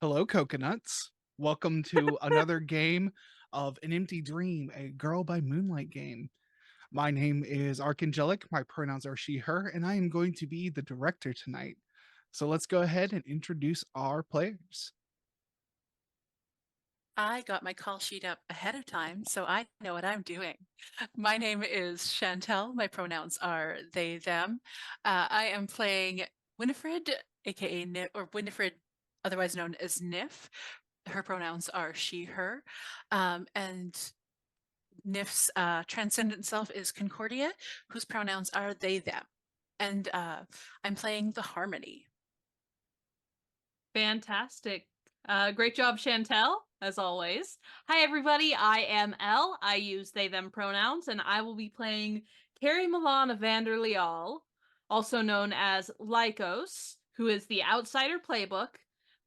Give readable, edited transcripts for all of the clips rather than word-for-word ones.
Hello, coconuts. Welcome to another game of An Empty Dream, a Girl by Moonlight game. My name is Archangelic. My pronouns are she, her, and I am going to be the director tonight. So let's go ahead and introduce our players. I got my call sheet up ahead of time, so I know what I'm doing. My name is Chantel. My pronouns are they, them. I am playing Winifred, aka Nif, or Winifred, otherwise known as Nif. Her pronouns are she, her. And Nif's transcendent self is Concordia, whose pronouns are they, them. And I'm playing the Harmony. Fantastic. Great job, Chantel, as always. Hi, everybody. I am Elle. I use they, them pronouns, and I will be playing Carrie Milana Vanderleal, also known as Lycos, who is the Outsider Playbook.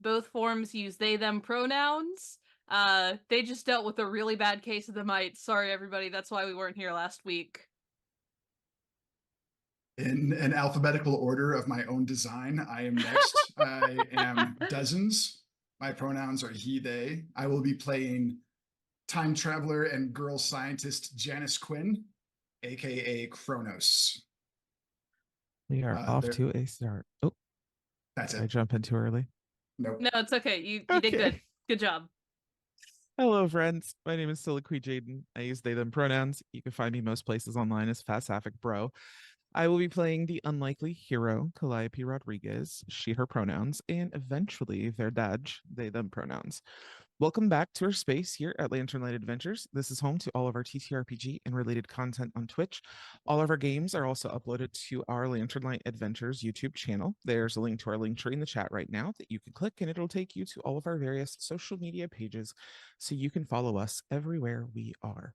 Both forms use they, them pronouns. They just dealt with a really bad case of the mite. Sorry, everybody. That's why we weren't here last week. In an alphabetical order of my own design, I am next. I am Dozens. My pronouns are he, they. I will be playing time traveler and girl scientist Janice Quinn, aka Kronos. We are off to a start. Oh, That's did I it. jump in too early? Nope. No, it's okay. You did good. Good job. Hello, friends. My name is Soliloquy Jaden. I use they, them pronouns. You can find me most places online as Fast Sapphic Bro. I will be playing the unlikely hero, Calliope Rodriguez, she, her pronouns, and eventually Verdage, they, them pronouns. Welcome back to our space here at Lantern Light Adventures. This is home to all of our TTRPG and related content on Twitch. All of our games are also uploaded to our Lantern Light Adventures YouTube channel. There's a link to our link tree in the chat right now that you can click, and it'll take you to all of our various social media pages so you can follow us everywhere we are.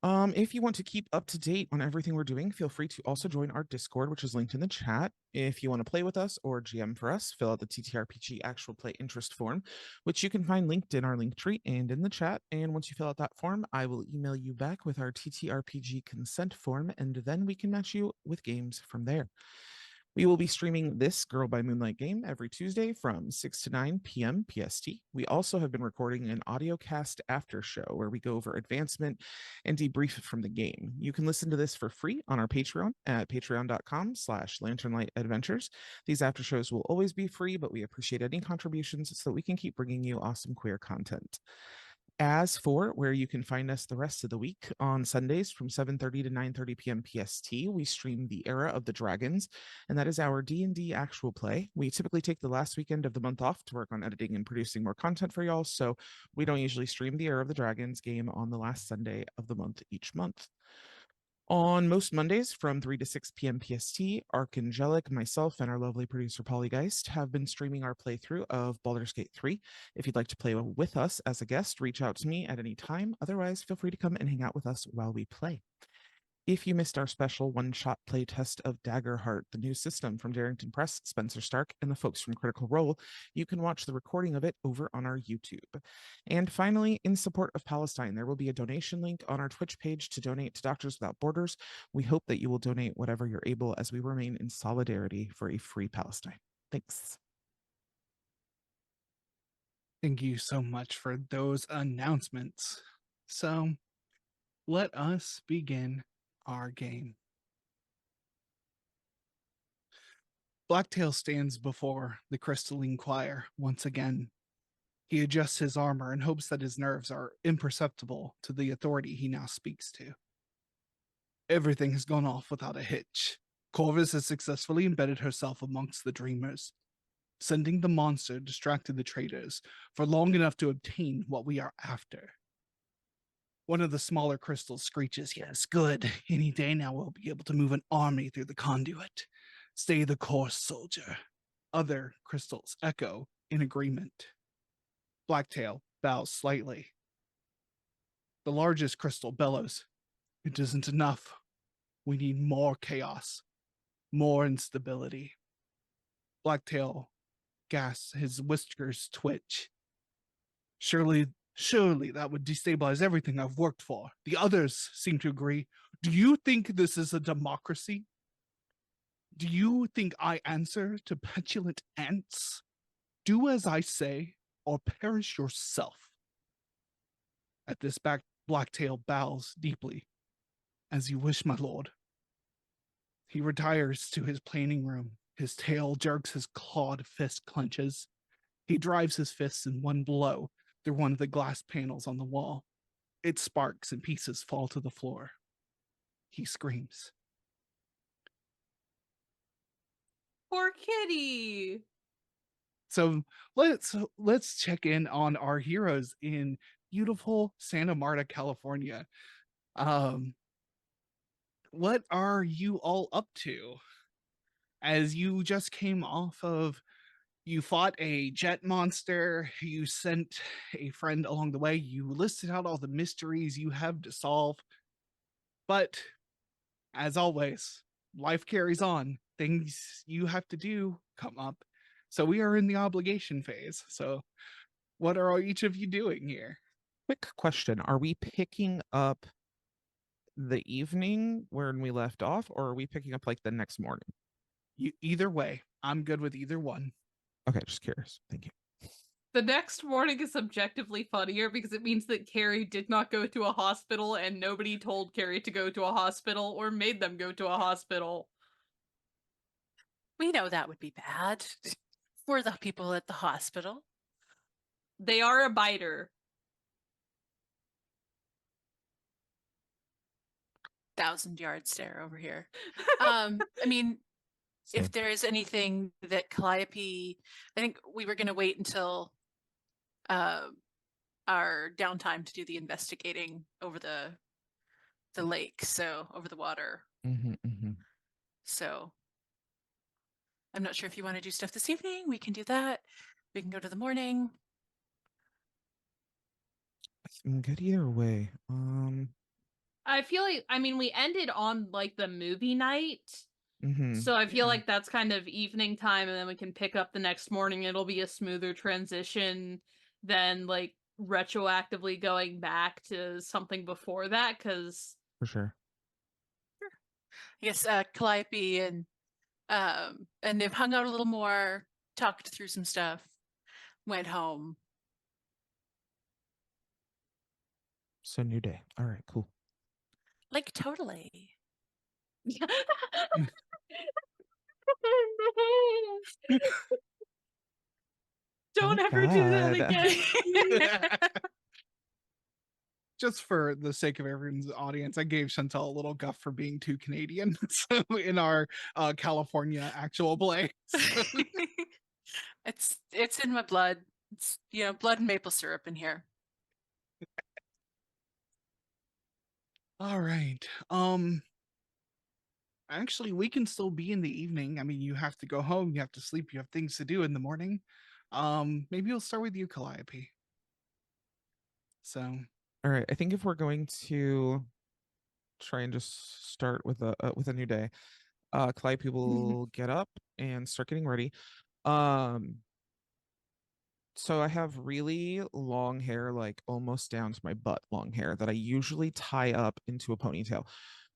If you want to keep up to date on everything we're doing, feel free to also join our Discord, which is linked in the chat. If you want to play with us or GM for us, fill out the TTRPG actual play interest form, which you can find linked in our link tree and in the chat. And once you fill out that form, I will email you back with our TTRPG consent form, and then we can match you with games from there. We will be streaming this Girl by Moonlight game every Tuesday from 6 to 9 p.m. PST. We also have been recording an audio cast after show where we go over advancement and debrief from the game. You can listen to this for free on our Patreon at patreon.com/lanternlightadventures. These after shows will always be free, but we appreciate any contributions so that we can keep bringing you awesome queer content. As for where you can find us the rest of the week, on Sundays from 7:30 to 9:30 p.m. PST, we stream the Era of the Dragons, and that is our D&D actual play. We typically take the last weekend of the month off to work on editing and producing more content for y'all, so we don't usually stream the Era of the Dragons game on the last Sunday of the month each month. On most Mondays from 3 to 6 p.m. PST, Archangelic, myself, and our lovely producer Polygeist have been streaming our playthrough of Baldur's Gate 3. If you'd like to play with us as a guest, reach out to me at any time. Otherwise, feel free to come and hang out with us while we play. If you missed our special one-shot playtest of Daggerheart, the new system from Darrington Press, Spencer Stark, and the folks from Critical Role, you can watch the recording of it over on our YouTube. And finally, in support of Palestine, there will be a donation link on our Twitch page to donate to Doctors Without Borders. We hope that you will donate whatever you're able as we remain in solidarity for a free Palestine. Thanks. Thank you so much for those announcements. So, let us begin our game. Blacktail stands before the crystalline choir once again. He adjusts his armor and hopes that his nerves are imperceptible to the authority he now speaks to. Everything has gone off without a hitch. Corvus has successfully embedded herself amongst the dreamers. Sending the monster distracted the traders for long enough to obtain what we are after. One of the smaller crystals screeches, "Yes, good. Any day now we'll be able to move an army through the conduit. Stay the course, soldier." Other crystals echo in agreement. Blacktail bows slightly. The largest crystal bellows, "It isn't enough. We need more chaos, more instability." Blacktail gasps, his whiskers twitch. Surely that would destabilize everything I've worked for. The others seem to agree. Do you think this is a democracy? Do you think I answer to petulant ants? Do as I say, or perish yourself. At this Blacktail bows deeply. As you wish, my lord. He retires to his planing room. His tail jerks, his clawed fist clenches. He drives his fists in one blow through one of the glass panels on the wall. It sparks and pieces fall to the floor. He screams. Poor kitty. So let's check in on our heroes in beautiful Santa Marta, California. What are you all up to? As you just came off of, you fought a jet monster, you sent a friend along the way, you listed out all the mysteries you have to solve. But as always, life carries on. Things you have to do come up. So we are in the obligation phase. So what are each of you doing here? Quick question. Are we picking up the evening when we left off, or are we picking up like the next morning? Either way, I'm good with either one. Okay, just curious. Thank you. The next morning is objectively funnier because it means that Carrie did not go to a hospital and nobody told Carrie to go to a hospital or made them go to a hospital. We know that would be bad for the people at the hospital. They are a biter. 1,000-yard stare over here. I mean, Same. if there is anything that Calliope, I think we were going to wait until our downtime to do the investigating over the lake, so over the water. So I'm not sure if you want to do stuff this evening. We can do that. We can go to the morning. I'm good either way. I feel like, I mean, we ended on like the movie night. So I feel Yeah. like that's kind of evening time, and then we can pick up the next morning. It'll be a smoother transition than like retroactively going back to something before that, because For sure. I guess Calliope and they've hung out a little more, talked through some stuff, went home. So new day. All right, cool. Like totally. Don't Oh, ever do that God. again. Just for the sake of everyone's audience, I gave Chantal a little guff for being too Canadian. So in our California actual play. It's in my blood. It's blood and maple syrup in here. All right. Actually, we can still be in the evening. I mean, you have to go home, you have to sleep, you have things to do in the morning. Maybe we'll start with you, Calliope. So All right. I think if we're going to try and just start with a new day, Calliope will get up and start getting ready. So I have really long hair, like almost down to my butt long hair that I usually tie up into a ponytail,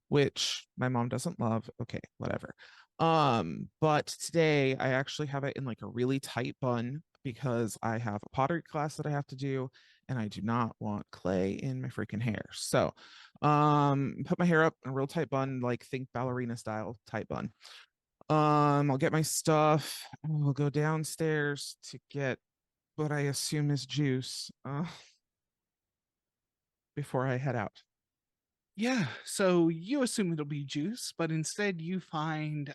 which my mom doesn't love. Okay, whatever. But today I actually have it in like a really tight bun because I have a pottery class that I have to do and I do not want clay in my freaking hair. So, put my hair up in a real tight bun, like think ballerina style tight bun. I'll get my stuff. We'll go downstairs to get what I assume is juice before I head out. yeah, so you assume it'll be juice, but instead you find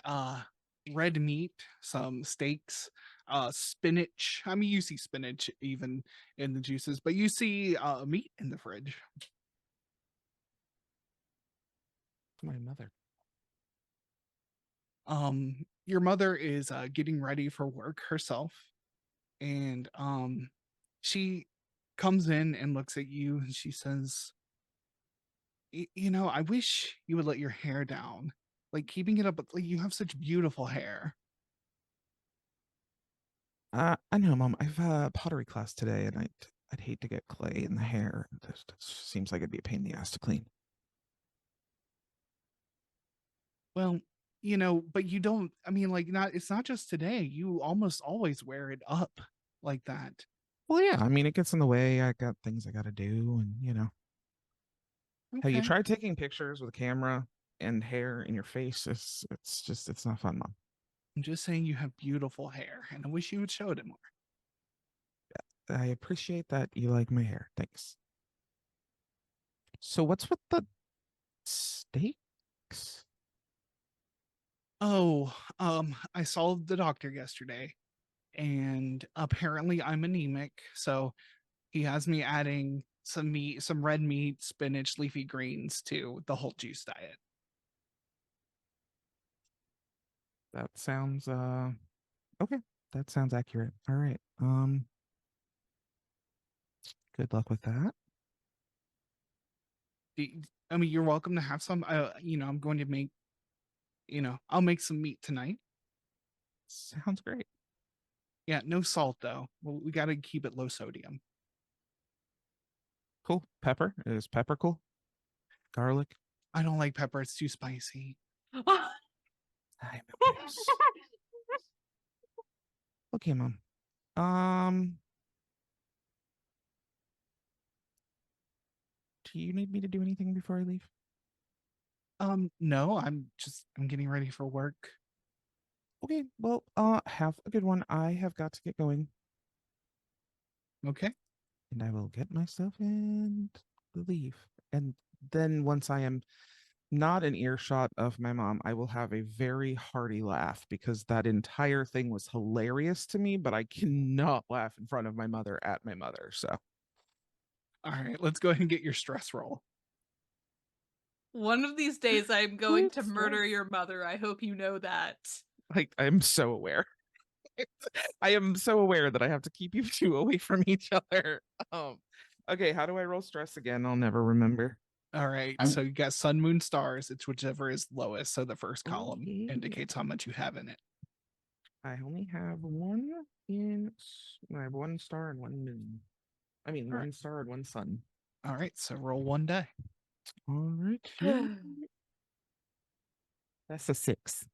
red meat, some steaks, spinach. I mean, you see spinach even in the juices, but you see meat in the fridge. My mother. Your mother is getting ready for work herself, and she comes in and looks at you and she says, I wish you would let your hair down. Like keeping it up, like you have such beautiful hair. I know, Mom. I've pottery class today, and I'd hate to get clay in the hair. This seems like it'd be a pain in the ass to clean. Well, but you don't, I mean, like, it's not just today. You almost always wear it up like that. Well, yeah, I mean, it gets in the way. I got things I got to do, and have you Okay. tried taking pictures with a camera and hair in your face? It's not fun, Mom. I'm just saying you have beautiful hair, and I wish you would show it more. I appreciate that you like my hair. Thanks. So what's with the steaks? Oh, I saw the doctor yesterday, and apparently I'm anemic, so he has me adding some meat, some red meat, spinach, leafy greens to the whole juice diet. That sounds okay. That sounds accurate. All right. Good luck with that. I mean, you're welcome to have some. I'm going to make, I'll make some meat tonight. Sounds great. Yeah, no salt though. Well, we got to keep it low sodium. Cool. Pepper. Is pepper cool? Garlic. I don't like pepper; it's too spicy. I'm a moose. Okay, Mom. Do you need me to do anything before I leave? No, I'm getting ready for work. Okay, well, have a good one. I have got to get going, Okay. and I will get my stuff and leave. And then once I am not in earshot of my mom, I will have a very hearty laugh because that entire thing was hilarious to me, but I cannot laugh in front of my mother at my mother. So All right, let's go ahead and get your stress roll. One of these days, I'm going to Oops, murder yes. your mother. I hope you know that. like I'm so aware. I am so aware that I have to keep you two away from each other. Okay, how do I roll stress again? I'll never remember. All right, I'm- so you got sun, moon, stars. It's whichever is lowest. So the first column Okay. indicates how much you have in it. I only have I have one star and one moon. I mean, All right. one star and one sun. All right, so roll one die. All right. That's a 6.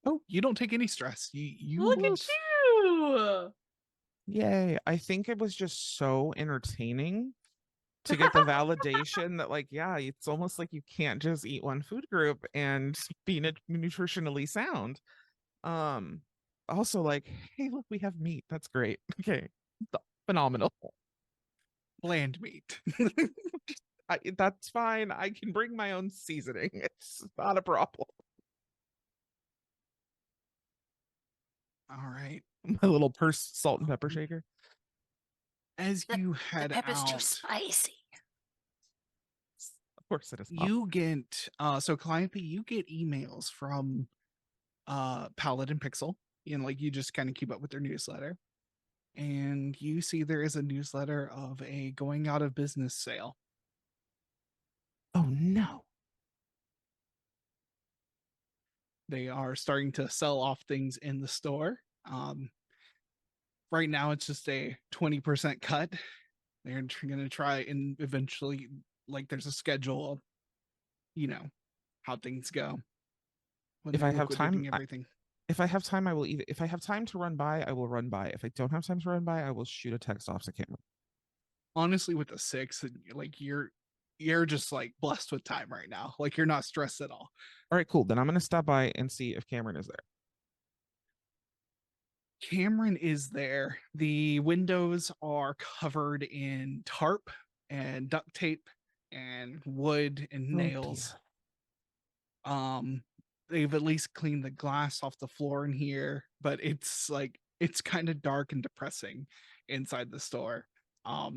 Oh, you don't take any stress. You Look at you! Yay. I think it was just so entertaining to get the validation that, like, yeah, it's almost like you can't just eat one food group and be nutritionally sound. Also, like, hey, look, we have meat. That's great. Okay. Phenomenal. bland meat. That's fine. I can bring my own seasoning. It's not a problem. All right. My little purse salt and pepper shaker. As you head out, spicy. Of course it is. you get so client B, you get emails from Paladin Pixel. Like you just kind of keep up with their newsletter. And you see there is a newsletter of a going out of business sale. Oh no. They are starting to sell off things in the store. Right now it's just a 20% cut. They're going to try and eventually, like, there's a schedule of, how things go when If they're I have time, liquidating everything. if I have time, I will either. If I have time to run by, I will run by. If I don't have time to run by, I will shoot a text off to camera. Honestly, with the 6, like you're just like blessed with time right now. Like you're not stressed at all. All right, cool. Then I'm gonna stop by and see if Cameron is there. Cameron is there. The windows are covered in tarp and duct tape and wood and Oh, nails. They've at least cleaned the glass off the floor in here, but it's kind of dark and depressing inside the store.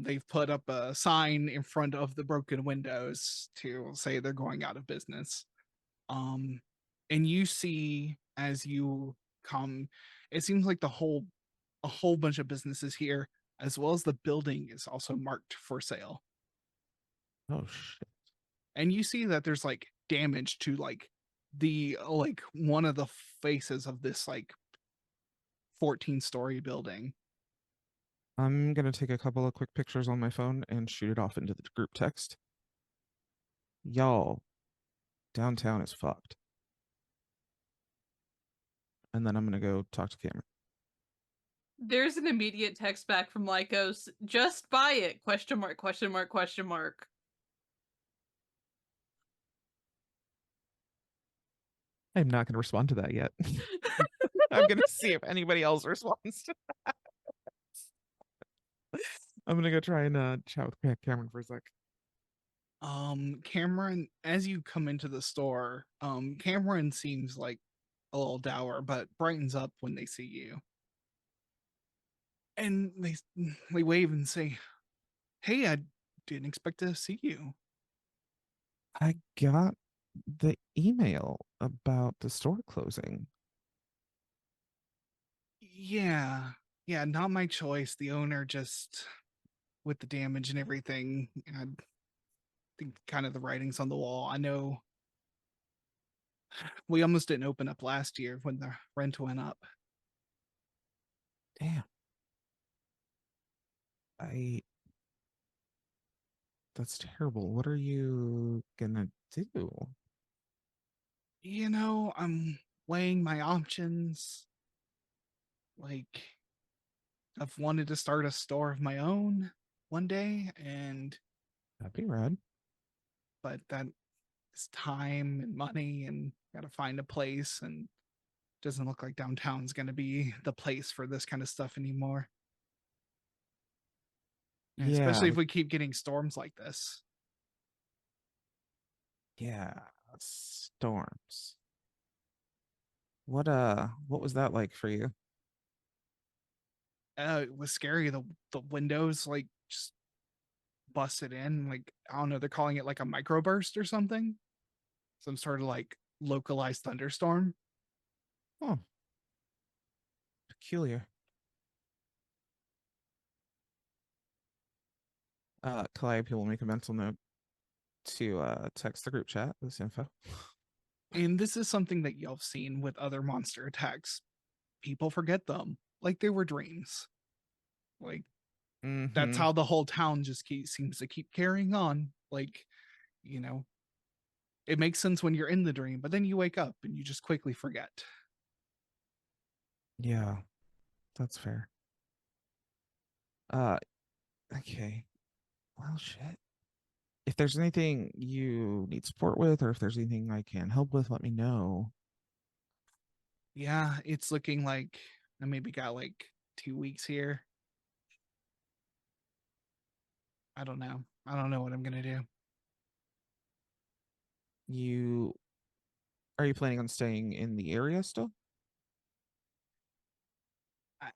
They've put up a sign in front of the broken windows to say they're going out of business. And you see as you come, it seems like a whole bunch of businesses here, as well as the building is also marked for sale. Oh shit. And you see that there's like damage to like one of the faces of this like 14-story building. I'm gonna take a couple of quick pictures on my phone and shoot it off into the group text. Y'all, downtown is fucked. And then I'm gonna go talk to Cameron. There's an immediate text back from Lycos. Just buy it? Question mark, question mark, question mark. I'm not going to respond to that yet. I'm going to see if anybody else responds to that. I'm going to go try and chat with Cameron for a sec. Cameron, as you come into the store, Cameron seems like a little dour, but brightens up when they see you. And they wave and say, "Hey, I didn't expect to see you." I got the email about the store closing. Yeah, yeah, not my choice. The owner just, with the damage and everything, I think kind of the writing's on the wall. I know we almost didn't open up last year when the rent went up. Damn. That's terrible. What are you gonna do? You know, I'm weighing my options. Like, I've wanted to start a store of my own one day, That'd be rad. but that is time and money, and gotta find a place, and doesn't look like downtown's gonna be the place for this kind of stuff anymore. And Yeah, especially if we keep getting storms like this. yeah. Storms. What was that like for you? It was scary. The windows like just busted in. Like, I don't know, they're calling it like a microburst or something. Some sort of like localized thunderstorm. Oh. Peculiar. Calliope will make a mental note to text the group chat this info. And this is something that y'all have seen with other monster attacks. People forget them like they were dreams. Like, that's Mhm. how the whole town just seems to keep carrying on. Like, you know, it makes sense when you're in the dream, but then you wake up and you just quickly forget. Yeah, that's fair. Uh, okay. Well, shit. If there's anything you need support with, or if there's anything I can help with, let me know. Yeah, it's looking like I maybe got like 2 weeks here. I don't know. I don't know what I'm gonna do. Are you planning on staying in the area still? I,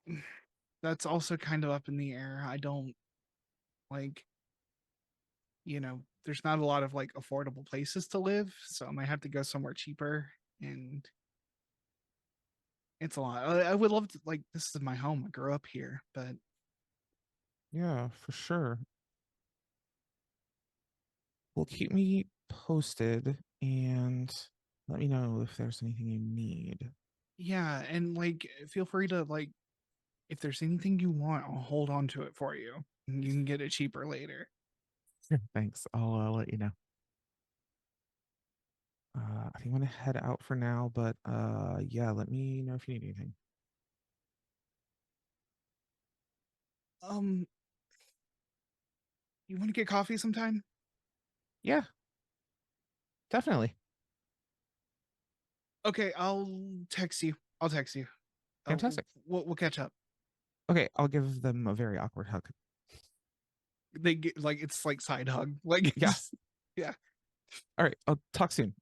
that's also kind of up in the air. I don't like, there's not a lot of like affordable places to live, so I might have to go somewhere cheaper, and it's a lot. I would love to, like, this is my home. I grew up here, but Yeah, for sure. Well, keep me posted and let me know if there's anything you need. yeah, and like, feel free to like, if there's anything you want, I'll hold on to it for you. And you can get it cheaper later. Thanks. I'll let you know. I think I'm gonna head out for now, but yeah, let me know if you need anything. Um, you want to get coffee sometime? Yeah, definitely. Okay, I'll text you. I'll text you. Fantastic. We'll catch up. Okay, I'll give them a very awkward hug. They get like, it's like side hug. Like, Yeah. yeah. All right, I'll talk soon.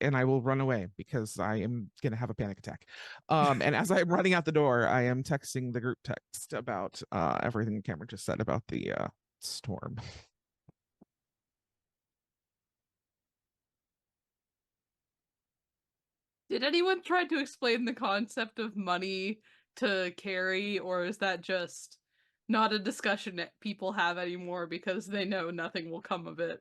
And I will run away because I am gonna have a panic attack. And as I'm running out the door, I am texting the group text about everything Cameron just said about the storm. Did anyone try to explain the concept of money to Carrie, or is that just not a discussion that people have anymore because they know nothing will come of it?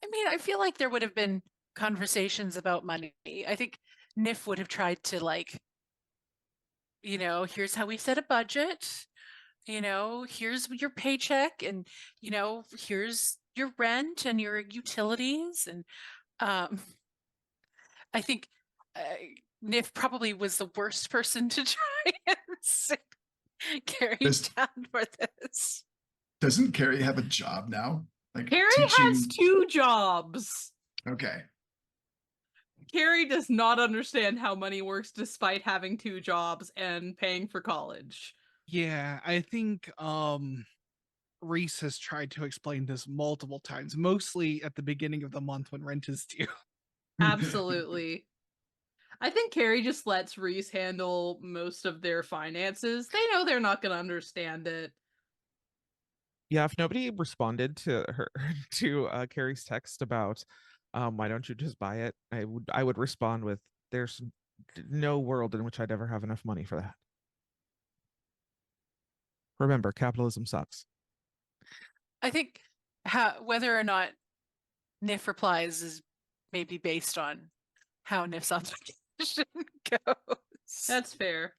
I mean, I feel like there would have been conversations about money. I think Nif would have tried to like, here's how we set a budget. Here's your paycheck, and here's your rent and your utilities, and um I think Nif probably was the worst person to try and sit Carrie Does- down for this. Doesn't Carrie have a job now? Like Carrie has teaching. 2 jobs. Okay. Carrie does not understand how money works despite having 2 jobs and paying for college. Yeah, I think Reese has tried to explain this multiple times, mostly at the beginning of the month when rent is due. Absolutely. I think Carrie just lets Reese handle most of their finances. They know they're not going to understand it. Yeah, if nobody responded to her to Carrie's text about why don't you just buy it, I would respond with there's no world in which I'd ever have enough money for that. Remember, capitalism sucks. I think whether or not Nif replies is maybe based on how Nif's obligation goes. That's fair.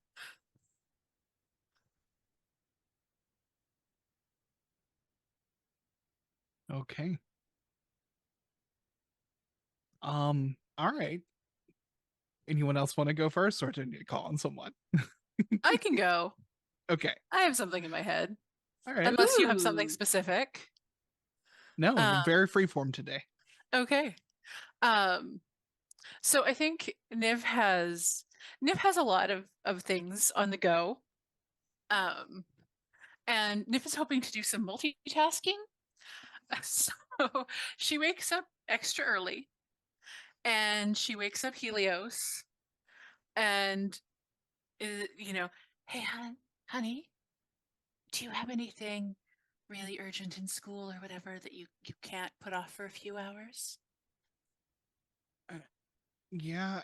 Okay. All right. Anyone else want to go first, or do I need to call on someone? I can go. Okay. I have something in my head. All right. Unless you have something Ooh. specific. No, Um, very freeform today. Okay. So I think Niv has a lot of things on the go. And Niv is hoping to do some multitasking. So she wakes up extra early and she wakes up Helios and you know, hey honey, do you have anything really urgent in school or whatever that you can't put off for a few hours? Yeah,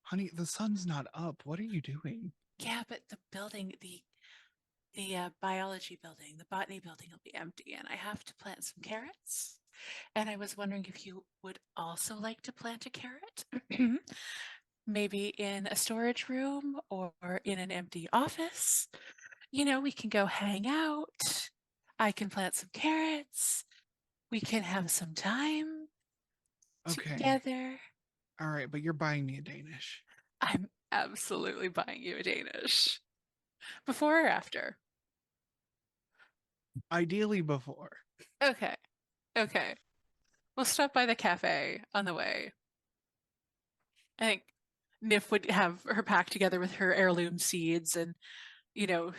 honey, the sun's not up. What are you doing? Yeah, but the building, the biology building, the botany building will be empty, and I have to plant some carrots. And I was wondering if you would also like to plant a carrot, maybe in a storage room or in an empty office. You know, we can go hang out. I can plant some carrots. We can have some time Okay. together. All right, but you're buying me a Danish. I'm absolutely buying you a Danish. Before or after? Ideally before. Okay. Okay. We'll stop by the cafe on the way. I think Nif would have her pack together with her heirloom seeds, and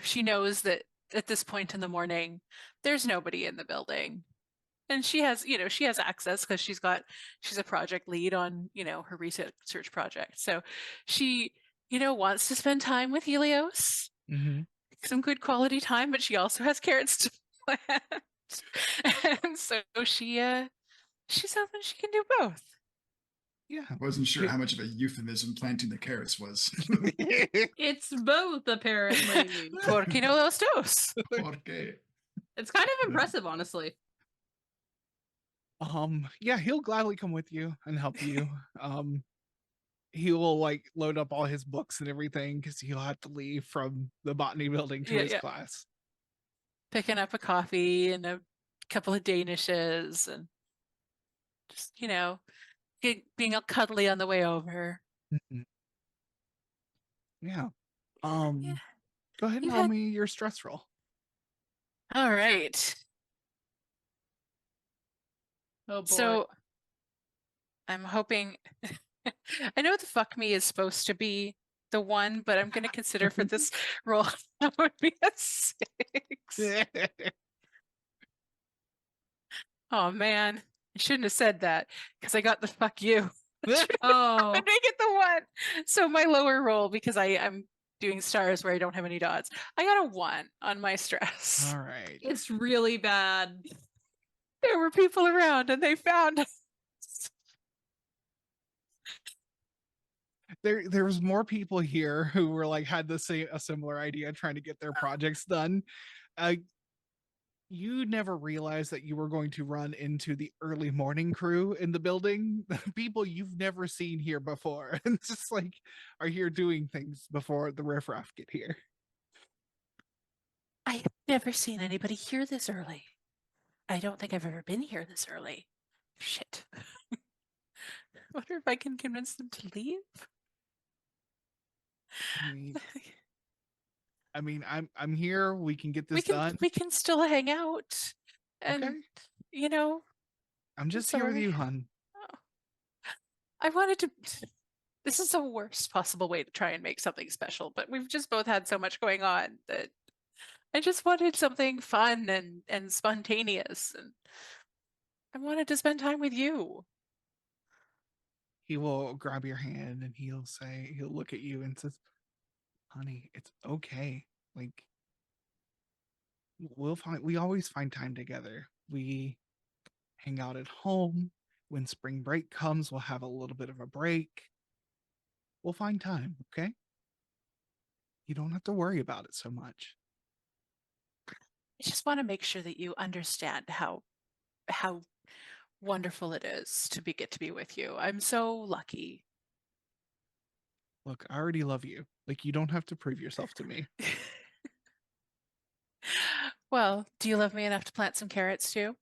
she knows that at this point in the morning, there's nobody in the building, and she has access because she's a project lead on her research project, so she wants to spend time with Helios, Mm-hmm. some good quality time, but she also has carrots to plant, and so she's hoping she can do both. Yeah. I wasn't sure how much of a euphemism planting the carrots was. It's both, apparently. Porque no los dos? Okay. It's kind of impressive, honestly. Yeah, he'll gladly come with you and help you. He will like load up all his books and everything because he'll have to leave from the botany building to his class. Picking up a coffee and a couple of Danishes and just, being all cuddly on the way over. Mhm. Yeah. Yeah. Go ahead and You roll had- me your stress roll. All right. Oh boy. So I'm hoping I know the fuck me is supposed to be the one, but I'm gonna consider for this roll that would be a 6. Oh man. I shouldn't have said that because I got the fuck you. Oh, I make it the one. So my lower roll, because I'm doing stars where I don't have any dots, I got a 1 on my stress. All right. it's really bad. There were people around and they found us. There was more people here who were like had a similar idea trying to get their projects done. You never realized that you were going to run into the early morning crew in the building, people you've never seen here before, and just like are here doing things before the riffraff get here. I have never seen anybody here this early. I don't think I've ever been here this early. Shit. wonder if I can convince them to leave. I mean, I'm here. We can get this done. We can still hang out, and Okay. you know, I'm just here with sorry. you, hun. I wanted to. This is the worst possible way to try and make something special, but we've just both had so much going on that I just wanted something fun and spontaneous, and I wanted to spend time with you. He will grab your hand and he'll look at you and says, honey, it's okay. Like, we always find time together. We hang out at home. When spring break comes, we'll have a little bit of a break. We'll find time, okay? You don't have to worry about it so much. I just want to make sure that you understand how wonderful it is to get to be with you. I'm so lucky. Look, I already love you. Like, you don't have to prove yourself to me. Well, do you love me enough to plant some carrots too?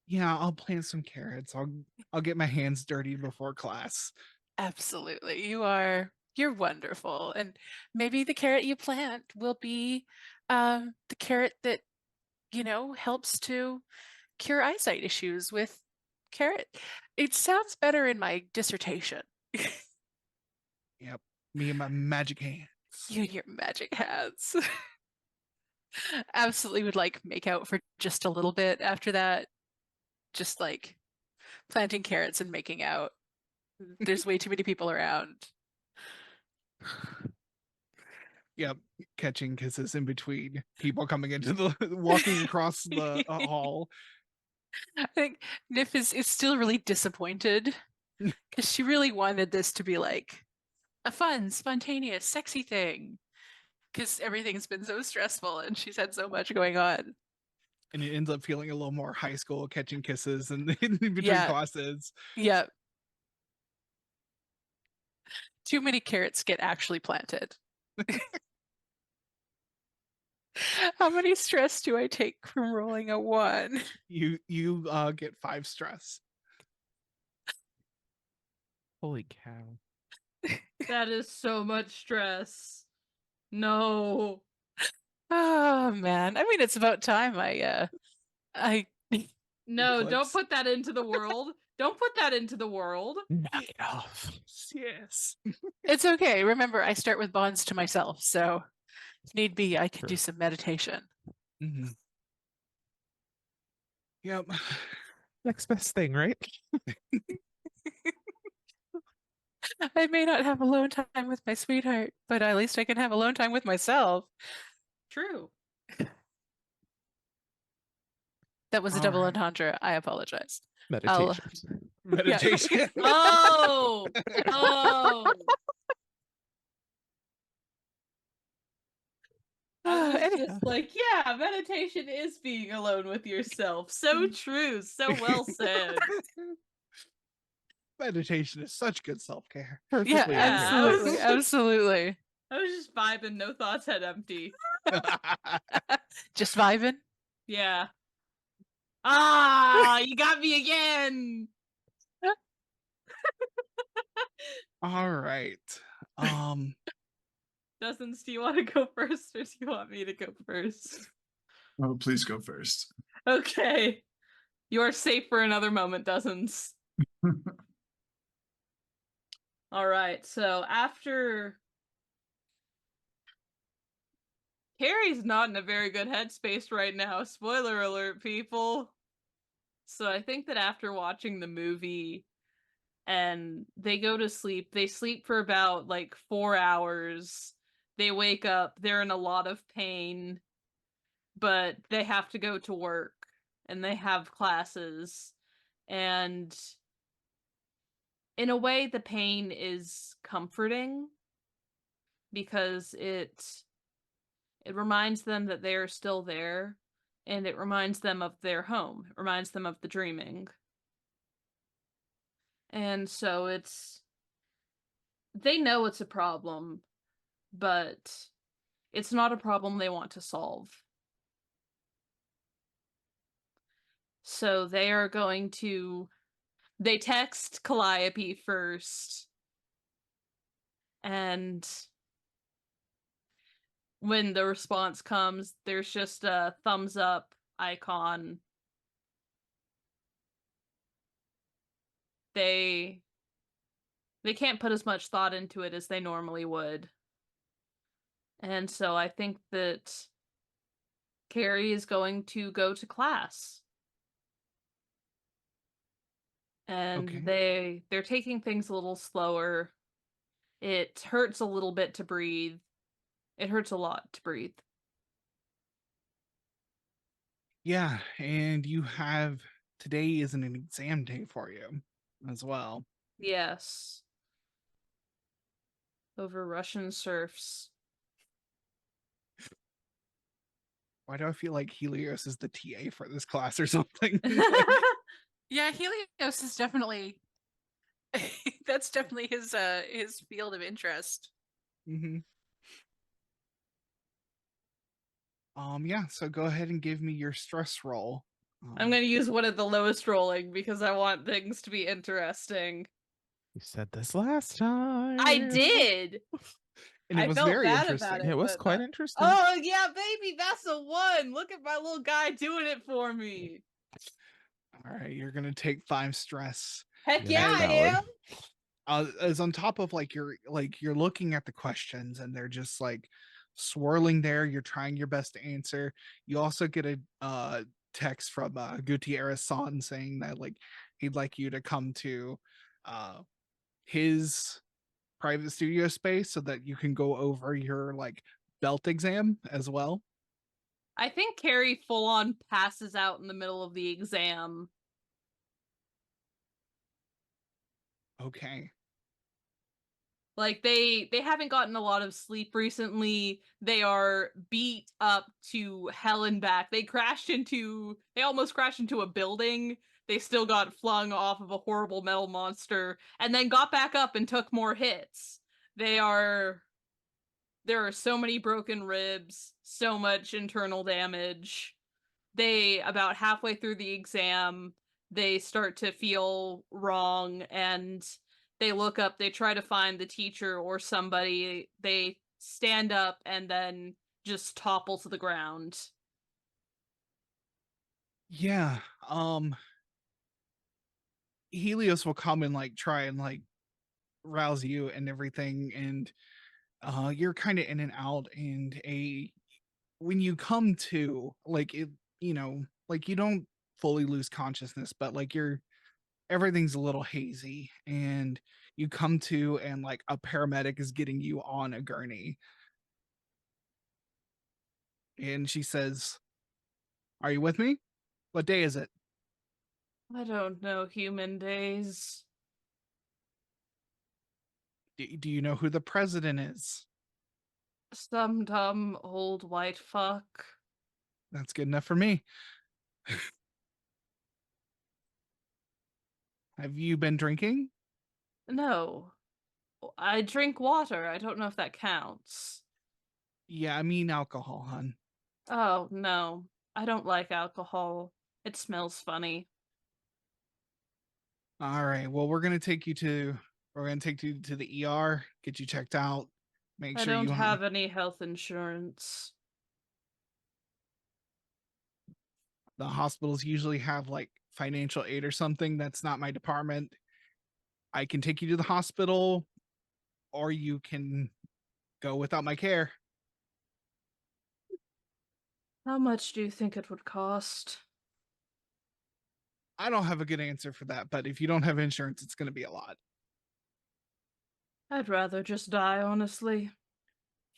Yeah, I'll plant some carrots. I'll get my hands dirty before class. Absolutely. You're wonderful. And maybe the carrot you plant will be the carrot that, helps to cure eyesight issues with carrot. It sounds better in my dissertation. Yep. Me and my magic hands. You and your magic hands. Absolutely would like make out for just a little bit after that. Just like planting carrots and making out. There's way too many people around. Yep. Catching kisses in between people coming into the walking across the hall. I think Nif is still really disappointed because she really wanted this to be like a fun, spontaneous, sexy thing. Because everything's been so stressful and she's had so much going on. And it ends up feeling a little more high school, catching kisses and in between Yeah. classes. Yep. Too many carrots get actually planted. How many stress do I take from rolling a 1? You get 5 stress. Holy cow. That is so much stress. No. Oh man. I mean, it's about time I No, don't Eclipse. put that into the world. Don't put that into the world. Knock it off. Yes. It's okay. Remember, I start with bonds to myself, so if need be, I can True. do some meditation. Mm-hmm. Yep. Next best thing, right? I may not have alone time with my sweetheart, but at least I can have alone time with myself. True. That was a All double right. entendre. I apologize. Meditation. Meditation. Oh. Oh. I was Anyhow. just like, yeah, meditation is being alone with yourself. So true. So well said. Meditation is such good self-care. Yeah, Perfectly Yeah, absolutely, absolutely. I was just vibing, no thoughts head empty. Just vibing. Yeah. Ah, you got me again. All right. Dozens, do you want to go first or do you want me to go first? Oh, please go first. Okay. You are safe for another moment, Dozens. All right, so after Carrie's not in a very good headspace right now. Spoiler alert, people. So I think that after watching the movie and they go to sleep, they sleep for about like 4 hours. They wake up, they're in a lot of pain, but they have to go to work and they have classes. And in a way, the pain is comforting because it reminds them that they are still there, and it reminds them of their home. It reminds them of the dreaming. And so they know it's a problem, but it's not a problem they want to solve. So they are going to They text Calliope first, and when the response comes, there's just a thumbs up icon. They can't put as much thought into it as they normally would. And so I think that Carrie is going to go to class. And Okay. they're taking things a little slower. It hurts a little bit to breathe. It hurts a lot to breathe. Yeah, and you have today isn't an exam day for you as well. Yes. Over Russian serfs. Why do I feel like Helios is the TA for this class or something? Like, Yeah, Helios is definitely that's definitely his field of interest. mhm. Yeah, so go ahead and give me your stress roll. I'm going to use one of the lowest rolling because I want things to be interesting. You said this last time. I did. And it I was felt very bad interesting. about It was but quite the- interesting. Oh yeah, baby, that's a one. Look at my little guy doing it for me. All right, you're gonna take 5 stress. Heck Yeah, yeah, that's I valid. am. As on top of like you're looking at the questions and they're just like swirling there. You're trying your best to answer. You also get a text from Gutierrez San saying that like he'd like you to come to his private studio space so that you can go over your like belt exam as well. I think Carrie full on passes out in the middle of the exam. Okay. Like they haven't gotten a lot of sleep recently. They are beat up to hell and back. They almost crashed into a building. They still got flung off of a horrible metal monster and then got back up and took more hits. There are so many broken ribs, so much internal damage. They about halfway through the exam, they start to feel wrong and they look up, they try to find the teacher or somebody, they stand up and then just topple to the ground. Yeah. Helios will come and like try and like rouse you and everything, and you're kind of in and out, and a when you come to like it, like you don't fully lose consciousness, but like you're everything's a little hazy, and you come to and like a paramedic is getting you on a gurney, and she says, "Are you with me? What day is it? I don't know human days. Do you know who the president is?" Some dumb old white fuck. That's good enough for me. Have you been drinking? No. I drink water. I don't know if that counts. Yeah, I mean alcohol, hun. Oh, no. I don't like alcohol. It smells funny. All right. Well, we're gonna take you to the ER, get you checked out, make I sure don't you have any health insurance. the hospitals usually have like financial aid or something. That's not my department. I can take you to the hospital, or you can go without my care. How much do you think it would cost? I don't have a good answer for that, but if you don't have insurance, it's going to be a lot. I'd rather just die, honestly.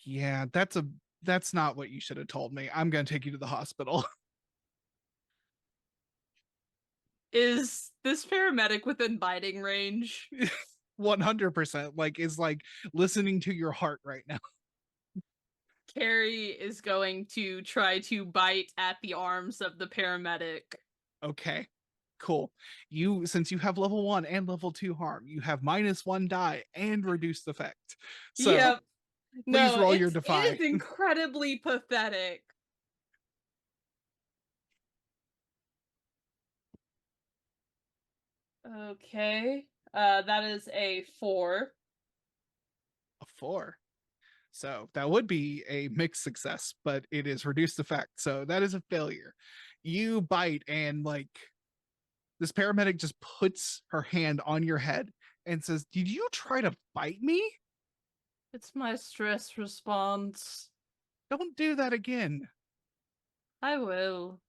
Yeah, that's not what you should have told me. I'm going to take you to the hospital. Is this paramedic within biting range? 100%, like is like listening to your heart right now. Carrie is going to try to bite at the arms of the paramedic. Okay. Cool. You since you have level 1 and level 2 harm, you have -1 die and reduced effect. So Yep. please No, roll your it defy. is incredibly pathetic. Okay. That is a 4. A 4. So that would be a mixed success, but it is reduced effect. So that is a failure. You bite, and like this paramedic just puts her hand on your head and says, "Did you try to bite me? It's my stress response. Don't do that again." I will.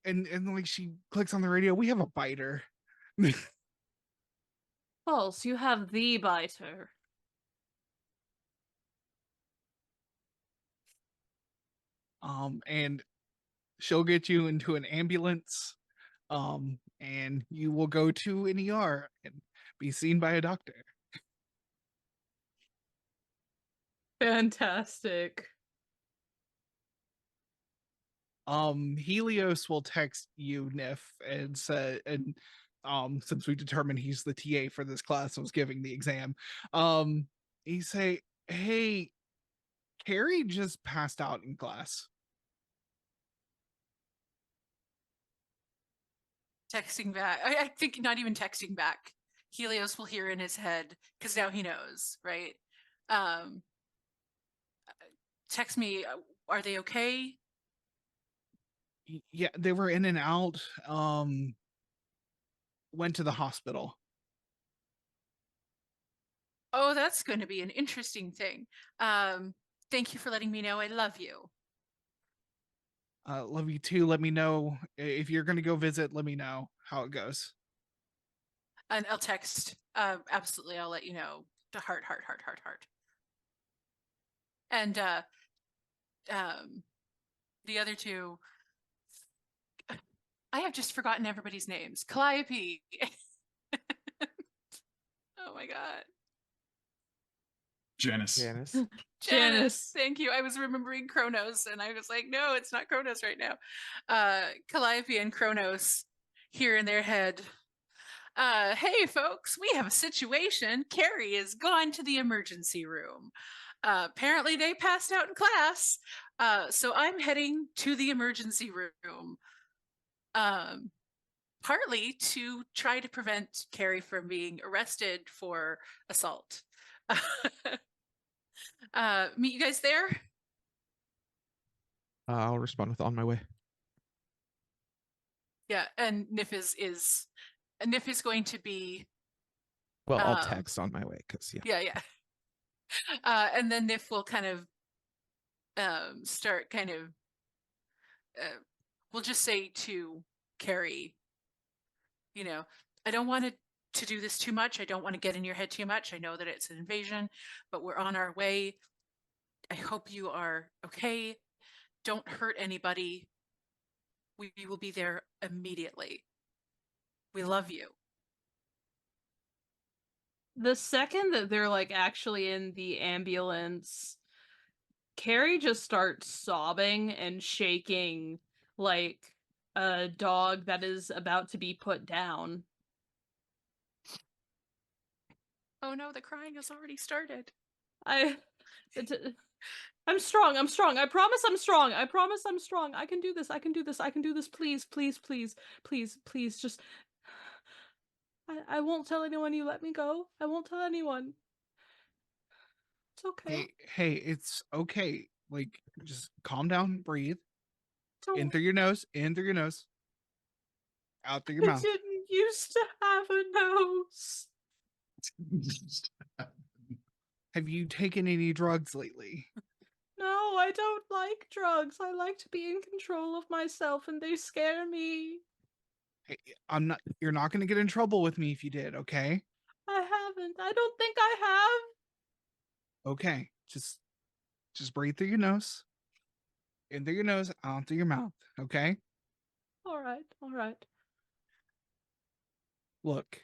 And like she clicks on the radio, "We have a biter." False, you have the biter. And she'll get you into an ambulance, and you will go to an ER and be seen by a doctor. Fantastic. Helios will text you, Nif, and say, and since we determined he's the TA for this class, I was giving the exam. He say, "Hey, Carrie just passed out in class." Texting back. I think not even texting back. Helios will hear in his head because now he knows, right? Um, text me. Are they okay? Yeah, they were in and out. Went to the hospital. Oh, that's going to be an interesting thing. Thank you for letting me know. I love you. Love you too. Let me know if you're gonna go visit. Let me know how it goes. And I'll text. Absolutely, I'll let you know. To heart, heart, heart, heart, heart. And the other two, I have just forgotten everybody's names. Calliope. Oh my god. Janice. Janice. Janice. Thank you. I was remembering Kronos and I was like, no, it's not Kronos right now. Calliope and Kronos hear in their head. Hey folks, we have a situation. Carrie is gone to the emergency room. Apparently they passed out in class. So I'm heading to the emergency room. Partly to try to prevent Carrie from being arrested for assault. Meet you guys there. I'll respond with on my way. Yeah, and Nif is going to be Well, I'll Um, text on my way because yeah. And then Nif will kind of start kind of we'll just say to Carrie, you know, I don't want to do this too much. I don't want to get in your head too much. I know that it's an invasion, but we're on our way. I hope you are okay. Don't hurt anybody. We will be there immediately. We love you. The second that they're like actually in the ambulance, Carrie just starts sobbing and shaking like a dog that is about to be put down. Oh no, the crying has already started. I'm strong. I'm strong. I promise I'm strong. I promise I'm strong. I can do this. I can do this. I can do this. Please, please, please, please, please. Just. I won't tell anyone you let me go. I won't tell anyone. It's okay. Hey, it's okay. Like, just calm down, breathe. Don't In through your nose, in through your nose, out through your I mouth. didn't used to have a nose. Have you taken any drugs lately? No, I don't like drugs. I like to be in control of myself and they scare me. Hey, you're not going to get in trouble with me if you did, okay? I haven't. I don't think I have. Okay. Just breathe through your nose. In through your nose, out through your mouth, okay? All right. All right. Look,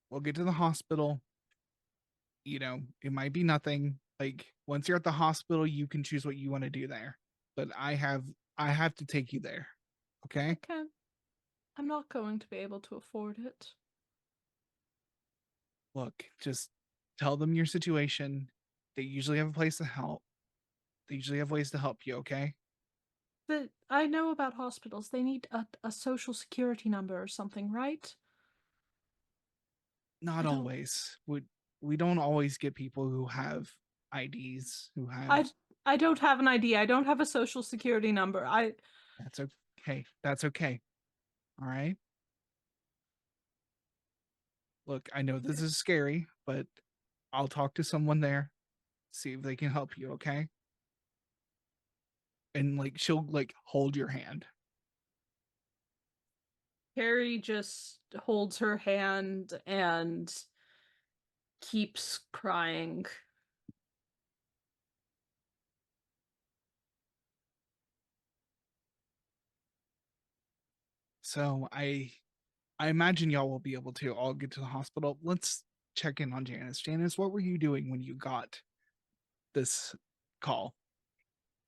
we'll get to the hospital. You know, it might be nothing. Like, once you're at the hospital, you can choose what you want to do there. But I have to take you there. Okay? Okay. I'm not going to be able to afford it. Look, just tell them your situation. They usually have a place to help. They usually have ways to help you, okay? that I know about hospitals. They need a social security number or something, right? Not I don't- always. We don't always get people who have IDs who have. I don't have an ID. I don't have a social security number. That's okay. That's okay. All right. Look, I know this is scary, but I'll talk to someone there, see if they can help you, okay? And like she'll like hold your hand. Carrie just holds her hand and keeps crying. So I imagine y'all will be able to all get to the hospital. Let's check in on Janice. Janice, what were you doing when you got this call?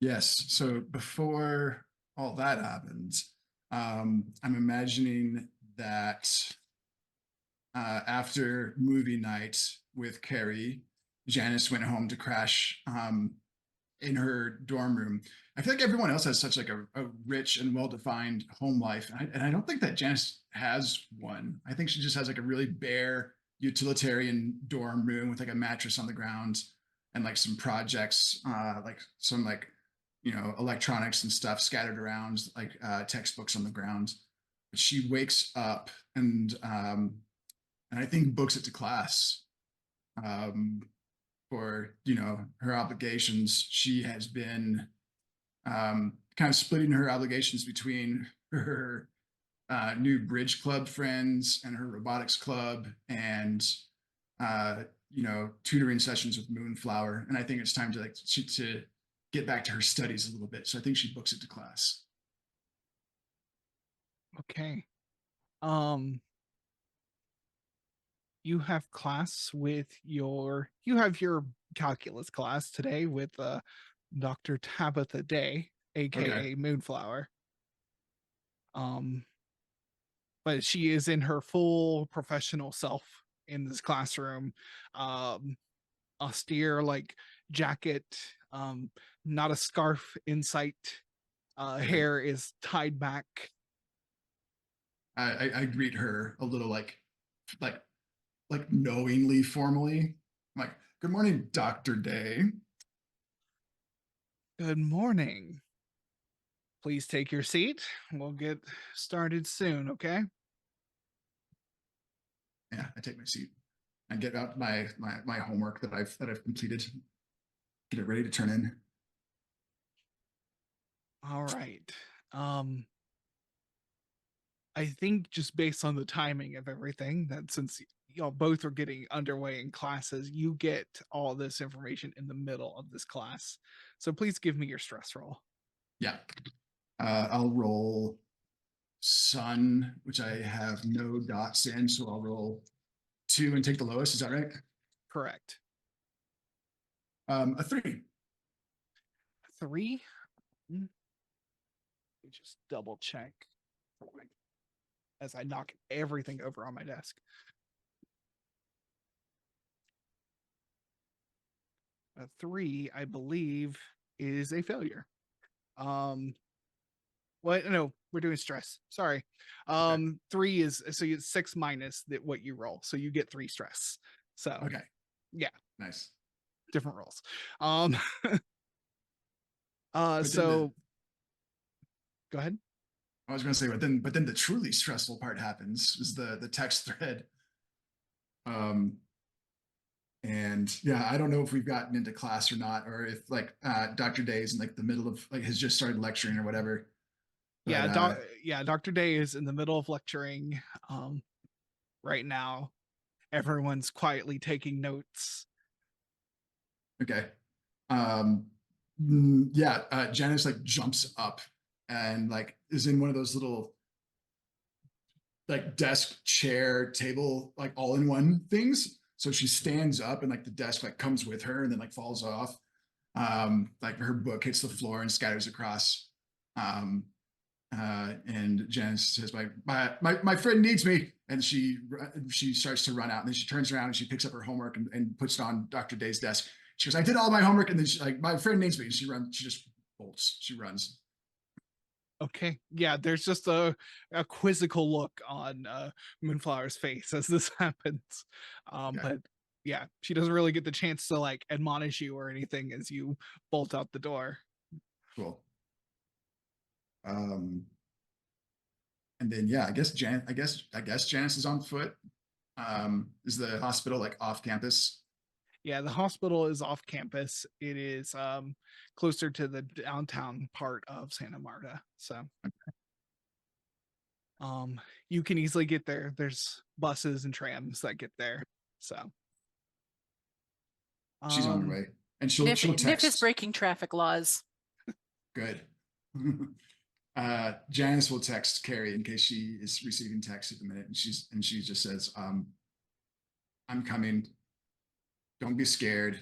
Yes. So before all that happens, I'm imagining that after movie night with Carrie, Janice went home to crash in her dorm room. I feel like everyone else has such like a rich and well-defined home life, and I don't think that Janice has one. I think she just has like a really bare utilitarian dorm room with like a mattress on the ground and like some projects, like some like electronics and stuff scattered around, like textbooks on the ground. But she wakes up and I think books it to class. Um, for her obligations. She has been kind of splitting her obligations between her new bridge club friends and her robotics club and tutoring sessions with Moonflower. And I think it's time to to get back to her studies a little bit. So I think she books it to class. Okay. You have class with you have your calculus class today with Dr. Tabitha Day, aka Moonflower. But she is in her full professional self in this classroom. Austere like jacket, not a scarf in sight. Hair is tied back. I greet her a little like knowingly formally. I'm like, good morning, Dr. Day. Good morning. Please take your seat. We'll get started soon, okay? Yeah, I take my seat. I get out my homework that I've completed. Get it ready to turn in. All right. I think just based on the timing of everything, that since y'all both are getting underway in classes, you get all this information in the middle of this class. So please give me your stress roll. Yeah. I'll roll sun, which I have no dots in, so I'll roll 2 and take the lowest. Is that right? Correct. A 3. 3. Let me just double check as I knock everything over on my desk. A 3, I believe, is a failure. Well, no, we're doing stress. Sorry. 3 is so it's 6 minus what you roll, so you get 3 stress. So Okay. Yeah. Nice. Different rolls. So go ahead. I was going to say, but then the truly stressful part happens. Is the text thread. And yeah, I don't know if we've gotten into class or not, or if like Dr. Day is in like the middle of like has just started lecturing or whatever. But, Dr. Day is in the middle of lecturing right now. Everyone's quietly taking notes. Okay. Janice like jumps up and like is in one of those little like desk, chair, table, like all in one things. So she stands up and like the desk like comes with her and then like falls off. Like her book hits the floor and scatters across. And Janice says, my friend needs me. And she starts to run out and then she turns around and she picks up her homework and puts it on Dr. Day's desk. She goes, I did all my homework. And then she like, my friend needs me. And she just bolts, she runs. Okay. Yeah, there's just a quizzical look on Moonflower's face as this happens. Okay. But yeah, she doesn't really get the chance to like admonish you or anything as you bolt out the door. Cool. And then yeah, I guess Janice is on foot. Is the hospital like off campus? Yeah, the hospital is off campus. It is closer to the downtown part of Santa Marta. So you can easily get there. There's buses and trams that get there. So She's on her way, and she'll Nif is text. breaking traffic laws. Good. Janice will text Carrie in case she is receiving text at the minute, and she just says, "I'm coming. Don't be scared.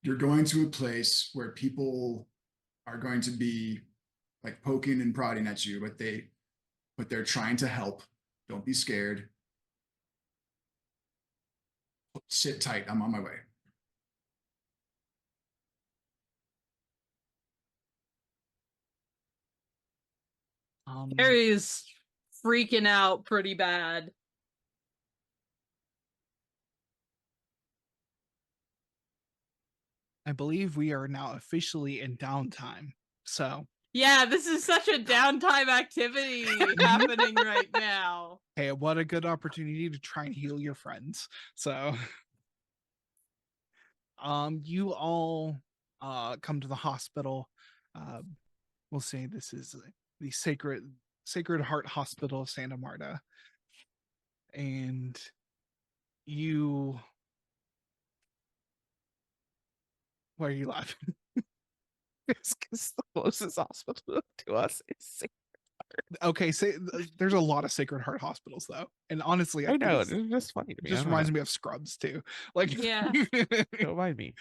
You're going to a place where people are going to be like poking and prodding at you, but they're trying to help. Don't be scared. Sit tight. I'm on my way." Carrie is freaking out pretty bad. I believe we are now officially in downtime. So Yeah, this is such a downtime activity happening right now. hey, what a good opportunity to try and heal your friends. So you all come to the hospital. We'll say this is the Sacred Heart Hospital of Santa Marta. And you why are you laughing? It's because the closest hospital to us is. Okay, there's a lot of Sacred Heart hospitals though, and honestly, I know it's it's just funny to me. just reminds me of Scrubs too. Like, Yeah. Don't mind me.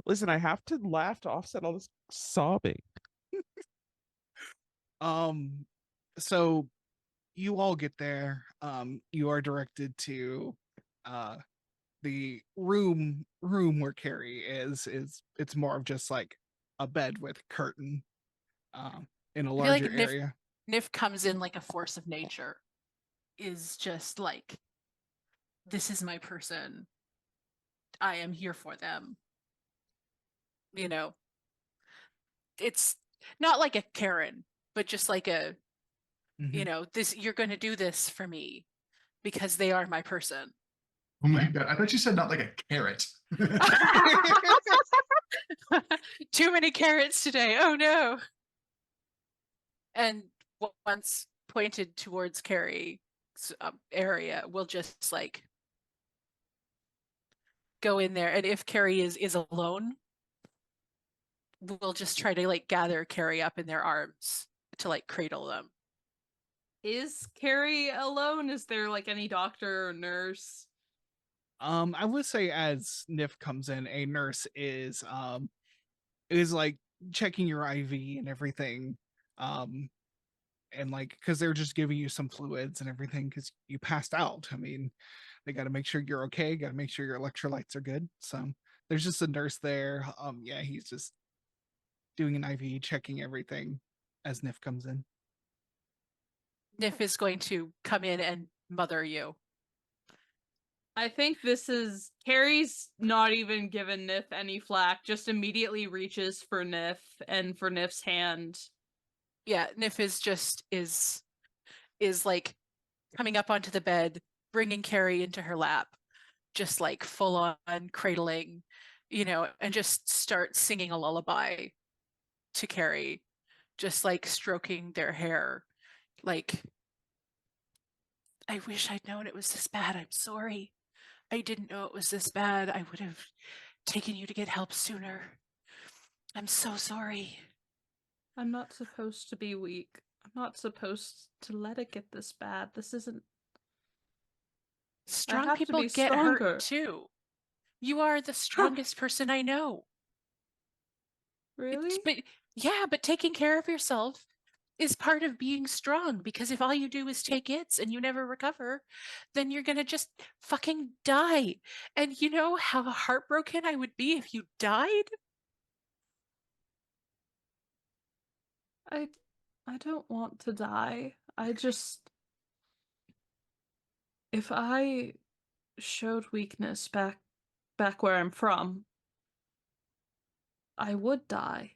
Listen, I have to laugh to offset all this sobbing. So you all get there. You are directed to the room where Carrie is. It's more of just like a bed with curtain in a I feel like larger area. Nif comes in like a force of nature. Is just like, this is my person. I am here for them. You know, it's not like a Karen, but just like a, Mhm. this, you're going to do this for me because they are my person. Oh my God. I thought you said not like a carrot. Too many carrots today. Oh no. And once pointed towards Carrie's area, we'll just like go in there. And if Carrie is alone, we'll just try to like gather Carrie up in their arms to like cradle them. Is Carrie alone? Is there like any doctor or nurse? I would say as Nif comes in, a nurse is like checking your IV and everything. And like because they're just giving you some fluids and everything because you passed out. I mean, they got to make sure you're okay, got to make sure your electrolytes are good. So there's just a nurse there. Yeah, he's just doing an IV, checking everything as Nif comes in. Nif is going to come in and mother you. I think this is Carrie's not even giving Nif any flack, just immediately reaches for Nif and for Nif's hand. Yeah, Nif is like coming up onto the bed, bringing Carrie into her lap, just like full on cradling, and just start singing a lullaby to Carrie, just like stroking their hair. Like, I wish I'd known it was this bad. I'm sorry. I didn't know it was this bad. I would have taken you to get help sooner. I'm so sorry. I'm not supposed to be weak. I'm not supposed to let it get this bad. This isn't. Strong have to people be get stronger. hurt too. You are the strongest person I know. Really? But taking care of yourself is part of being strong, because if all you do is take hits and you never recover, then you're gonna just fucking die. And you know how heartbroken I would be if you died? I don't want to die. If I showed weakness back where I'm from, I would die.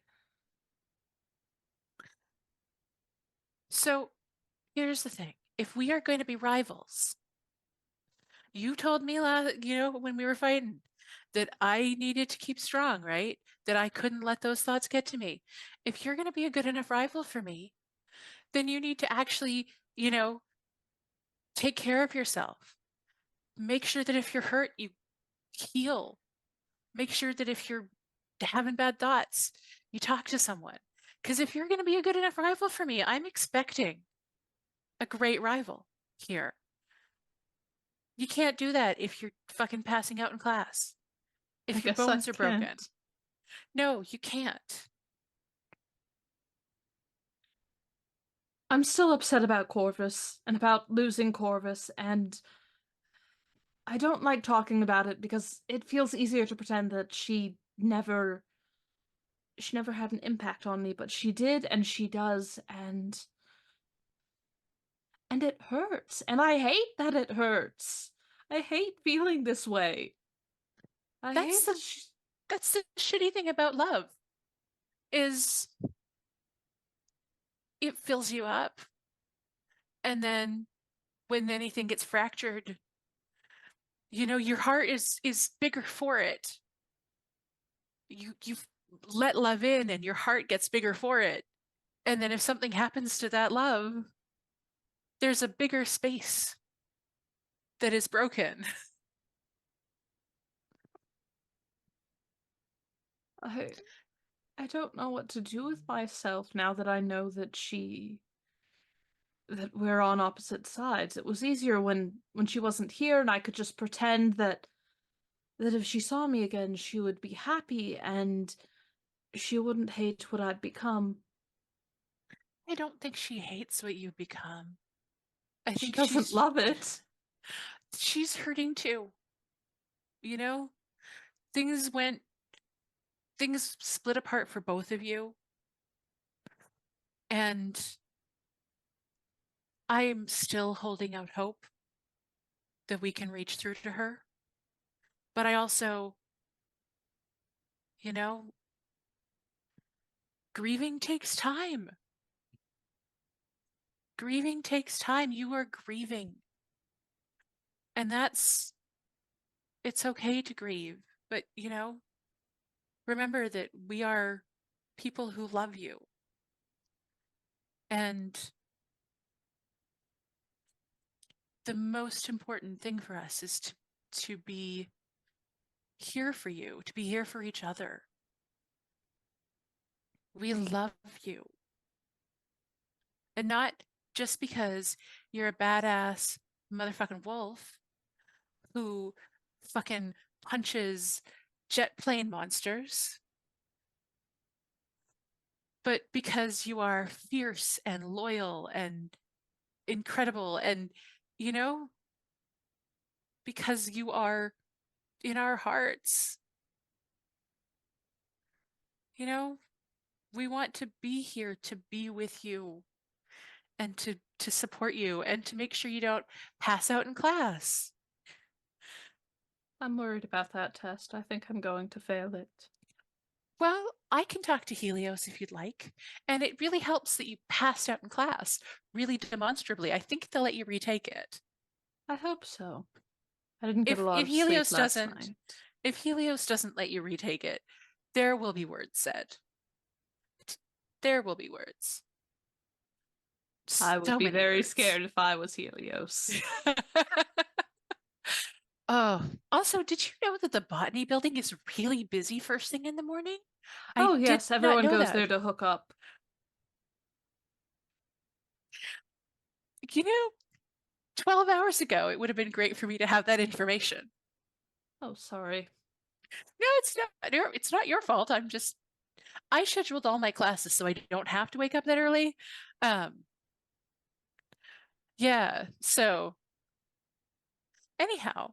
So here's the thing. If we are going to be rivals, you told me when we were fighting that I needed to keep strong, right? That I couldn't let those thoughts get to me. If you're going to be a good enough rival for me, then you need to actually, take care of yourself. Make sure that if you're hurt, you heal. Make sure that if you're having bad thoughts, you talk to someone. Because if you're going to be a good enough rival for me, I'm expecting a great rival here. You can't do that if you're fucking passing out in class. I If your guess I bones are broken. can't. No, you can't. I'm still upset about Corvus and about losing Corvus, and I don't like talking about it because it feels easier to pretend that she never had an impact on me, but she did and she does, and it hurts, and I hate that it hurts. I hate feeling this way. I That's hate the that that's the shitty thing about love is it fills you up. And then when anything gets fractured, your heart is bigger for it. You let love in and your heart gets bigger for it. And then if something happens to that love, there's a bigger space that is broken. I don't know what to do with myself now that I know that we're on opposite sides. It was easier when she wasn't here and I could just pretend that if she saw me again she would be happy and she wouldn't hate what I'd become. I don't think she hates what you've become. I She think doesn't love it. she's hurting too. You know, things split apart for both of you. And I'm still holding out hope that we can reach through to her. But I also, you know, grieving takes time. Grieving takes time. You are grieving. And it's okay to grieve. But, remember that we are people who love you. And the most important thing for us is to be here for you, to be here for each other. We love you. And not just because you're a badass motherfucking wolf who fucking punches jet plane monsters, but because you are fierce and loyal and incredible and, you know, because you are in our hearts. We want to be here to be with you and to support you and to make sure you don't pass out in class. I'm worried about that test. I think I'm going to fail it. Well, I can talk to Helios if you'd like, and it really helps that you passed out in class, really demonstrably. I think they'll let you retake it. I hope so. I didn't get If a lot if of sleep Helios last doesn't night. if Helios doesn't let you retake it, there will be words said. There will be words. I would So be many very words. scared if I was Helios. Oh, also, did you know that the botany building is really busy first thing in the morning? I Oh did yes, not everyone know goes that. there to hook up. 12 hours ago, it would have been great for me to have that information. Oh, sorry. No, it's not your fault. I scheduled all my classes so I don't have to wake up that early. Yeah, so anyhow,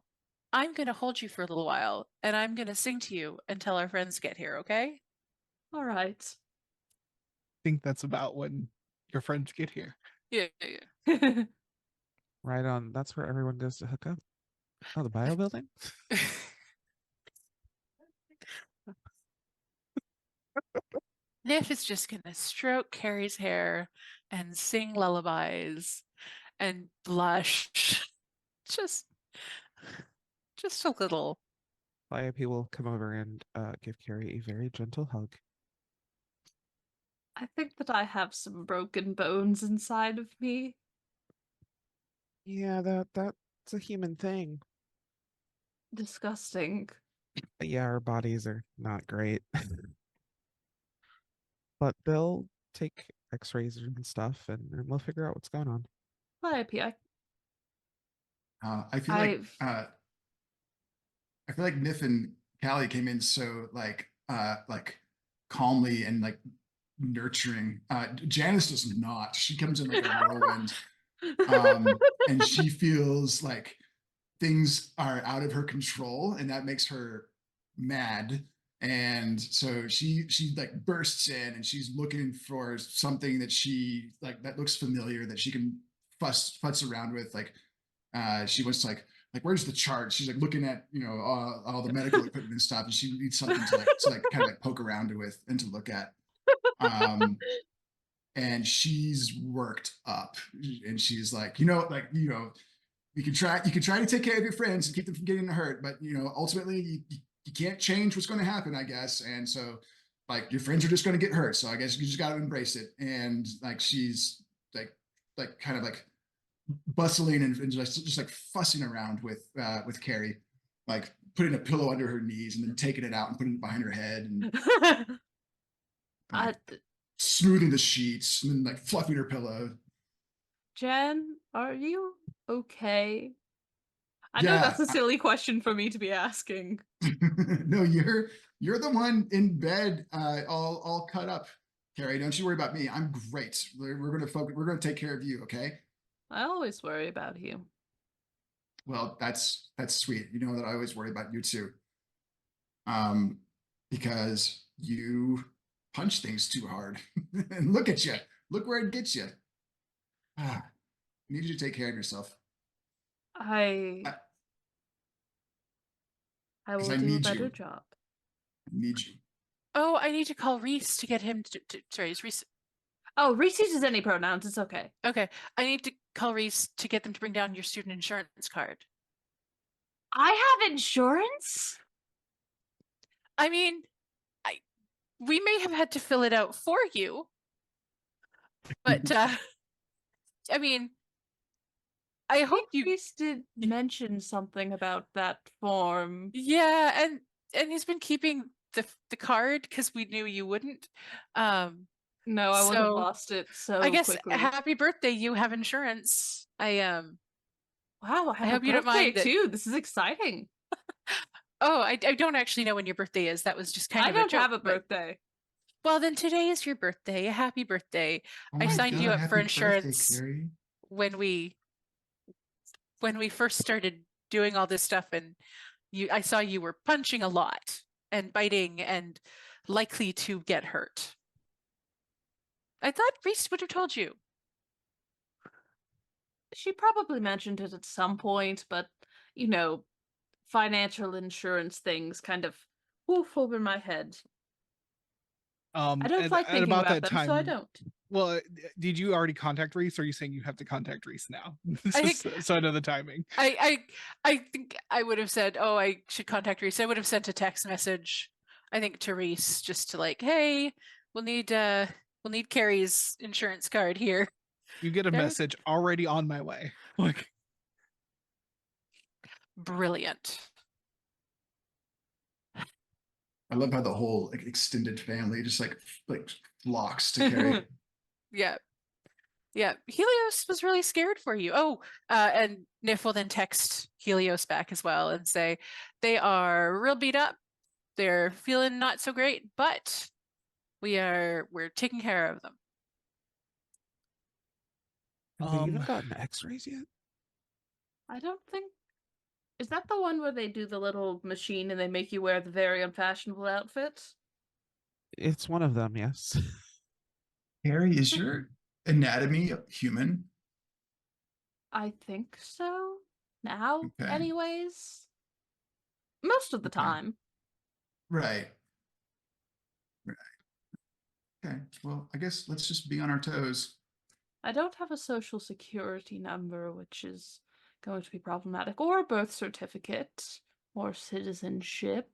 I'm going to hold you for a little while and I'm going to sing to you until our friends get here, okay? All right. think that's about when your friends get here. Yeah, yeah, Right on. That's where everyone goes to hook up. Oh, the bio building? yeah. Nif is just gonna stroke Carrie's hair and sing lullabies and blush. Just just a little. Calliope will come over and give Carrie a very gentle hug. I think that I have some broken bones inside of me. Yeah, that's a human thing. Disgusting. Yeah, our bodies are not great. But they'll take x-rays and stuff and we'll figure out what's going on. Calliope, I feel like I feel like Nif and Callie came in so like calmly and like nurturing. Janice does not. She comes in like a whirlwind. And she feels like things are out of her control and that makes her mad. And so she like bursts in and she's looking for something that she like that looks familiar that she can futz around with. Like she wants to like where's the chart? She's like looking at all the medical equipment and stuff, and she needs something to kind of like poke around with and to look at. And she's worked up, and she's like, you can try to take care of your friends and keep them from getting hurt, but ultimately you can't change what's going to happen, I guess. And so like your friends are just going to get hurt, so I guess you just got to embrace it. And like she's like kind of like bustling and just like fussing around with Carrie, like putting a pillow under her knees and then taking it out and putting it behind her head and like, smoothing the sheets and then like fluffing her pillow. Jen, are you okay? I know Yeah, that's a silly question for me to be asking. No, you're the one in bed, all cut up, Carrie. Don't you worry about me. I'm great. We're gonna focus. We're gonna take care of you. Okay. I always worry about you. Well, that's sweet. You know that I always worry about you too. Because you punch things too hard, and look at you. Look where it gets you. I need you to take care of yourself. I Because will I do a need better you. job. I need you. Oh, I need to call Reese to get him sorry, is Reese. Oh, Reese uses any pronouns. It's okay. Okay. I need to call Reese to get them to bring down your student insurance card. I have insurance? I mean, we may have had to fill it out for you, but I mean, I hope you. Reese did mention something about that form. Yeah, and he's been keeping the card because we knew you wouldn't. No, I would have So, lost it so I guess quickly. happy birthday. You have insurance. Wow, I have a hope you don't birthday mind that. too. This is exciting. Oh, I don't actually know when your birthday is. That was just kind I of a don't joke. have a but- birthday. Well, then today is your birthday. Happy birthday. Oh I my signed you God, up for happy birthday, insurance Carrie. when we first started doing all this stuff, and I saw you were punching a lot and biting and likely to get hurt. I thought Reese would have told you. She probably mentioned it at some point, but financial insurance things kind of woof over my head. I don't like At thinking about about that them, so I time, don't. well, did you already contact Reese, or are you saying you have to contact Reese now? I Just think- so I know the timing. I think I would have said, oh, I should contact Reese. I would have sent a text message, I think, to Reese just to like, hey, we'll need Carrie's insurance card here. You get a There- message already on my way. Like, Brilliant. I love how the whole like extended family just like flocks to Carrie. Yeah. Yeah. Helios was really scared for you. Oh, and Nif will then text Helios back as well and say they are real beat up. They're feeling not so great, but we're taking care of them. Have they even gotten x-rays yet? I don't think. Is that the one where they do the little machine and they make you wear the very unfashionable outfit? It's one of them, yes. Harry, is your anatomy human? I think so. Now, Okay. anyways. Most of the Okay. time. Right. Right. Okay. Well, I guess let's just be on our toes. I don't have a social security number, which is going to be problematic, or a birth certificate, or citizenship.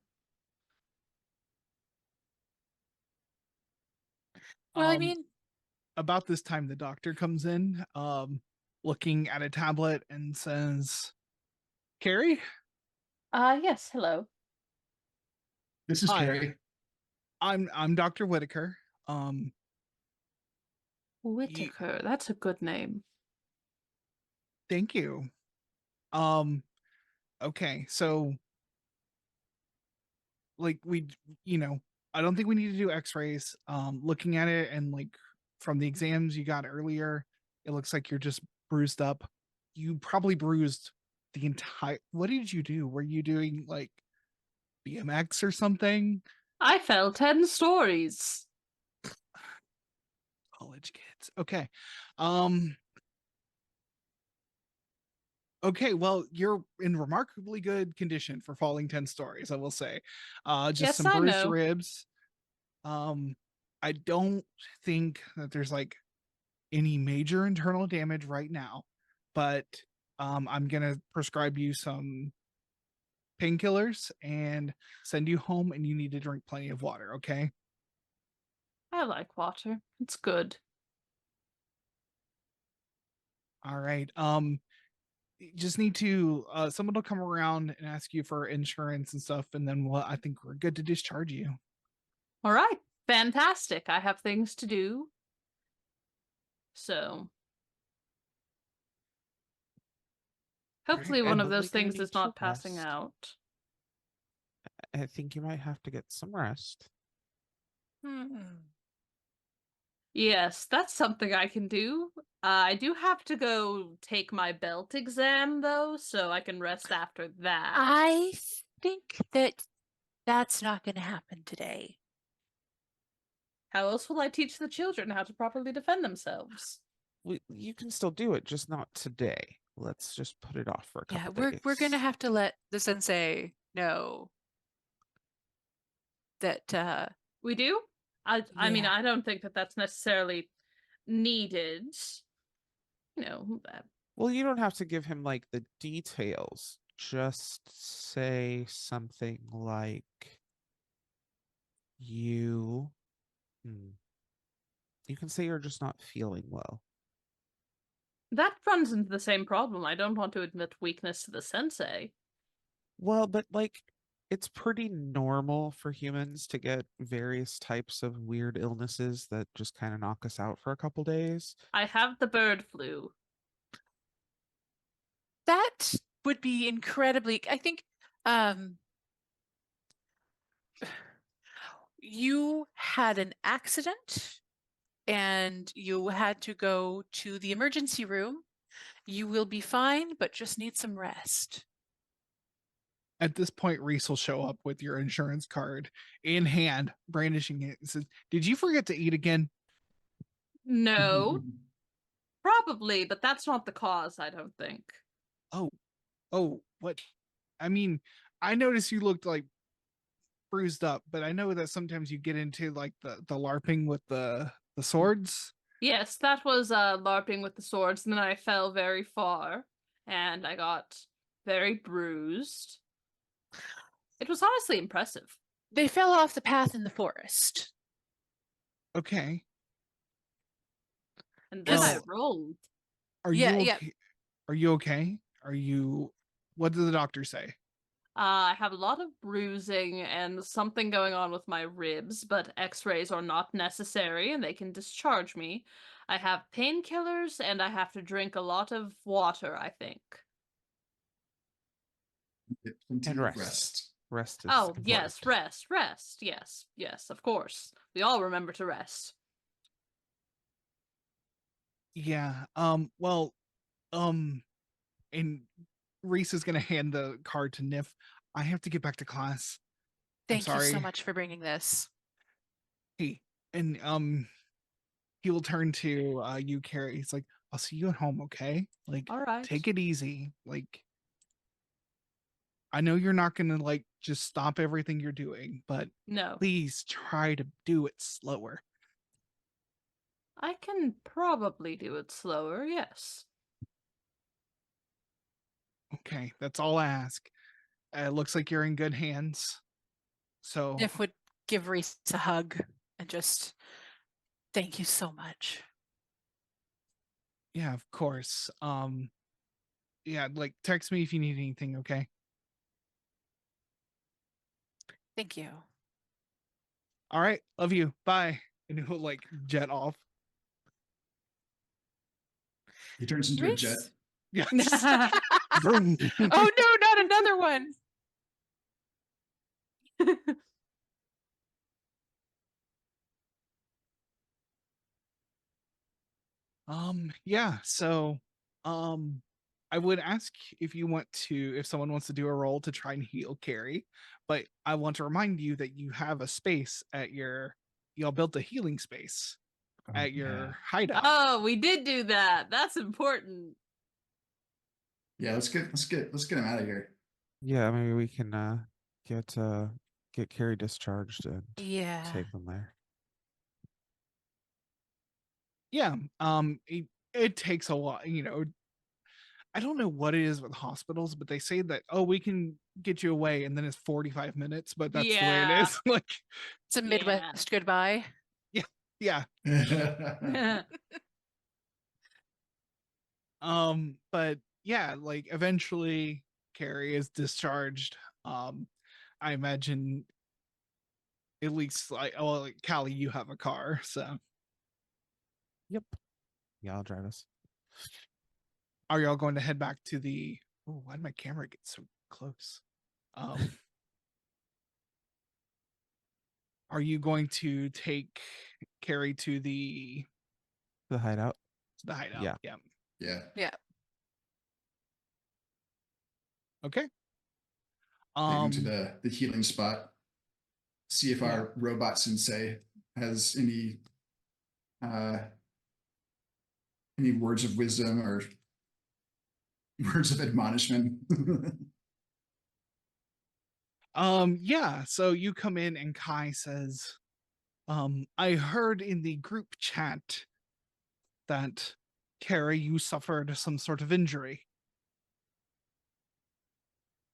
Well, I Um, mean, about this time, the doctor comes in, looking at a tablet and says, "Carrie, Yes, hello. This is hi, Carrie. I'm Dr. Whitaker. Um, you, Whitaker, that's a good name. thank you. Um, okay, so like you know, I don't think we need to do X-rays. Looking at it and like from the exams you got earlier, it looks like you're just bruised up. You probably bruised the entire. What did you do? Were you doing like BMX or something? I fell 10 stories. College kids. Okay. Um okay, well, you're in remarkably good condition for falling 10 stories, I will say. Just Yes, some I bruised know. ribs. I don't think that there's like any major internal damage right now, but I'm gonna prescribe you some painkillers and send you home, and you need to drink plenty of water, okay? I like water. It's good. All right. Just need to someone will come around and ask you for insurance and stuff, and then I think we're good to discharge you. All right. Fantastic. I have things to do. So, hopefully, one of Probably those gonna things need is to not passing rest. out. I think you might have to get some rest. Yes, that's something I can do. I do have to go take my belt exam, though, so I can rest after that. I think that that's not going to happen today. How else will I teach the children how to properly defend themselves? You can still do it, just not today. Let's just put it off for a Yeah, couple we're going to days. have to let the sensei know that We do? I mean, yeah. I don't think that that's necessarily needed. You know, Well, you don't have to give him like the details. Just say something like you. Hmm. You can say you're just not feeling well. that runs into the same problem. I don't want to admit weakness to the sensei. Well, but like it's pretty normal for humans to get various types of weird illnesses that just kind of knock us out for a couple days. I have the bird flu. That would be incredibly, I think you had an accident and you had to go to the emergency room. You will be fine, but just need some rest. At this point, Reese will show up with your insurance card in hand, brandishing it, and says, "Did you forget to eat again?" No, probably, but that's not the cause, I don't think. Oh, oh, what? I mean, I noticed you looked like bruised up, but I know that sometimes you get into like the LARPing with the swords. Yes, that was LARPing with the swords, and then I fell very far, and I got very bruised. It was honestly impressive. They fell off the path in the forest. Okay. And then I Well, rolled. are Yeah, you yeah. okay? Are you okay? Are you what did the doctor say? I have a lot of bruising and something going on with my ribs, but x-rays are not necessary and they can discharge me. I have painkillers and I have to drink a lot of water, I think. Get plenty And of rest. rest. Rest is Oh, important. yes, rest. Yes, of course. We all remember to rest. Yeah. And Reese is gonna hand the card to Nif. I have to get back to class. I'm Thank you so sorry. much for bringing this. Hey, and he will turn to you, Carrie. He's like, I'll see you at home, okay? Like, All right. take it easy. Like, I know you're not gonna like just stop everything you're doing, but No, please try to do it slower. I can probably do it slower. Yes. Okay, that's all I ask. It looks like you're in good hands. So If would give Reese a hug and just thank you so much. yeah, of course. Yeah, like text me if you need anything, okay? Thank you. All right, love you. Bye. And he'll like jet off. He turns into a jet. Reese? Yes. Oh Vroom. no, not another one. Yeah, so I would ask if you want to, if someone wants to do a roll to try and heal Carrie, but I want to remind you that you have a space at y'all built a healing space Oh, at yeah. your hideout. Oh, we did do that. That's important. Yeah, let's get him out of here. yeah, maybe we can get Carrie discharged and Yeah. take them there. Yeah, it takes a lot, you know. I don't know what it is with hospitals, but they say that, oh, we can get you away, and then it's 45 minutes, but that's the way it Yeah. is. Like, It's a Midwest goodbye. yeah. But yeah, like eventually Carrie is discharged. I imagine at least like, oh, like Callie, you have a car, so Yep. Yeah, I'll drive us. are y'all going to head back to the? Oh, why did my camera get so close? Are you going to take Carrie to the The hideout. hideout? Yeah. Yeah. Yeah. Yeah. Okay. Take him to the healing spot. See if Yeah. our robot sensei has any words of wisdom or words of admonishment. Yeah, so you come in and Kai says, I heard in the group chat that Carrie, you suffered some sort of injury.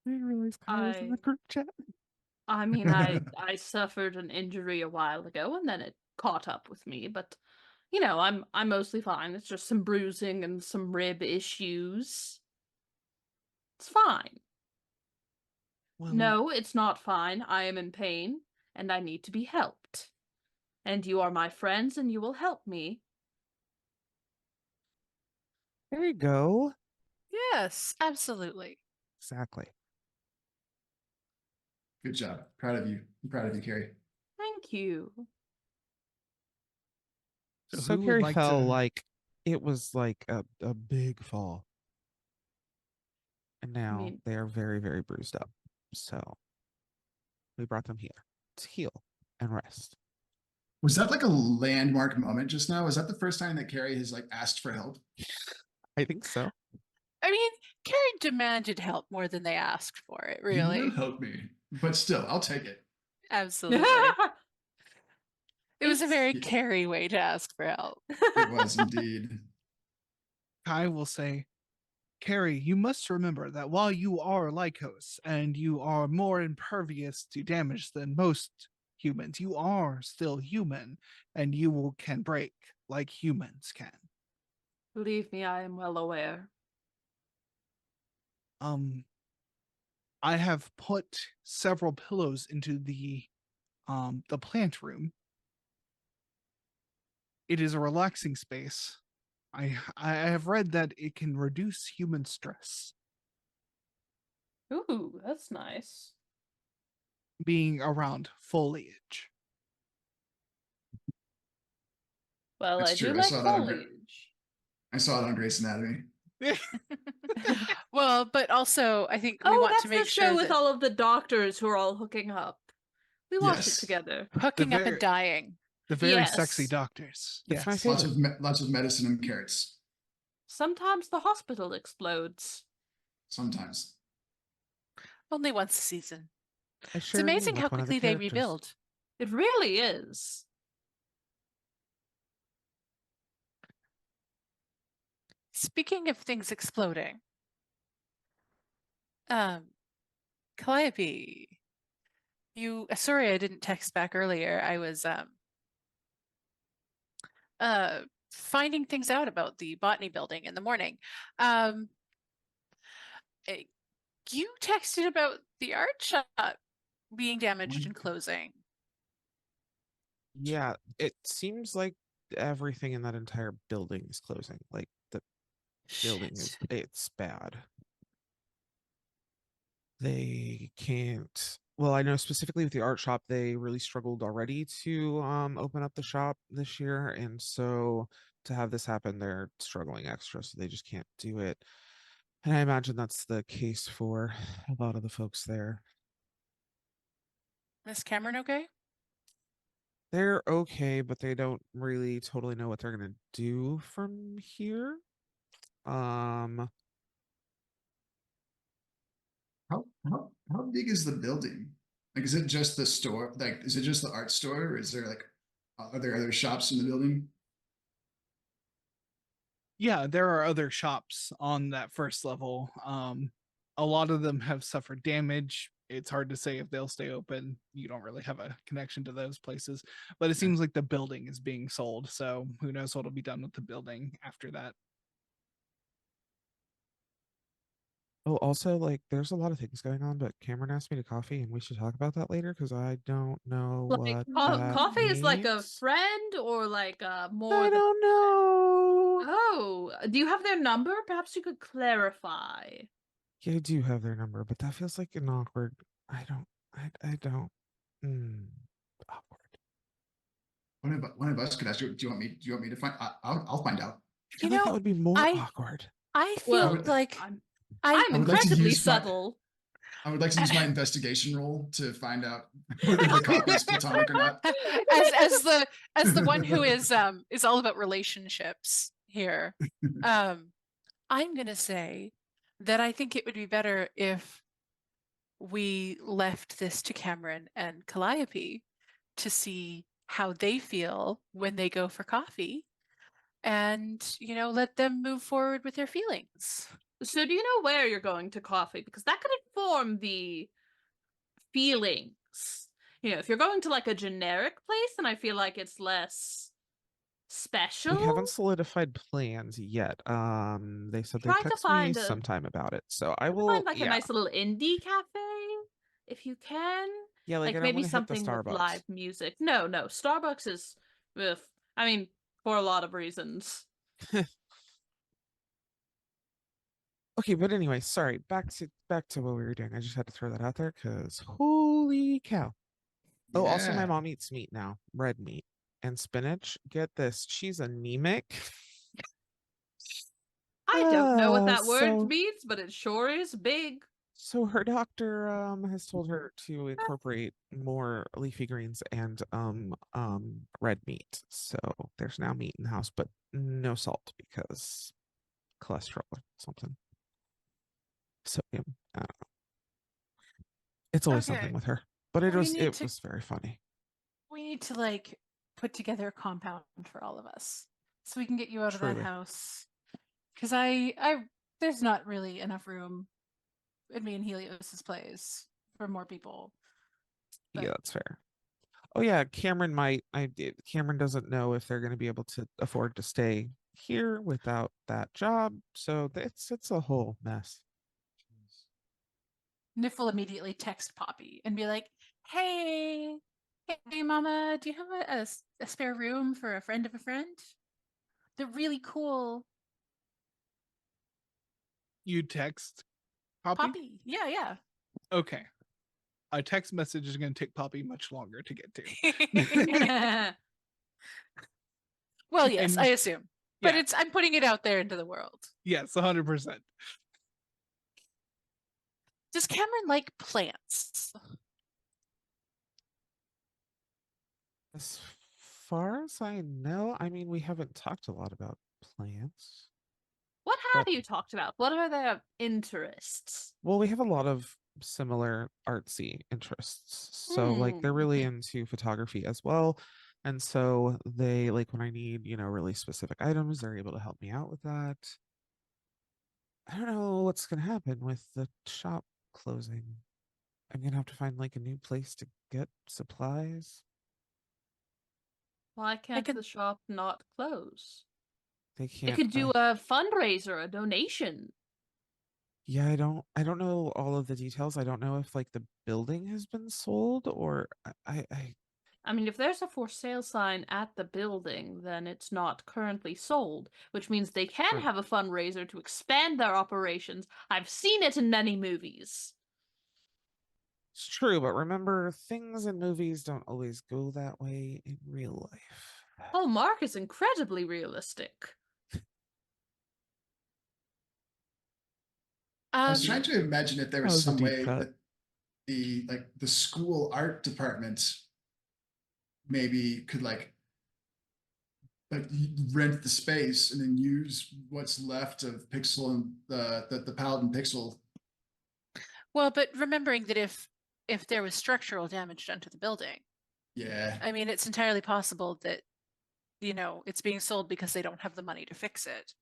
I didn't realize Kyle was in the I- group chat. I mean, I suffered an injury a while ago, and then it caught up with me. But you know, I'm mostly fine. It's just some bruising and some rib issues. It's fine. Well, No, it's not fine. I am in pain, and I need to be helped. And you are my friends, and you will help me. There you go. Yes, absolutely. Exactly. Good job. Proud of you. I'm proud of you, Carrie. Thank you. So So who would Carrie like fell to- like it was like a big fall. And now mean- they are very, very bruised up. So we brought them here to heal and rest. Was that like a landmark moment just now? Was that the first time that Carrie has like asked for help? I think so. I mean, Carrie demanded help more than they asked for it, You really. will help me, but still, I'll take it. Absolutely. It was a It's- very Yeah. Carrie way to ask for help. It was indeed. Kai will say, Carrie, you must remember that while you are Lycos and you are more impervious to damage than most humans, you are still human and can break like humans can. Believe me, I am well aware. I have put several pillows into the plant room. It is a relaxing space. I have read that it can reduce human stress. Ooh, that's nice. Being around foliage. Well, That's I do true. I like saw that on foliage. I saw it on Grey's Anatomy. Well, but also I think we Oh, want that's to the make show sure with that all of the doctors who are all hooking up. We watched Yes. it together. hooking up very- and dying. The very sexy Yes. doctors. It's my Yes. favorite. Lots of medicine and carrots. Sometimes the hospital explodes. Sometimes. Only once a season. I It's share a meme amazing how with one of the quickly they characters. rebuild. It really is. Speaking of things exploding, um, Calliope, sorry I didn't text back earlier. I was finding things out about the botany building in the morning. Um, eh, you texted about the art shop being damaged and closing. Yeah, it seems like everything in that entire building is closing. Like the building is, Shit. it's bad. They can't. Well, I know specifically with the art shop, they really struggled already to open up the shop this year, and so to have this happen, they're struggling extra, so they just can't do it. And I imagine that's the case for a lot of the folks there. Miss Cameron, okay? They're okay, but they don't really totally know what they're gonna do from here. Um, How big is the building? Like, is it just the store? Like, is it just the art store, or is there like, are there other shops in the building? Yeah, there are other shops on that first level. A lot of them have suffered damage. It's hard to say if they'll stay open. You don't really have a connection to those places, but it Yeah. seems like the building is being sold. So who knows what'll be done with the building after that. oh, also, like, there's a lot of things going on, but Cameron asked me to coffee, and we should talk about that later because I don't know Like what that coffee is like a means. friend or like more I the don't know. Oh, do you have their number? Perhaps you could clarify. Yeah, I do have their number, but that feels like an awkward. I don't. Awkward. One of us could ask you. Do you want me to find? I'll find out. I feel like that would be more I awkward. I Well, feel like I'm I I'm I would like to incredibly use my- subtle. I would like to use my investigation role to find out whether the coffee is platonic or not. as the one who is all about relationships here. I'm gonna say that I think it would be better if we left this to Cameron and Calliope to see how they feel when they go for coffee and let them move forward with their feelings. So do you know where you're going to coffee? Because that could inform the feelings. If you're going to like a generic place, then I feel like it's less special. We haven't solidified plans yet. They said they'd Try to text me find sometime about it, so I Try to will. find like a Yeah, nice little indie cafe if you can. yeah. Like I don't Maybe want to hit the something with Starbucks. live music. No, Starbucks is ugh, I mean, for a lot of reasons. Okay, but anyway, sorry. Back to what we were doing. I just had to throw that out there because holy cow. Oh, also my Yeah. mom eats meat now, red meat and spinach. Get this, she's anemic. I don't know what that word So means, but it sure is big. her doctor has told her to incorporate more leafy greens and red meat. So there's now meat in the house, but no salt because cholesterol or something. Sodium. I don't know. It's always something Okay. with her. But it We was need to- was very funny. We need to like put together a compound for all of us so we can get you out of Truly. that house. Because there's not really enough room in me and Helios's place for more people. Yeah, But- that's fair. Oh yeah, Cameron might. Cameron doesn't know if they're going to be able to afford to stay here without that job. So it's a whole mess. Nif will immediately text Poppy and be like, hey, Mama, do you have a spare room for a friend of a friend? They're really cool. You text Poppy? Poppy. Yeah. Okay. A text message is going to take Poppy much longer to get to. Well, yes, And- I assume. But yeah. I'm putting it out there into the world. Yes, 100%. Does Cameron like plants? As far as I know, I mean, we haven't talked a lot about plants. What have But- you talked about? What are their interests? Well, we have a lot of similar artsy interests. So like they're really Hmm. into photography as well. And so they like when I need, really specific items, they're able to help me out with that. I don't know what's gonna happen with the shop closing. I'm gonna have to find like a new place to get supplies. Why can't could- the shop not close? They It can't. could do a fundraiser, a donation. Yeah, I don't know all of the details. I don't know if like the building has been sold or I mean, if there's a for sale sign at the building, then it's not currently sold, which means they can True. have a fundraiser to expand their operations. I've seen it in many movies. It's true, but remember, things in movies don't always go that way in real life. Oh, Mark is incredibly realistic. I was trying to imagine if there That was was a some deep way cut. that the school art department maybe could rent the space and then use what's left of Pixel and the Paladin Pixel. Well, but remembering that if there was structural damage done to the building, Yeah. I mean, it's entirely possible that it's being sold because they don't have the money to fix it.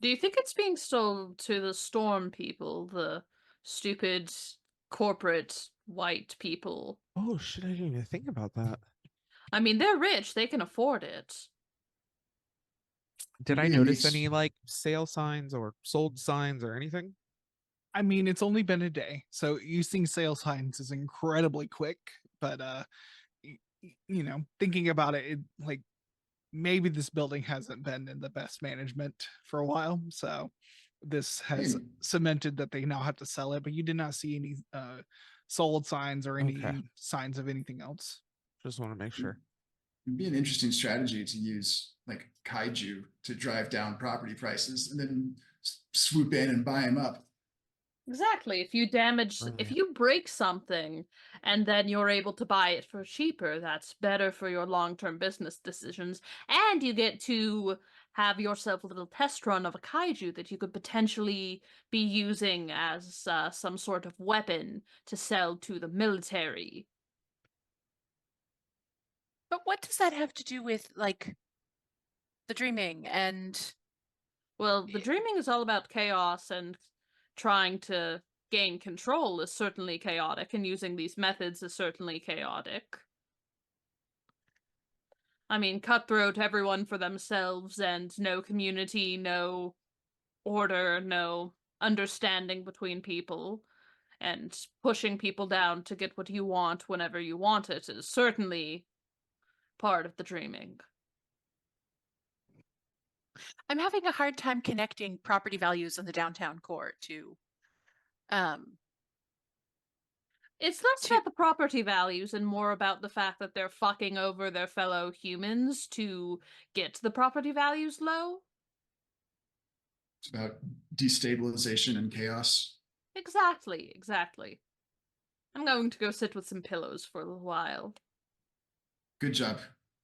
Do you think it's being sold to the Storm people, the stupid corporate white people? Oh shit, I didn't even think about that. I mean, they're rich, they can afford it. Did I Maybe a notice mix. any like sale signs or sold signs or anything? I mean, it's only been a day, so using sale signs is incredibly quick. But thinking about it, like maybe this building hasn't been in the best management for a while, so this has Hmm. cemented that they now have to sell it. But you did not see any sold signs or any Okay. signs of anything else. Just want to make sure. It'd be an interesting strategy to use like kaiju to drive down property prices and then swoop in and buy them up. Exactly. If you damage, if Brilliant. you break something and then you're able to buy it for cheaper, that's better for your long-term business decisions. And you get to have yourself a little test run of a kaiju that you could potentially be using as some sort of weapon to sell to the military. But what does that have to do with like the dreaming and Well, the Yeah. dreaming is all about chaos, and trying to gain control is certainly chaotic, and using these methods is certainly chaotic. I mean, cutthroat, everyone for themselves, and no community, no order, no understanding between people, and pushing people down to get what you want whenever you want it is certainly part of the dreaming. I'm having a hard time connecting property values in the downtown core to It's less To- about the property values and more about the fact that they're fucking over their fellow humans to get the property values low. It's about destabilization and chaos. Exactly, exactly. I'm going to go sit with some pillows for a little while. Good job,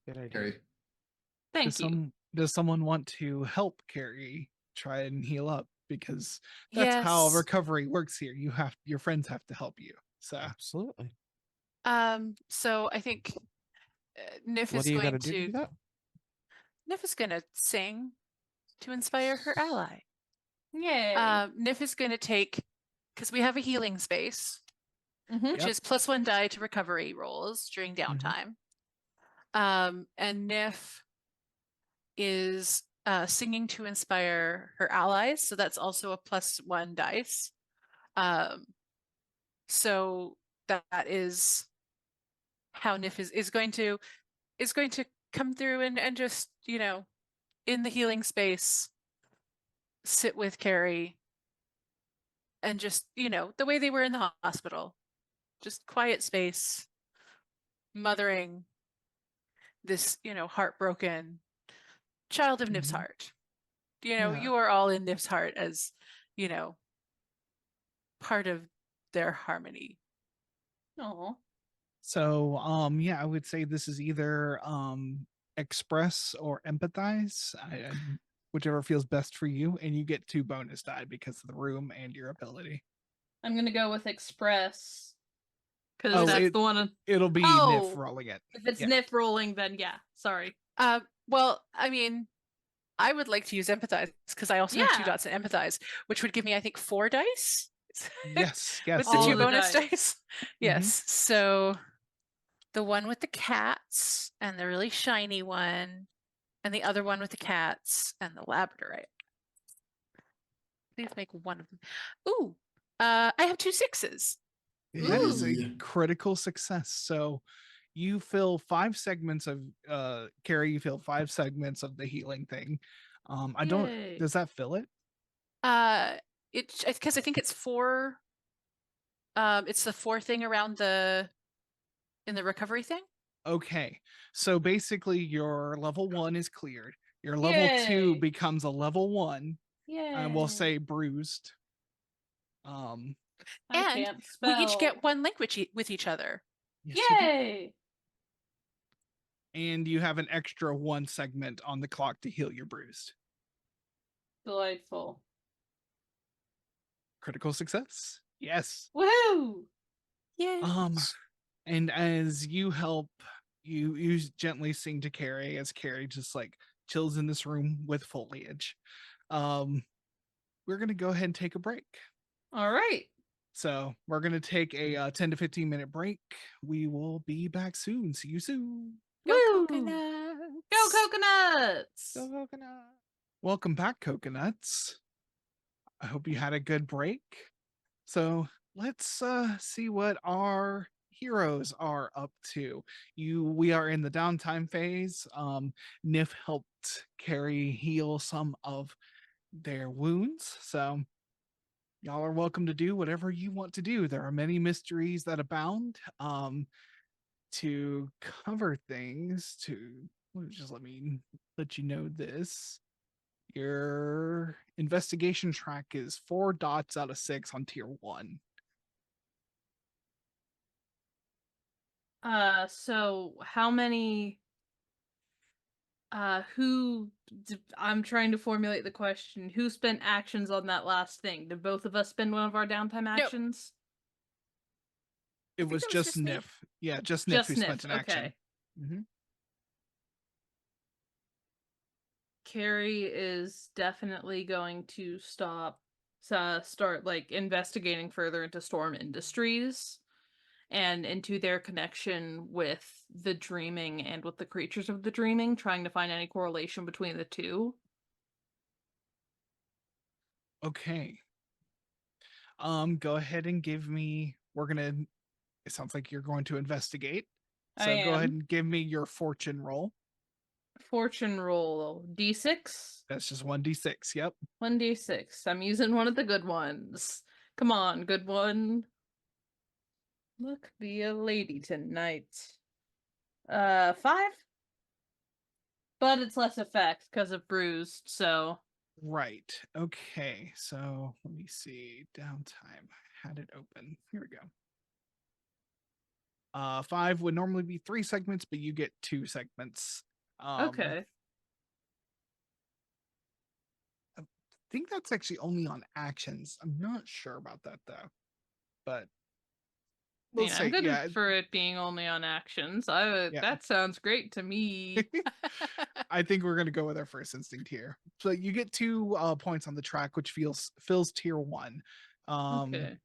Good idea. Carrie. Thank you. Does someone want to help Carrie try and heal up? Because that's how yes. recovery works here. Your friends have to help you. So Absolutely. So I think Nif What is do you got going to do to that? Nif is going to sing to inspire her ally. Yay. Nif is going to take because we have a healing space, Mhm. which Yep. is +1 die to recovery rolls during downtime. And Nif is singing to inspire her allies, so that's also a +1 dice. So that is how Nif is going to come through and just in the healing space sit with Carrie and just the way they were in the hospital, just quiet space, mothering this heartbroken child of Nif's Mhm. heart. Yeah. You are all in Nif's heart as part of their harmony. Aw. So yeah, I would say this is either express or empathize, whichever feels best for you, and you get 2 bonus die because of the room and your ability. I'm gonna go with express because Oh, that's the one. It'll be Oh, Nif rolling it. if it's Yeah. Nif rolling, then yeah. Sorry. Well, I mean, I would like to use empathize because I also have 2 Yeah. dots in empathize, which would give me, I think, 4 dice. Yes, With yes. the All 2 of the bonus dice. dice. Yes. So the one with the cats and the really shiny one, and the other one with the cats and the labradorite. Please make one of them. Ooh, I have 2 6s. That is a Hey. critical success. So you fill 5 segments of Carrie, you fill 5 segments of the healing thing. I don't Yay. does that fill it? It's because I think it's 4. It's the 4 thing around in the recovery thing. Okay. So basically your level 1 is cleared. Your level 2 Yay. becomes a level 1. Yay. We'll say bruised. I and can't we each spell. get 1 link with each other. Yes, you do. Yay. And you have an extra 1 segment on the clock to heal your bruised. Delightful. Critical success. Yes. Woohoo. Yay. And as you help, you gently sing to Carrie as Carrie just like chills in this room with foliage. We're gonna go ahead and take a break. All right. So we're gonna take a 10 to 15-minute break. We will be back soon. See you soon. Go Woo. coconuts. Go coconuts. Go coconut. Welcome back, coconuts. I hope you had a good break. So let's see what our heroes are up to. We are in the downtime phase. Nif helped Carrie heal some of their wounds. So y'all are welcome to do whatever you want to do. There are many mysteries that abound. To cover things, just let me let you know this. Your investigation track is 4 dots out of 6 on tier 1. So how many I'm trying to formulate the question. Who spent actions on that last thing? Did both of us spend one of our downtime actions? It think was that was just just me. Nif. Yeah, just Nif Just who spent Nif, an action. okay. Mhm. Carrie is definitely going to start like investigating further into Storm Industries and into their connection with the dreaming and with the creatures of the dreaming, trying to find any correlation between the two. Okay. Go ahead and give me. It sounds like you're going to investigate. I So go ahead am. and give me your fortune roll. Fortune roll D6. That's just 1d6. Yep. 1d6. I'm using one of the good ones. Come on, good one. Look, be a lady tonight. 5? But it's less effect because of bruised, so. Right. Okay. So let me see. Downtime. Had it open. Here we go. 5 would normally be 3 segments, but you get 2 segments. Okay. I think that's actually only on actions. I'm not sure about that though. But we'll I'm say, good yeah. for it being only on actions. Yeah. That sounds great to me. I think we're gonna go with our first instinct here. So you get 2 points on the track, which fills tier 1. Okay.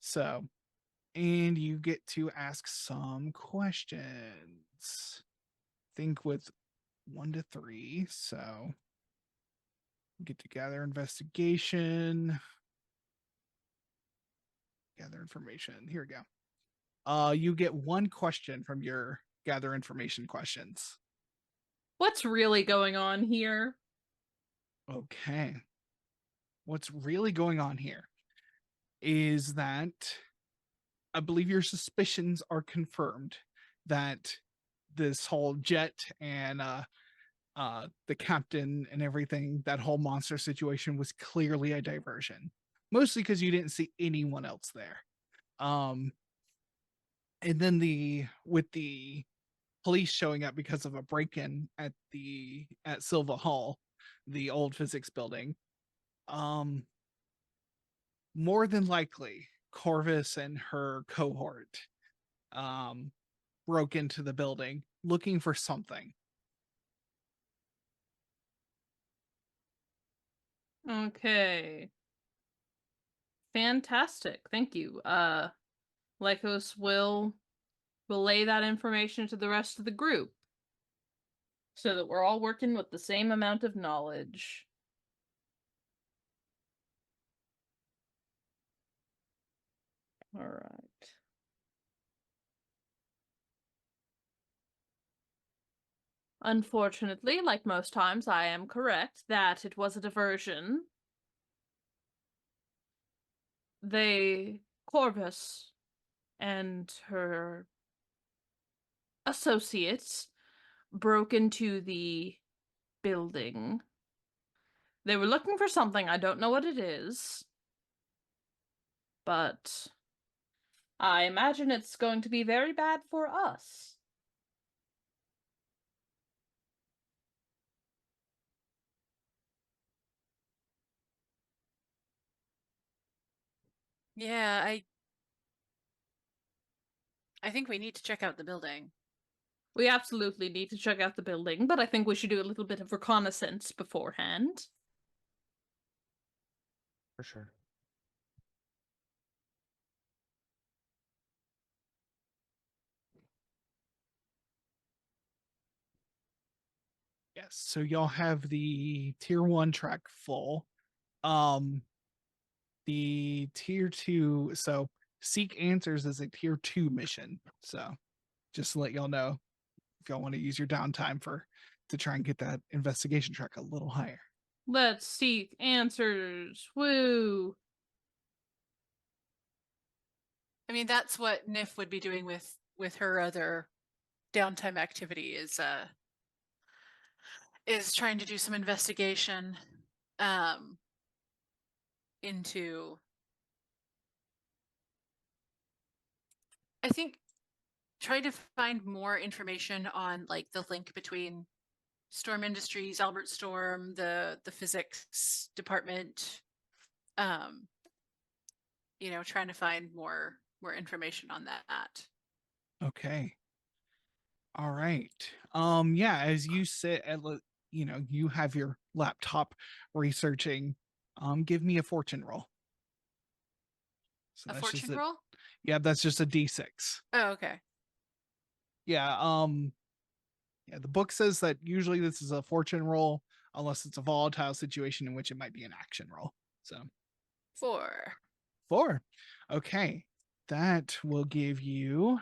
So, and you get to ask some questions. Think with 1 to 3. So get to gather investigation. Gather information. Here we go. You get 1 question from your gather information questions. What's really going on here? Okay. What's really going on here is that I believe your suspicions are confirmed that this whole jet and the captain and everything, that whole monster situation was clearly a diversion. Mostly because you didn't see anyone else there. And then with the police showing up because of a break-in at Silva Hall, the old physics building. More than likely, Corvus and her cohort broke into the building looking for something. Okay. Fantastic. Thank you. Lycos will relay that information to the rest of the group so that we're all working with the same amount of knowledge. All right. Unfortunately, like most times, I am correct that it was a diversion. Corvus and her associates broke into the building. They were looking for something. I don't know what it is, but I imagine it's going to be very bad for us. Yeah, I think we need to check out the building. We absolutely need to check out the building, but I think we should do a little bit of reconnaissance beforehand. For sure. Yes, so y'all have the tier 1 track full. The tier 2, so seek answers is a tier 2 mission. So just to let y'all know if y'all want to use your downtime to try and get that investigation track a little higher. Let's seek answers. Woo! I mean, that's what Nif would be doing with her other downtime activity is trying to do some investigation into, I think, try to find more information on like the link between Storm Industries, Albert Storm, the physics department. Trying to find more information on that. Okay. All right. Yeah, as you sit at you have your laptop researching, give me a fortune roll. So A that's just fortune roll? Yeah, that's just a d6. Oh, okay. Yeah, yeah, the book says that usually this is a fortune roll unless it's a volatile situation in which it might be an action roll. So 4. 4. Okay. That will give you,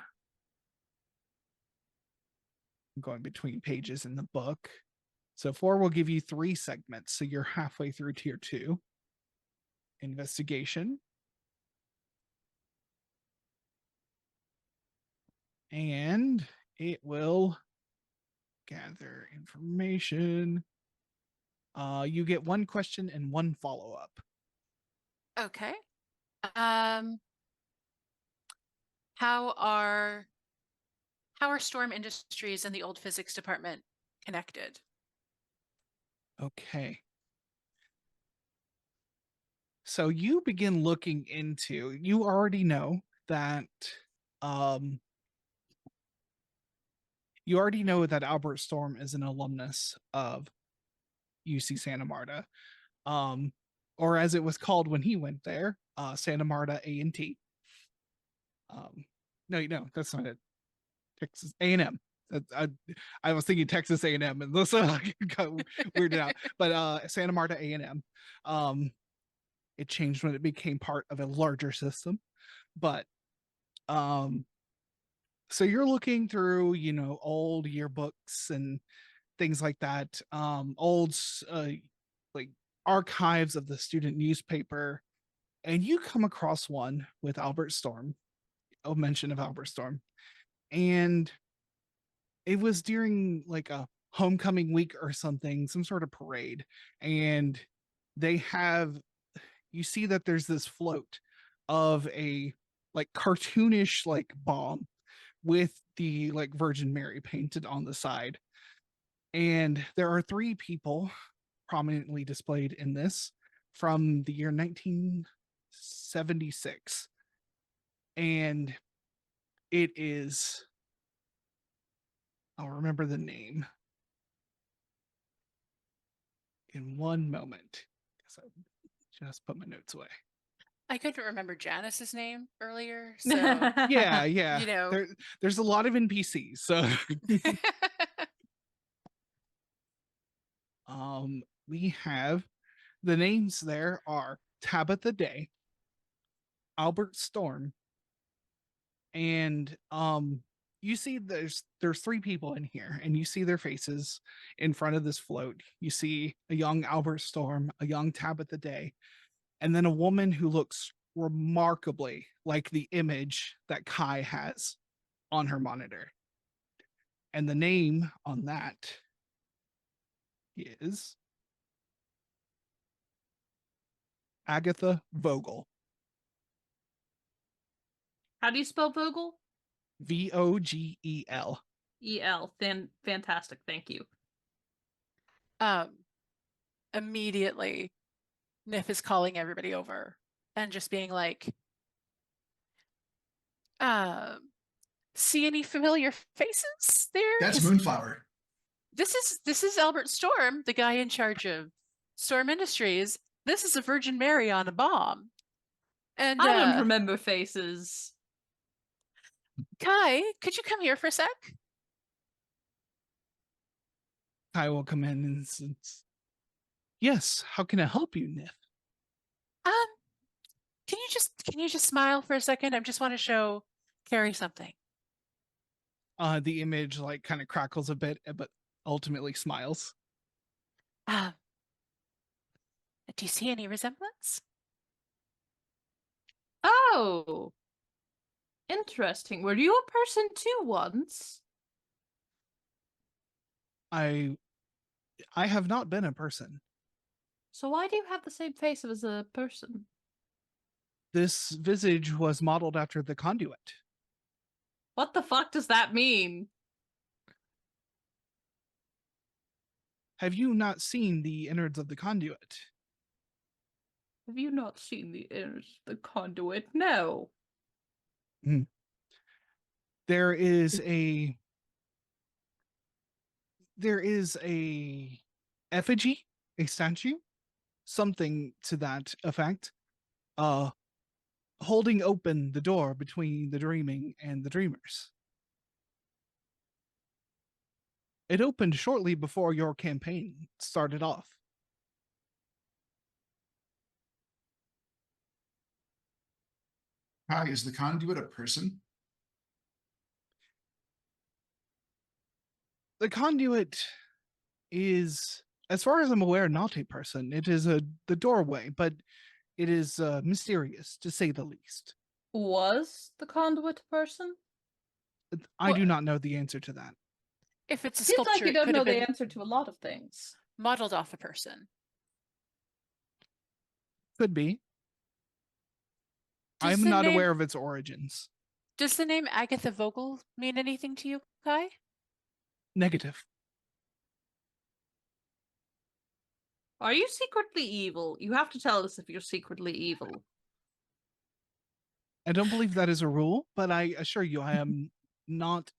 I'm going between pages in the book. So 4 will give you 3 segments. So you're halfway through tier 2. Investigation. And it will gather information. You get 1 question and 1 follow-up. Okay. How are Storm Industries and the old physics department connected? Okay. So you begin looking into, you already know that Albert Storm is an alumnus of UC Santa Marta. Or as it was called when he went there, Santa Marta A&T. No, that's not it. Texas A&M. I was thinking Texas A&M, and so I got weirded out. But Santa Marta A&M. It changed when it became part of a larger system. But so you're looking through, old yearbooks and things like that, old like archives of the student newspaper, and you come across one with Albert Storm, a mention of Albert Storm, and it was during like a homecoming week or something, some sort of parade, and you see that there's this float of a like cartoonish like bomb with the like Virgin Mary painted on the side. And there are three people prominently displayed in this from the year 1976. And it is, I'll remember the name in one moment because I just put my notes away. I couldn't remember Janice's name earlier, so Yeah, yeah. you know. There's a lot of NPCs. So we have the names there are Tabitha Day, Albert Storm, and you see there's three people in here and you see their faces in front of this float. You see a young Albert Storm, a young Tabitha Day, and then a woman who looks remarkably like the image that Kai has on her monitor. And the name on that is Agatha Vogel. How do you spell Vogel? Vogel. E-L. Fantastic. Thank you. Immediately Nif is calling everybody over and just being like, see any familiar faces there? That's 'Cause Moonflower. this is Albert Storm, the guy in charge of Storm Industries. This is a Virgin Mary on a bomb. And I don't remember faces. Kai, could you come here for a sec? Kai will come in and says, yes, how can I help you, Nif? Can you just smile for a second? I just want to show Carrie something. The image like kind of crackles a bit, but ultimately smiles. Do you see any resemblance? Oh. Interesting. Were you a person too once? I have not been a person. So why do you have the same face as a person? This visage was modeled after the conduit. What the fuck does that mean? Have you not seen the innards of the conduit? Have you not seen the innards of the conduit? No. There is a effigy, a statue, something to that effect, holding open the door between the dreaming and the dreamers. It opened shortly before your campaign started off. Hi, is the conduit a person? The conduit is, as far as I'm aware, not a person. It is the doorway, but it is mysterious to say the least. Was the conduit a person? I do What- not know the answer to that. If it's a Seems sculpture, like you it don't could know have the been answer to a lot of things. modeled off a person. Could be. Does I'm the not name- aware of its origins. Does the name Agatha Vogel mean anything to you, Kai? Negative. Are you secretly evil? You have to tell us if you're secretly evil. I don't believe that is a rule, but I assure you I am not.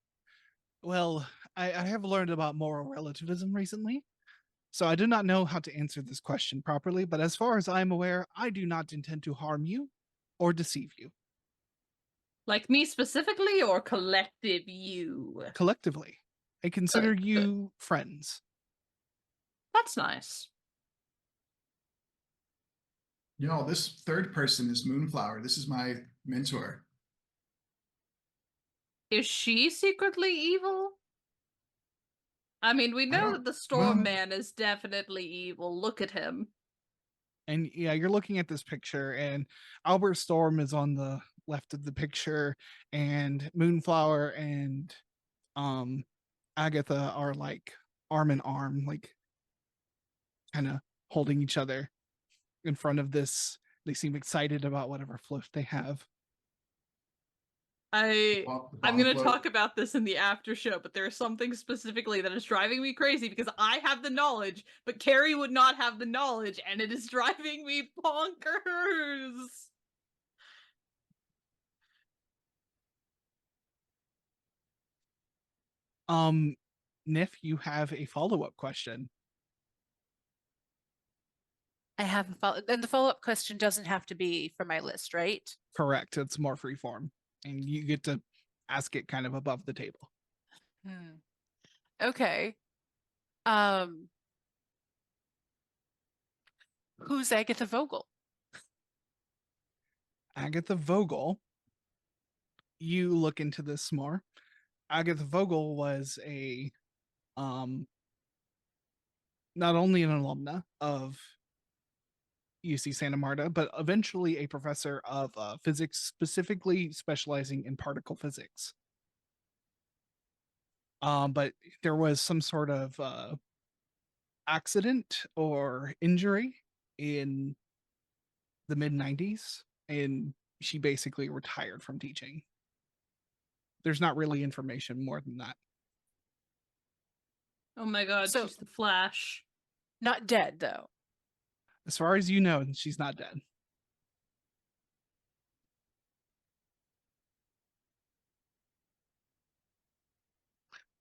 Well, I have learned about moral relativism recently, so I do not know how to answer this question properly, but as far as I'm aware, I do not intend to harm you or deceive you. Like me specifically or collective you? Collectively, I consider you friends. That's nice. You know, this third person is Moonflower. This is my mentor. Is she secretly evil? I mean, we know don't- that the Storm well- Man is definitely evil. Look at him. And yeah, you're looking at this picture, and Albert Storm is on the left of the picture, and Moonflower and Agatha are like arm in arm, like kind of holding each other in front of this. They seem excited about whatever float they have. I'm Bomb gonna float. talk about this in the after show, but there's something specifically that is driving me crazy because I have the knowledge, but Carrie would not have the knowledge, and it is driving me bonkers. Nif, you have a follow-up question. I have a follow, and the follow-up question doesn't have to be from my list, right? Correct. It's more freeform, and you get to ask it kind of above the table. Okay. Who's Agatha Vogel? Agatha Vogel. You look into this more. Agatha Vogel was a not only an alumna of UC Santa Marta, but eventually a professor of physics, specifically specializing in particle physics. But there was some sort of accident or injury in the mid 90s, and she basically retired from teaching. There's not really information more than that. Oh my god, So- she's the Flash. Not dead, though. As far as you know, she's not dead.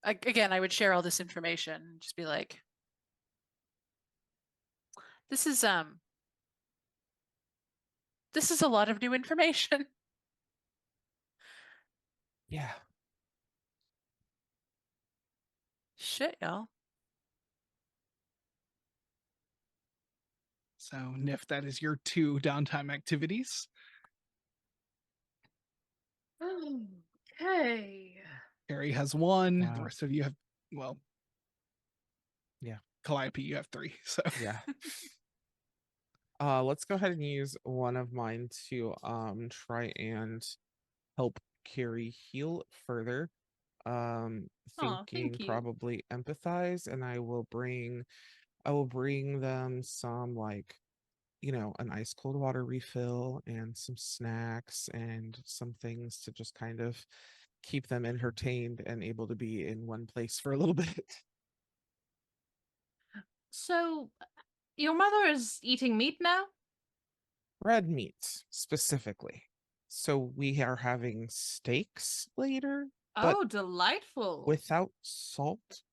Again, I would share all this information and just be like, this is a lot of new information. Yeah. Shit, y'all. So, Nif, that is your 2 downtime activities. Okay. Harry has 1. The Wow. rest of you have, well, Yeah. Calliope, you have 3. So, Yeah. Let's go ahead and use one of mine to try and help Carrie heal further. Aw, Thinking thank you. probably empathize, and I will bring them some, like, an ice cold water refill and some snacks and some things to just kind of keep them entertained and able to be in one place for a little bit. So, your mother is eating meat now? Red meat specifically. So we are having steaks later, but Oh, delightful. without salt.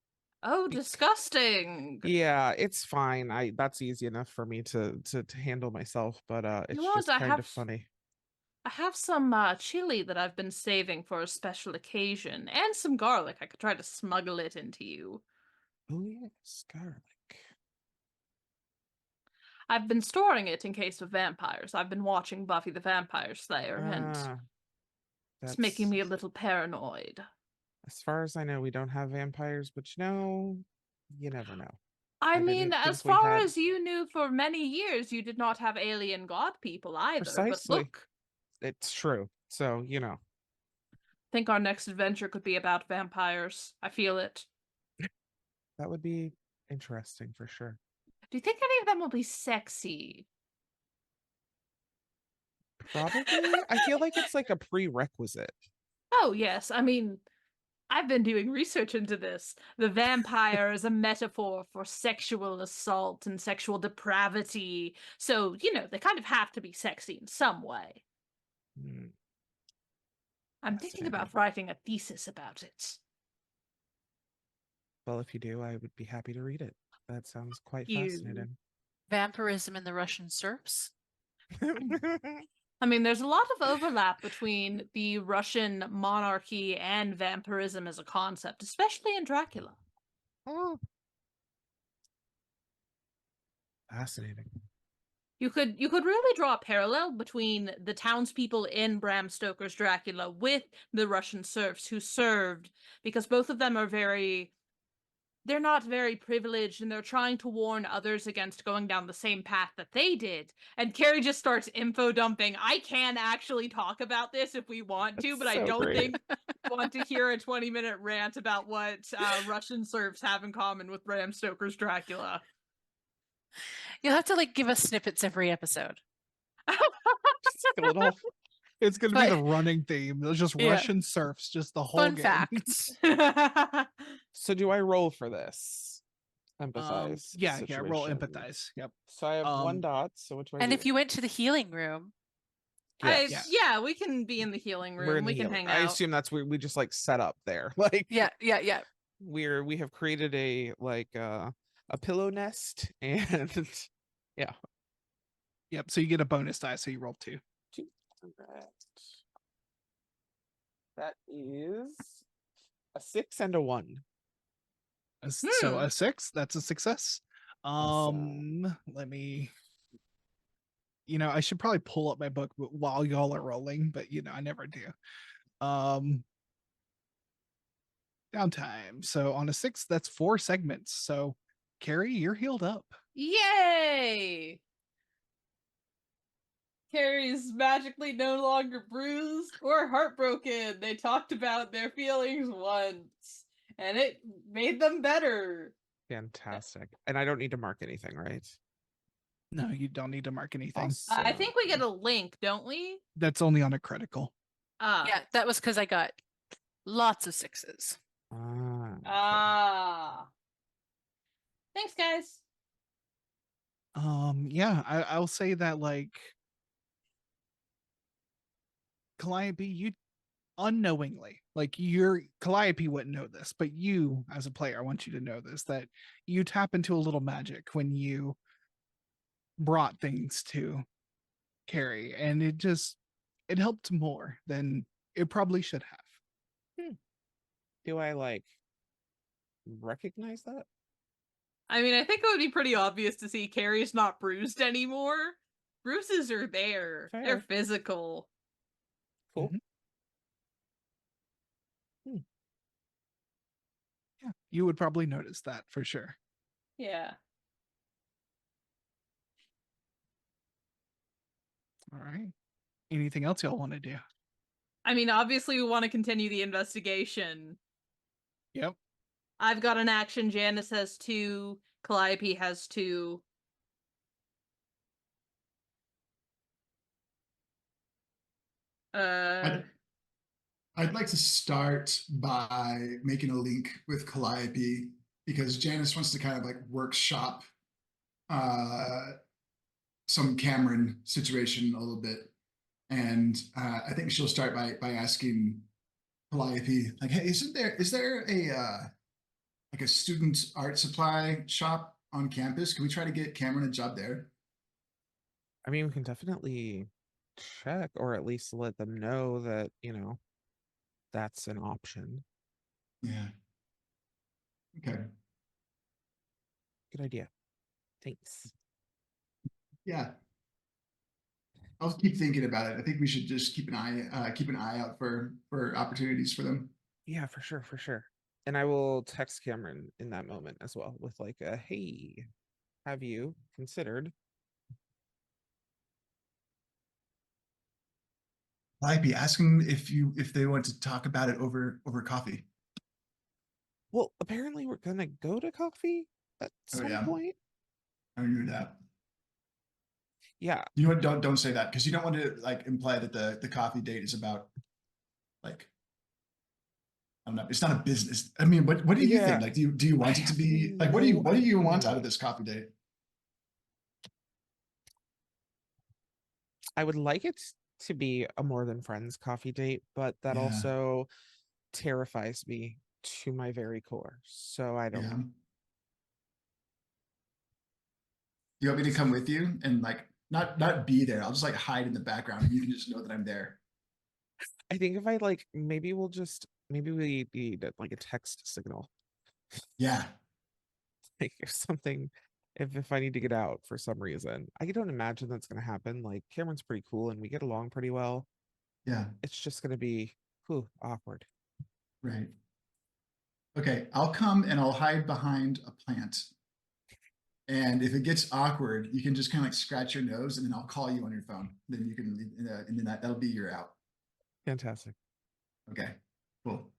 Oh, disgusting. Yeah, it's fine. That's easy enough for me to handle myself, but it's You know what, just I kind have of funny. I have some chili that I've been saving for a special occasion, and some garlic. I could try to smuggle it into you. Oh yes, garlic. I've been storing it in case of vampires. I've been watching Buffy the Vampire Slayer, and Ah, it's making that's me a little paranoid. as far as I know, we don't have vampires, but you never know. I I mean, didn't as think we far had- as you knew, for many years, you did not have alien god people either. Precisely. But look, It's true. So, I think our next adventure could be about vampires. I feel it. that would be interesting for sure. Do you think any of them will be sexy? Probably. I feel like it's like a prerequisite. Oh, yes. I mean, I've been doing research into this. The vampire is a metaphor for sexual assault and sexual depravity. So, they kind of have to be sexy in some way. Hmm. I'm thinking about Fascinating. writing a thesis about it. Well, if you do, I would be happy to read it. That sounds quite You- fascinating. Vampirism in the Russian serfs. I mean, there's a lot of overlap between the Russian monarchy and vampirism as a concept, especially in Dracula. Oh. Fascinating. You could really draw a parallel between the townspeople in Bram Stoker's Dracula with the Russian serfs who served, because both of them are they're not very privileged, and they're trying to warn others against going down the same path that they did. And Carrie just starts info dumping. I can actually talk about this if we want to, That's but I so don't great. think I want to hear a 20-minute rant about what Russian serfs have in common with Bram Stoker's Dracula. You'll have to give us snippets every episode. Just a little It's gonna be the But- running theme. There's just Yeah. Russian serfs, just the whole Fun game. fact. So do I roll for this? Empathize. Yeah, roll situation. empathize. Yep. So I have one Um, dot. So what do I And do? if you went to the healing room, Yes. Yeah, we can be in the healing room. We're in the We can healing. hang I out. assume that's where we just like set up there. Like yeah. we have created a a pillow nest and yeah. Yep. So you get a bonus die. So you roll 2. Correct. That is a 6 and a 1. So a 6. That's a success. Awesome. Let me. I should probably pull up my book while y'all are rolling, but I never do. Downtime. So on a 6, that's 4 segments. So Carrie, you're healed up. Yay! Carrie's magically no longer bruised or heartbroken. They talked about their feelings once, and it made them better. Fantastic. And I don't need to mark anything, right? No, you don't need to mark anything. I think we get a link, don't we? That's only on a critical. Yeah, that was because I got lots of 6s. Okay. Thanks, guys. Yeah, I'll say that Calliope, you unknowingly, your Calliope wouldn't know this, but you as a player, I want you to know this, that you tap into a little magic when you brought things to Carrie, and it helped more than it probably should have. Do I recognize that? I mean, I think it would be pretty obvious to see Carrie's not bruised anymore. Bruises are there. Fair. They're physical. Cool. Yeah, you would probably notice that for sure. Yeah. All right. Anything else y'all want to do? I mean, obviously we want to continue the investigation. Yep. I've got an action. Janice has 2. Calliope has 2. I'd like to start by making a link with Calliope because Janice wants to kind of workshop some Cameron situation a little bit. And I think she'll start by asking Calliope, hey, is there a student art supply shop on campus? Can we try to get Cameron a job there? I mean, we can definitely check or at least let them know that, that's an option. Yeah. Okay. Good idea. Thanks. Yeah. I'll keep thinking about it. I think we should just keep an eye out for opportunities for them. Yeah, for sure, for sure. And I will text Cameron in that moment as well with a hey, have you considered? Calliope, ask them if they want to talk about it over coffee. Well, apparently we're gonna go to coffee at some point. I knew that. Yeah. You know what? Don't say that because you don't want to imply that the coffee date is about I don't know. It's not a business. I mean, what do you think? Do you want it to be what do you want out of this coffee date? I would like it to be a more than friends coffee date, but that also terrifies me to my very core. So I don't know. You want me to come with you and not be there? I'll just hide in the background and you can just know that I'm there. I think if I maybe we need a text signal. Yeah. If something, if I need to get out for some reason, I don't imagine that's going to happen. Cameron's pretty cool and we get along pretty well. Yeah. It's just going to be awkward. Right. Okay. I'll come and I'll hide behind a plant. And if it gets awkward, you can just kind of scratch your nose and then I'll call you on your phone. Then you can, and then that'll be your out. Fantastic. Okay, cool.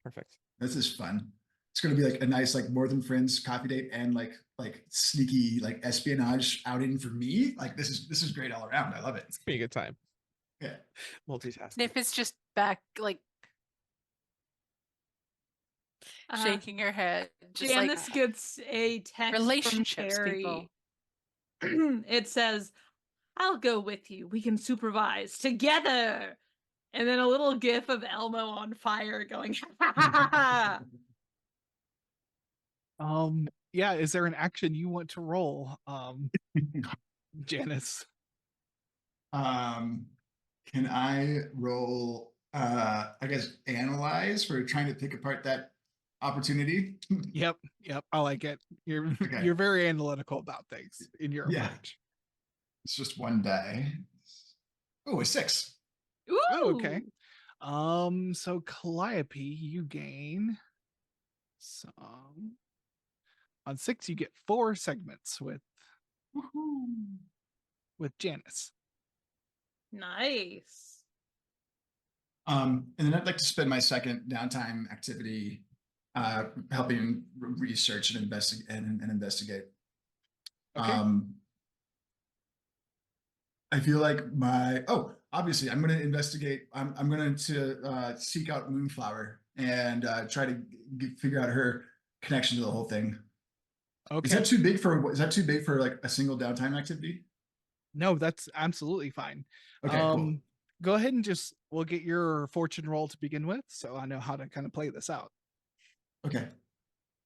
Perfect. This is fun. It's going to be a nice, more than friends coffee date and sneaky, espionage outing for me. This is great all around. I love it. It's gonna be a good time. Yeah. Multitasking. Sniff is just back, like Uh, shaking her head, just Janice like gets a text from relationships, people. Carrie. It says, "I'll go with you. We can supervise together." And then a little gif of Elmo on fire going, ha ha ha ha. Yeah, is there an action you want to roll, Janice? Can I roll I guess analyze for trying to pick apart that opportunity? Yep, I like it. You're Okay. you're very analytical about things in your Yeah. approach. It's just one die. Oh, a 6. Ooh. Oh, okay. So Calliope, you gain some. On 6, you get 4 segments Woohoo. with Janice. Nice. And then I'd like to spend my second downtime activity helping research and investigate. Okay. I feel like obviously I'm going to investigate. I'm going to seek out Moonflower and try to figure out her connection to the whole thing. Okay. Is that too big for like a single downtime activity? No, that's absolutely fine. Okay, cool. Go ahead and we'll get your fortune roll to begin with, so I know how to kind of play this out. Okay.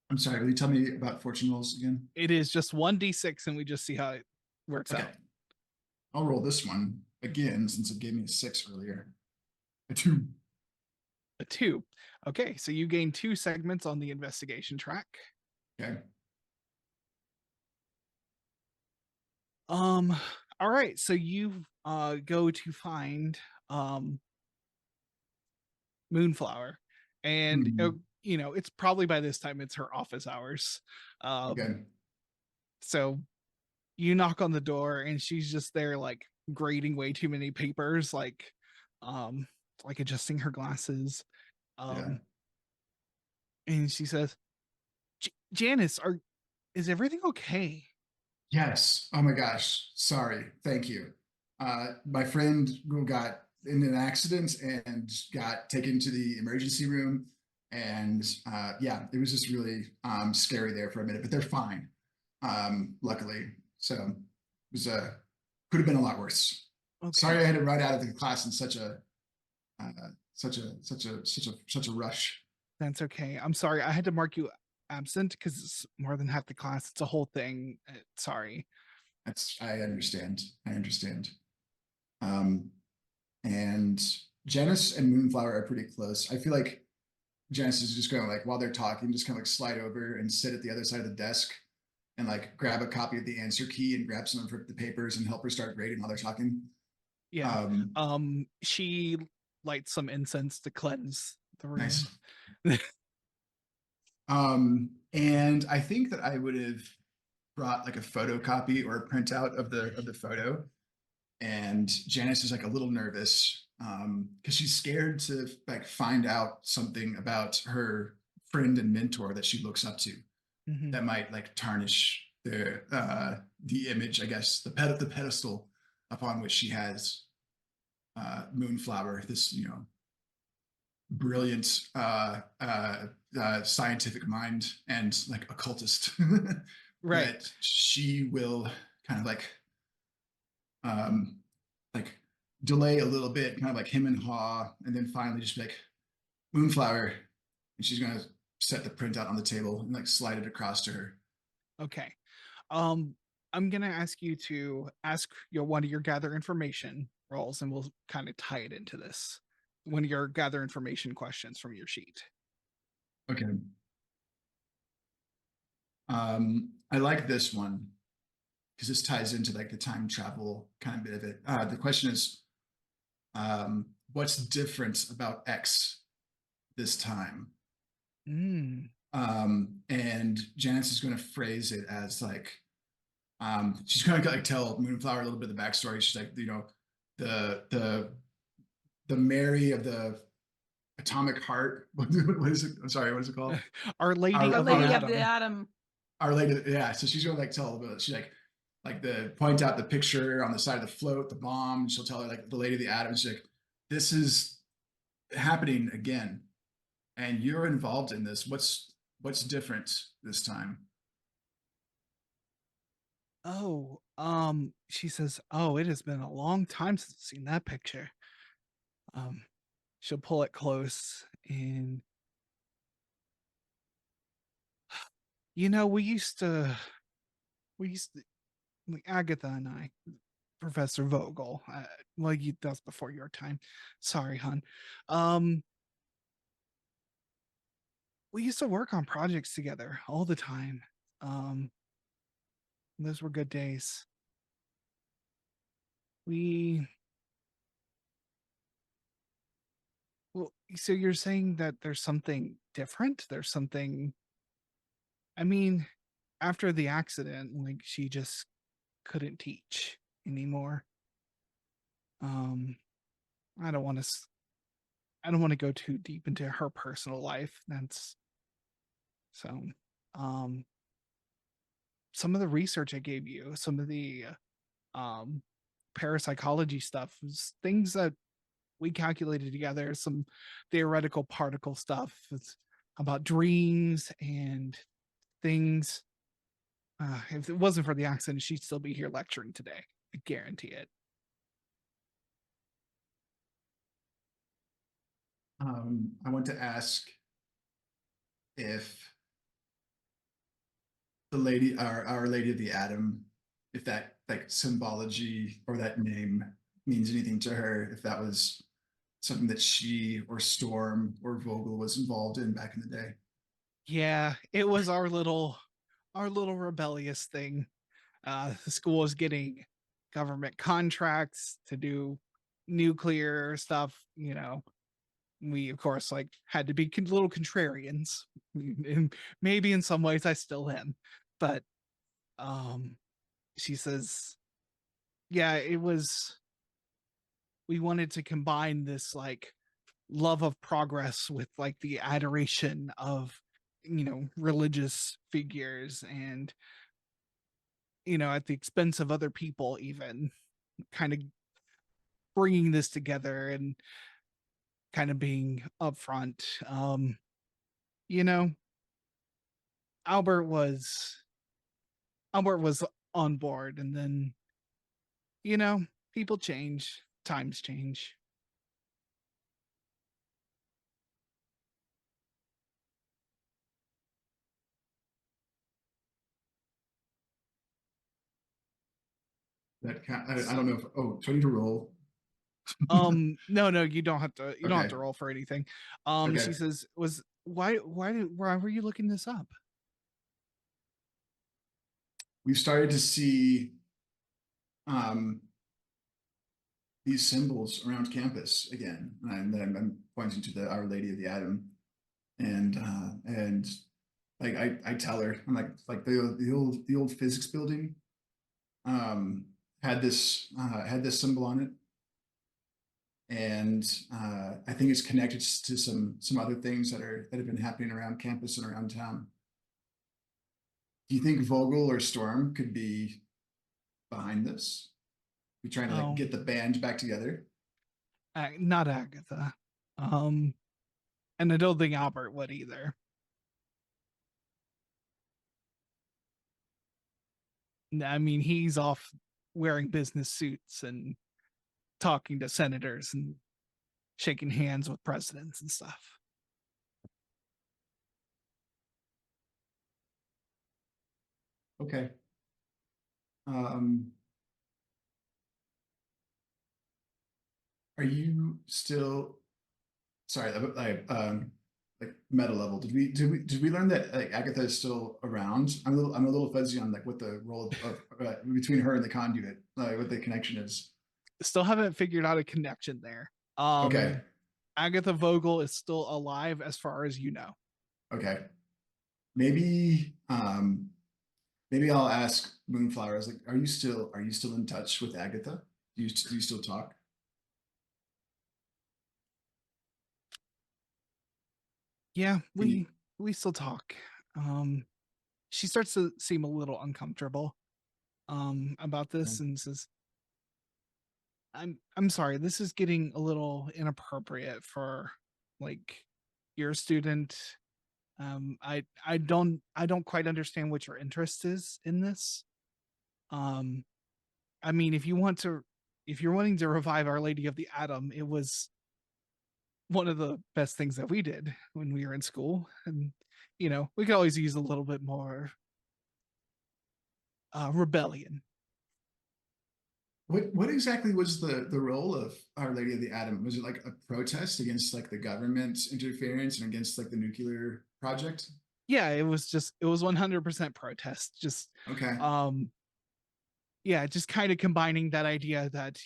I'm sorry, will you tell me about fortune rolls again? It is just 1d6 and we just see how it works Okay. out. I'll roll this one again since it gave me a 6 earlier. A 2. A 2. Okay, so you gain 2 segments on the investigation track. Okay. All right, so you go to find Moonflower, and it's probably by this time it's her office hours. Okay. So you knock on the door and she's just there like grading way too many papers, like adjusting her glasses. Yeah. And she says, Janice, is everything okay? Yes. Oh my gosh. Sorry. Thank you. My friend who got in an accident and got taken to the emergency room. And yeah, it was just really scary there for a minute, but they're fine. Luckily. So it was could have been a lot worse. Okay. Sorry I had to run out of the class in such a rush. That's okay. I'm sorry. I had to mark you absent because it's more than half the class. It's a whole thing. Sorry. I understand. And Janice and Moonflower are pretty close. I feel like Janice is just going to, like, while they're talking, just kind of like slide over and sit at the other side of the desk and like grab a copy of the answer key and grab some of the papers and help her start grading while they're talking. Yeah. She lights some incense to cleanse the room. Nice. And I think that I would have brought like a photocopy or a printout of the photo. And Janice is like a little nervous because she's scared to like find out something about her friend and mentor that she looks up to that might like tarnish the image, I guess, the pedestal upon which she has Moonflower, this brilliant scientific mind and like occultist. Right. That she will kind of like delay a little bit, kind of like him and haw, and then finally just be like Moonflower, and she's gonna set the printout on the table and like slide it across to her. Okay. I'm gonna ask you to ask one of your gather information rolls, and we'll kind of tie it into this. One of your gather information questions from your sheet. Okay. I like this one because this ties into like the time travel kind of bit of it. The question is, what's different about X this time? And Janice is going to phrase it as like, she's going to like tell Moonflower a little bit of the backstory. She's like, the Mary of the Atomic Heart. What is it? I'm sorry, what is it called? Our Lady Our of Lady the of the Atom. Our Lady, yeah. So she's going to like tell a little bit. She's like like point out the picture on the side of the float, the bomb. She'll tell her like the Lady of the Atom. She's like, this is happening again, and you're involved in this. What's different this time? Oh, she says, "Oh, it has been a long time since I've seen that picture." Um, she'll pull it close, and we used to, like Agatha and I, Professor Vogel. Well, that's before your time. Sorry, hon. Um, we used to work on projects together all the time. Um, those were good days. We Well, so you're saying that there's something different? There's something, I mean, after the accident, like she just couldn't teach anymore. Um, I don't want to I don't want to go too deep into her personal life. That's so um some of the research I gave you, some of the um parapsychology stuff was things that we calculated together, some theoretical particle stuff. It's about dreams and things. If it wasn't for the accident, she'd still be here lecturing today. I guarantee it. I want to ask if the lady, our Lady of the Atom, if that like symbology or that name means anything to her, if that was something that she or Storm or Vogel was involved in back in the day. Yeah, it was our little rebellious thing. The school was getting government contracts to do nuclear stuff. We of course like had to be little contrarians, and maybe in some ways I still am. But um, she says, yeah, we wanted to combine this like love of progress with like the adoration of religious figures, and at the expense of other people, even kind of bringing this together and kind of being upfront. You know, Albert was Albert was on board, and then people change, times change. I don't know if, oh, do I need to roll? No, you don't have to Okay. roll for anything. Okay. She says, why were you looking this up? We've started to see um, these symbols around campus again. And I'm pointing to the Our Lady of the Atom. And like I tell her, I'm like the old physics building um had this symbol on it. And I think it's connected to some other things that have been happening around campus and around town. Do you think Vogel or Storm could be behind this? We trying to like Oh, get the band back together? not Agatha. Um, and I don't think Albert would either. I mean, he's off wearing business suits and talking to senators and shaking hands with presidents and stuff. Okay. Um, are you still sorry? Like meta level. Did we learn that like Agatha is still around? I'm a little fuzzy on like what the role of between her and the conduit, what the connection is. Still haven't figured out a connection there. Okay. Agatha Vogel is still alive as far as you know. Okay. Maybe maybe I'll ask Moonflower. I was like, are you still in touch with Agatha? Do you still talk? Yeah, Can you, we still talk. She starts to seem a little uncomfortable. about this and says, I'm sorry, this is getting a little inappropriate for like your student. I don't quite understand what your interest is in this. I mean, if you're wanting to revive Our Lady of the Atom, it was one of the best things that we did when we were in school. And, we could always use a little bit more rebellion. What exactly was the role of Our Lady of the Atom? Was it like a protest against like the government's interference and against like the nuclear project? Yeah, it was 100% protest. Just Okay. yeah, just kind of combining that idea that,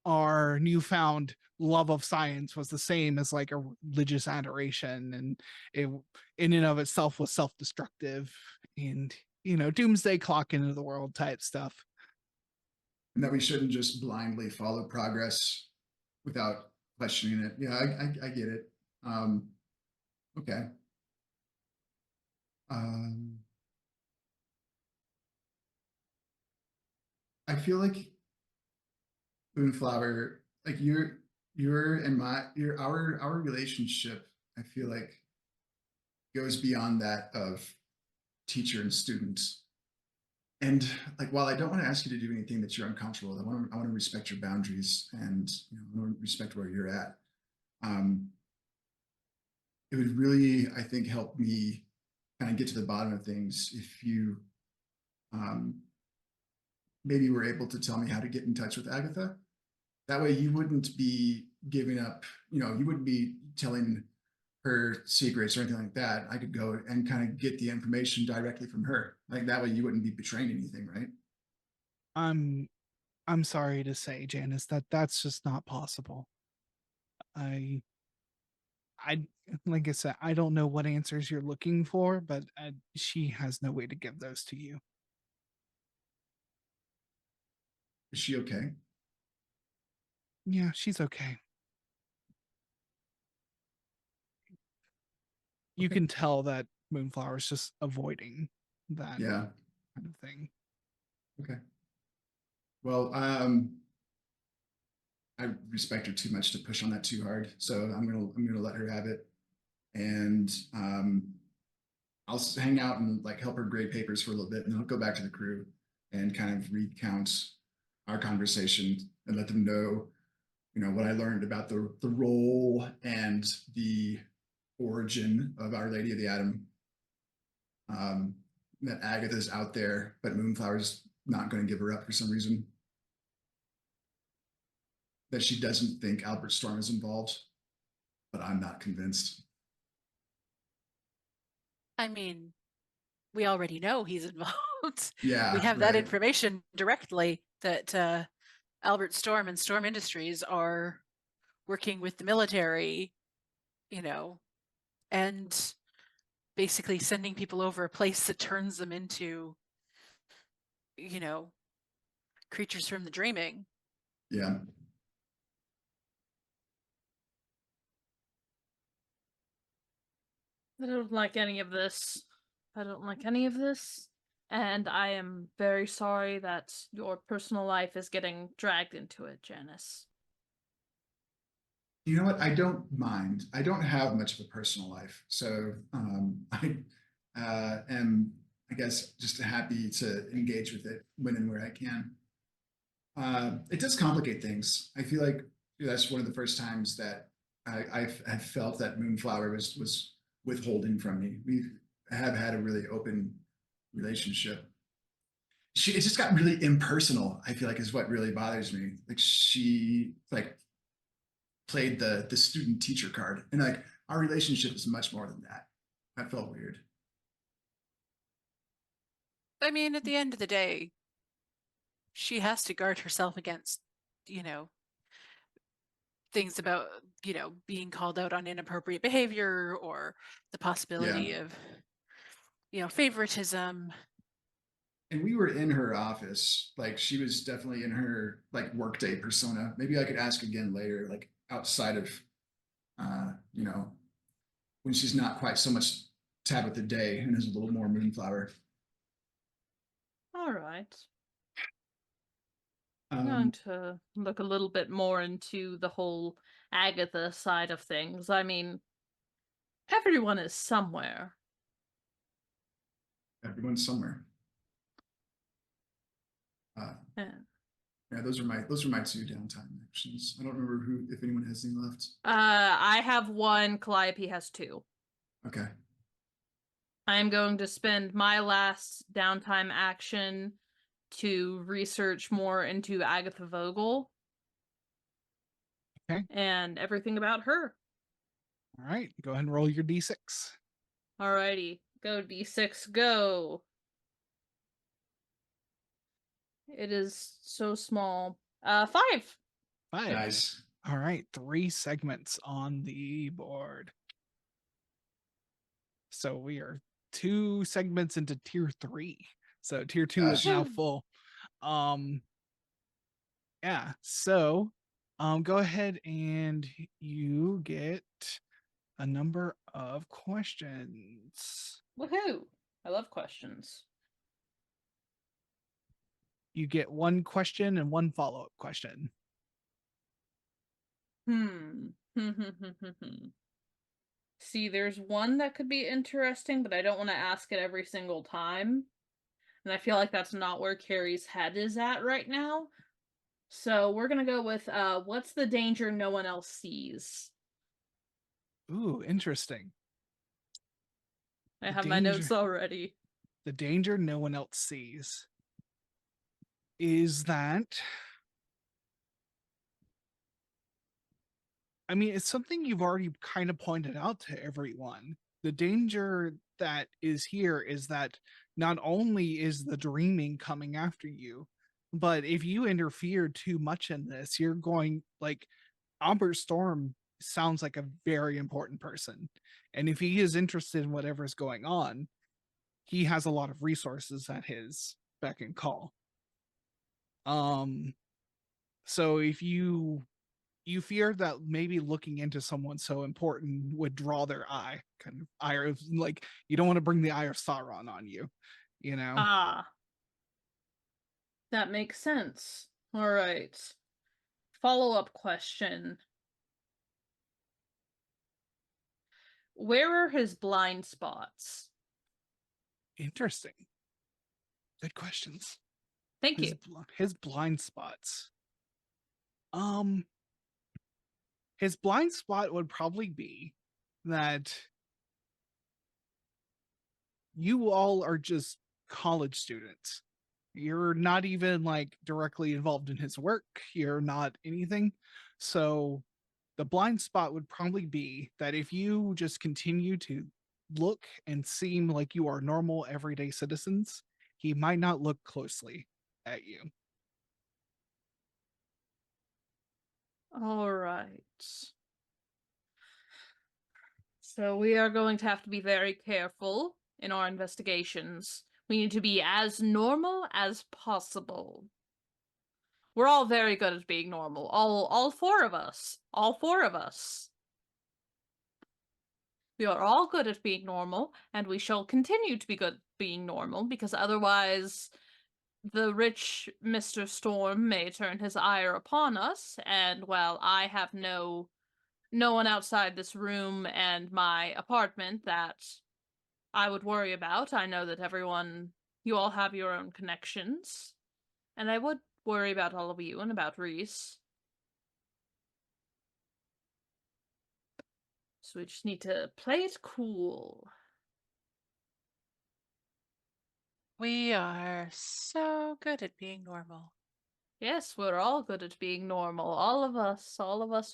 our newfound love of science was the same as like a religious adoration, and it in and of itself was self-destructive, and doomsday clock into the world type stuff. And that we shouldn't just blindly follow progress without questioning it. Yeah, I get it. Okay. I feel like Moonflower, like your and my your our relationship, I feel like goes beyond that of teacher and students. And like, while I don't want to ask you to do anything that you're uncomfortable with, I want to respect your boundaries, and I want to respect where you're at. It would really, I think, help me kind of get to the bottom of things if you maybe were able to tell me how to get in touch with Agatha. That way you wouldn't be giving up, you wouldn't be telling her secrets or anything like that. I could go and kind of get the information directly from her. Like that way you wouldn't be betraying anything, right? I'm sorry to say, Janice, that's just not possible. I like I said, I don't know what answers you're looking for, but she has no way to give those to you. Is she okay? Yeah, she's okay. You Okay. can tell that Moonflower's just avoiding that Yeah. kind of thing. Okay. Well, I respect her too much to push on that too hard, so I'm gonna let her have it, and I'll hang out and like help her grade papers for a little bit, and then I'll go back to the crew and kind of recount our conversation and let them know, what I learned about the role and the origin of Our Lady of the Atom. That Agatha's out there, but Moonflower's not going to give her up for some reason. That she doesn't think Albert Storm is involved, but I'm not convinced. I mean, we already know he's involved. Yeah, We have that right. information directly that Albert Storm and Storm Industries are working with the military, and basically sending people over a place that turns them into, creatures from the dreaming. Yeah. I don't like any of this. I don't like any of this. And I am very sorry that your personal life is getting dragged into it, Janice. You know what? I don't mind. I don't have much of a personal life, so I am, I guess, just happy to engage with it when and where I can. It does complicate things. I feel like that's one of the first times that I've felt that Moonflower was withholding from me. We have had a really open relationship. It just got really impersonal. I feel like is what really bothers me. Like she like played the student teacher card, and like our relationship is much more than that. That felt weird. I mean, at the end of the day, she has to guard herself against, you know, things about, being called out on inappropriate behavior or the possibility Yeah. of, favoritism. And we were in her office. Like she was definitely in her like workday persona. Maybe I could ask again later, like outside of when she's not quite so much tab of the day and is a little more Moonflower. All right. I'm going to look a little bit more into the whole Agatha side of things. I mean, everyone is somewhere. Everyone's somewhere. Yeah. Yeah, those are my 2 downtime actions. I don't remember if anyone has any left. I have 1, Calliope has 2. Okay. I'm going to spend my last downtime action to research more into Agatha Vogel. Okay. And everything about her. All right, go ahead and roll your d6. Alrighty, go D6, go. It is so small. 5. 5. Nice. All right, 3 segments on the board. So we are 2 segments into tier 3. So tier 2 is now Gosh. full. Yeah. So go ahead and you get a number of questions. Woohoo! I love questions. You get 1 question and 1 follow-up question. See, there's one that could be interesting, but I don't want to ask it every single time. And I feel like that's not where Carrie's head is at right now. So we're gonna go with what's the danger no one else sees? Ooh, interesting. I The have my notes already. The danger no one else sees is that, I mean, it's something you've already kind of pointed out to everyone. The danger that is here is that not only is the dreaming coming after you, but if you interfere too much in this, you're going, like, Albert Storm sounds like a very important person. And if he is interested in whatever's going on, he has a lot of resources at his beck and call. So if you fear that maybe looking into someone so important would draw their eye, kind of eye of, like, you don't want to bring the eye of Sauron on you, you know. Ah. That makes sense. All right. Follow-up question. Where are his blind spots? Interesting. Good questions. Thank you. His blind spots. His blind spot would probably be that you all are just college students. You're not even, like, directly involved in his work. You're not anything. So the blind spot would probably be that if you just continue to look and seem like you are normal everyday citizens, he might not look closely at you. All right. So we are going to have to be very careful in our investigations. We need to be as normal as possible. We're all very good at being normal. All 4 of us. All 4 of us. We are all good at being normal, and we shall continue to be good at being normal, because otherwise the rich Mr. Storm may turn his ire upon us, and while I have no one outside this room and my apartment that I would worry about, I know that you all have your own connections, and I would worry about all of you and about Reese. So we just need to play it cool. We are so good at being normal. Yes, we're all good at being normal. All of us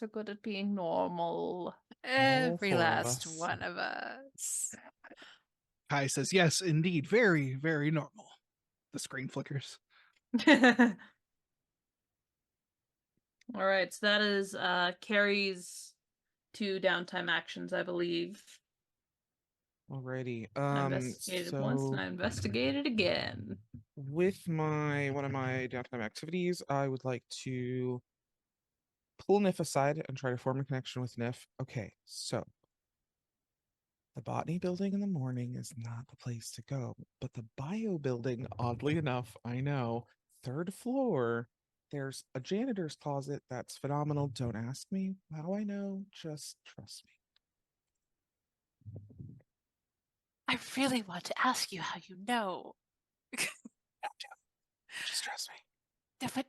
are good at being normal. Every 4 of last us. one of us. Kai says, yes, indeed, very, very normal. The screen flickers. All right, so that is Carrie's 2 downtime actions, I believe. Alrighty. I investigated once and I investigated again. With one of my downtime activities, I would like to pull Nif aside and try to form a connection with Nif. Okay, so the botany building in the morning is not the place to go, but the bio building, oddly enough, I know, 3rd floor, There's a janitor's closet that's phenomenal. Don't ask me how I know, just trust me. I really want to ask you how you know. Just trust me. Yeah, but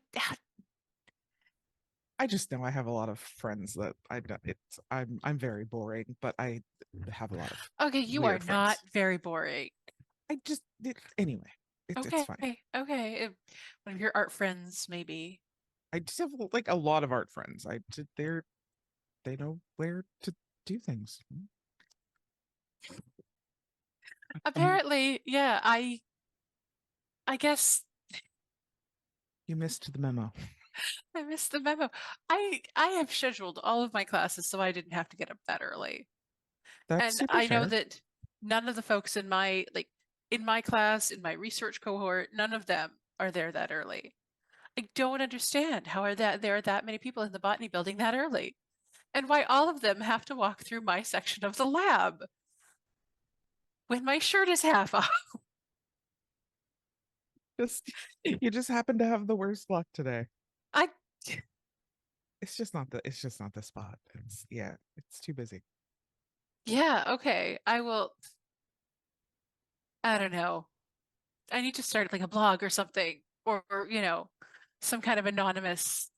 I just know I have a lot of friends that I know it's I'm very boring, but I have a lot of okay, you are weird not friends. very boring. Anyway, it's Okay, fine. okay. One of your art friends, maybe. I just have like a lot of art friends. They know where to do things. Apparently, yeah, I guess You missed the memo. I missed the memo. I have scheduled all of my classes so I didn't have to get up that early. That's And super I know fair. that none of the folks in my in my class, in my research cohort, none of them are there that early. I don't understand how there are that many people in the botany building that early. And why all of them have to walk through my section of the lab when my shirt is half off. Just you just happen to have the worst luck today. I It's just not the spot. It's too busy. yeah, okay. I don't know. I need to start like a blog or something, or some kind of anonymous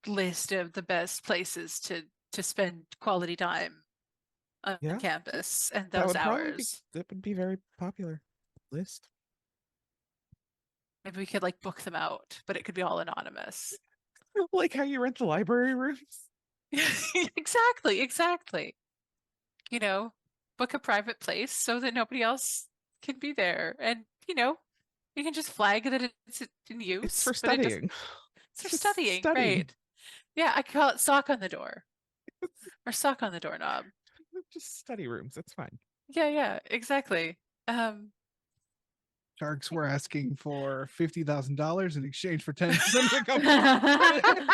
list of the best places to spend quality time on Yeah, campus and that those would probably be hours. that would be very popular list. Maybe we could like book them out, but it could be all anonymous. Like how you rent the library rooms. Exactly, exactly. Book a private place so that nobody else can be there. And, you can just flag that it's in It's use, for but it doesn't. studying. It's It's for just studying, studying. right? Yeah, I call it sock on the door or sock on the doorknob. Just study rooms. That's fine. Yeah, yeah, exactly. Um, Sharks were asking for $50,000 in exchange for 10% of the company.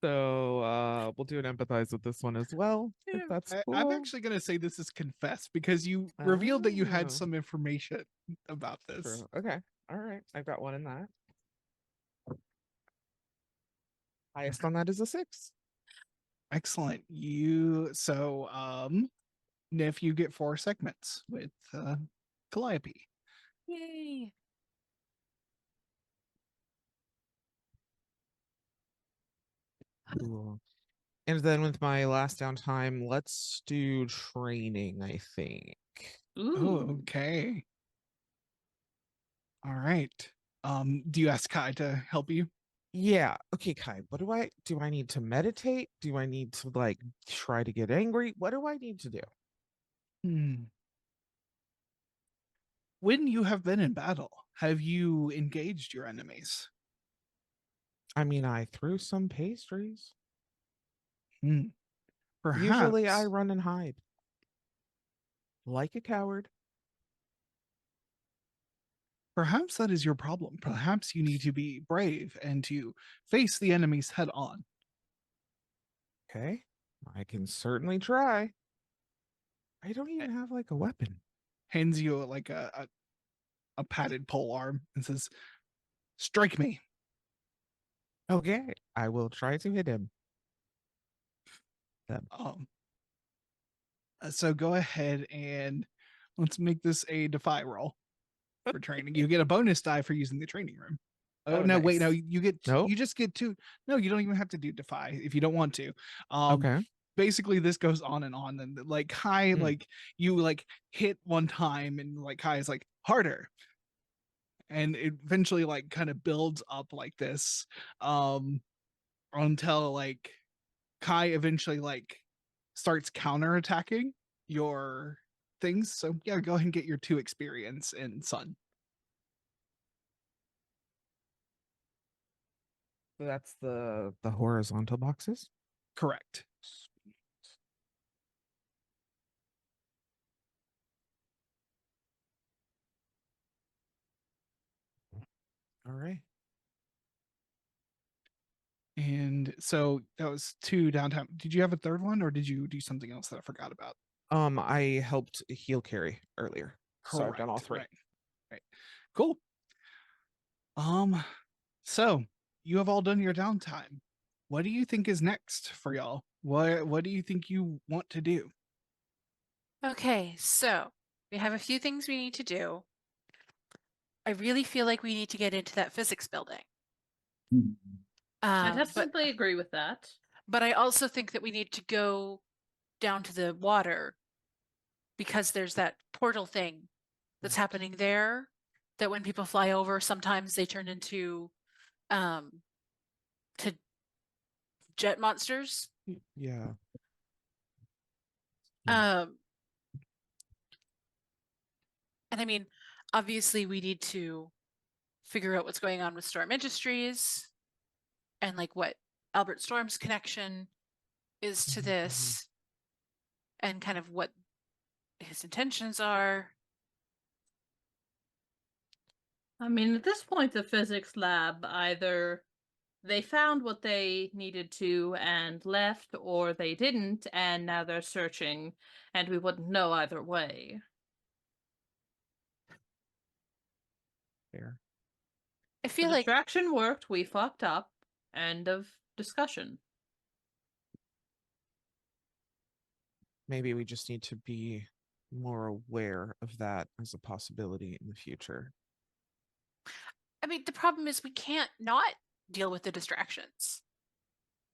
So we'll do an empathize with this one as well, if yeah, that's I'm cool. actually going to say this is confess because you revealed that you had Oh, some information about this. true. Okay. All right. I've got one in that. Highest on that is a 6. Excellent. Nif, you get 4 segments with Calliope. yay. Cool. And then with my last downtime, let's do training, I think. Ooh. Okay. All right. Do you ask Kai to help you? Yeah. Okay, Kai, what do I need to meditate? Do I need to like try to get angry? What do I need to do? Hmm. When you have been in battle, have you engaged your enemies? I mean, I threw some pastries. Hmm. Usually I Perhaps, run and hide. Like a coward. perhaps that is your problem. Perhaps you need to be brave and to face the enemies head on. Okay. I can certainly try. I don't even have like a weapon. Hands you like a padded pole arm and says, "Strike me." Okay. I will try to hit him. Then. Um, so go ahead and let's make this a defy roll for training. You get a bonus die for using the training room. Oh, Oh, no, wait, no, nice. Nope. you just get 2. No, you don't even have to do defy if you don't want to. Okay. Basically this goes on and like Kai, Mm. like you like hit one time and like Kai is like harder. And it eventually like kind of builds up like this until like Kai eventually like starts counterattacking your things. So yeah, go ahead and get your 2 experience in Sun. So that's the horizontal boxes. Correct. All right. And so that was 2 downtime. Did you have a third one or did you do something else that I forgot about? I helped heal Carrie earlier. So I've done all Correct, three. Right. Cool. So you have all done your downtime. What do you think is next for y'all? What do you think you want to do? Okay, so we have a few things we need to do. I really feel like we need to get into that physics building. I'd But absolutely agree with that. but I also think that we need to go down to the water because there's that portal thing that's happening there that when people fly over, sometimes they turn into to jet monsters. Yeah. Um and I mean, obviously we need to figure out what's going on with Storm Industries and like what Albert Storm's connection is to this and kind of what his intentions are. I mean, at this point, the physics lab either they found what they needed to and left, or they didn't, and now they're searching, and we wouldn't know either way. Fair. I The feel like distraction worked, we fucked up. End of discussion. Maybe we just need to be more aware of that as a possibility in the future. I mean the problem is we can't not deal with the distractions.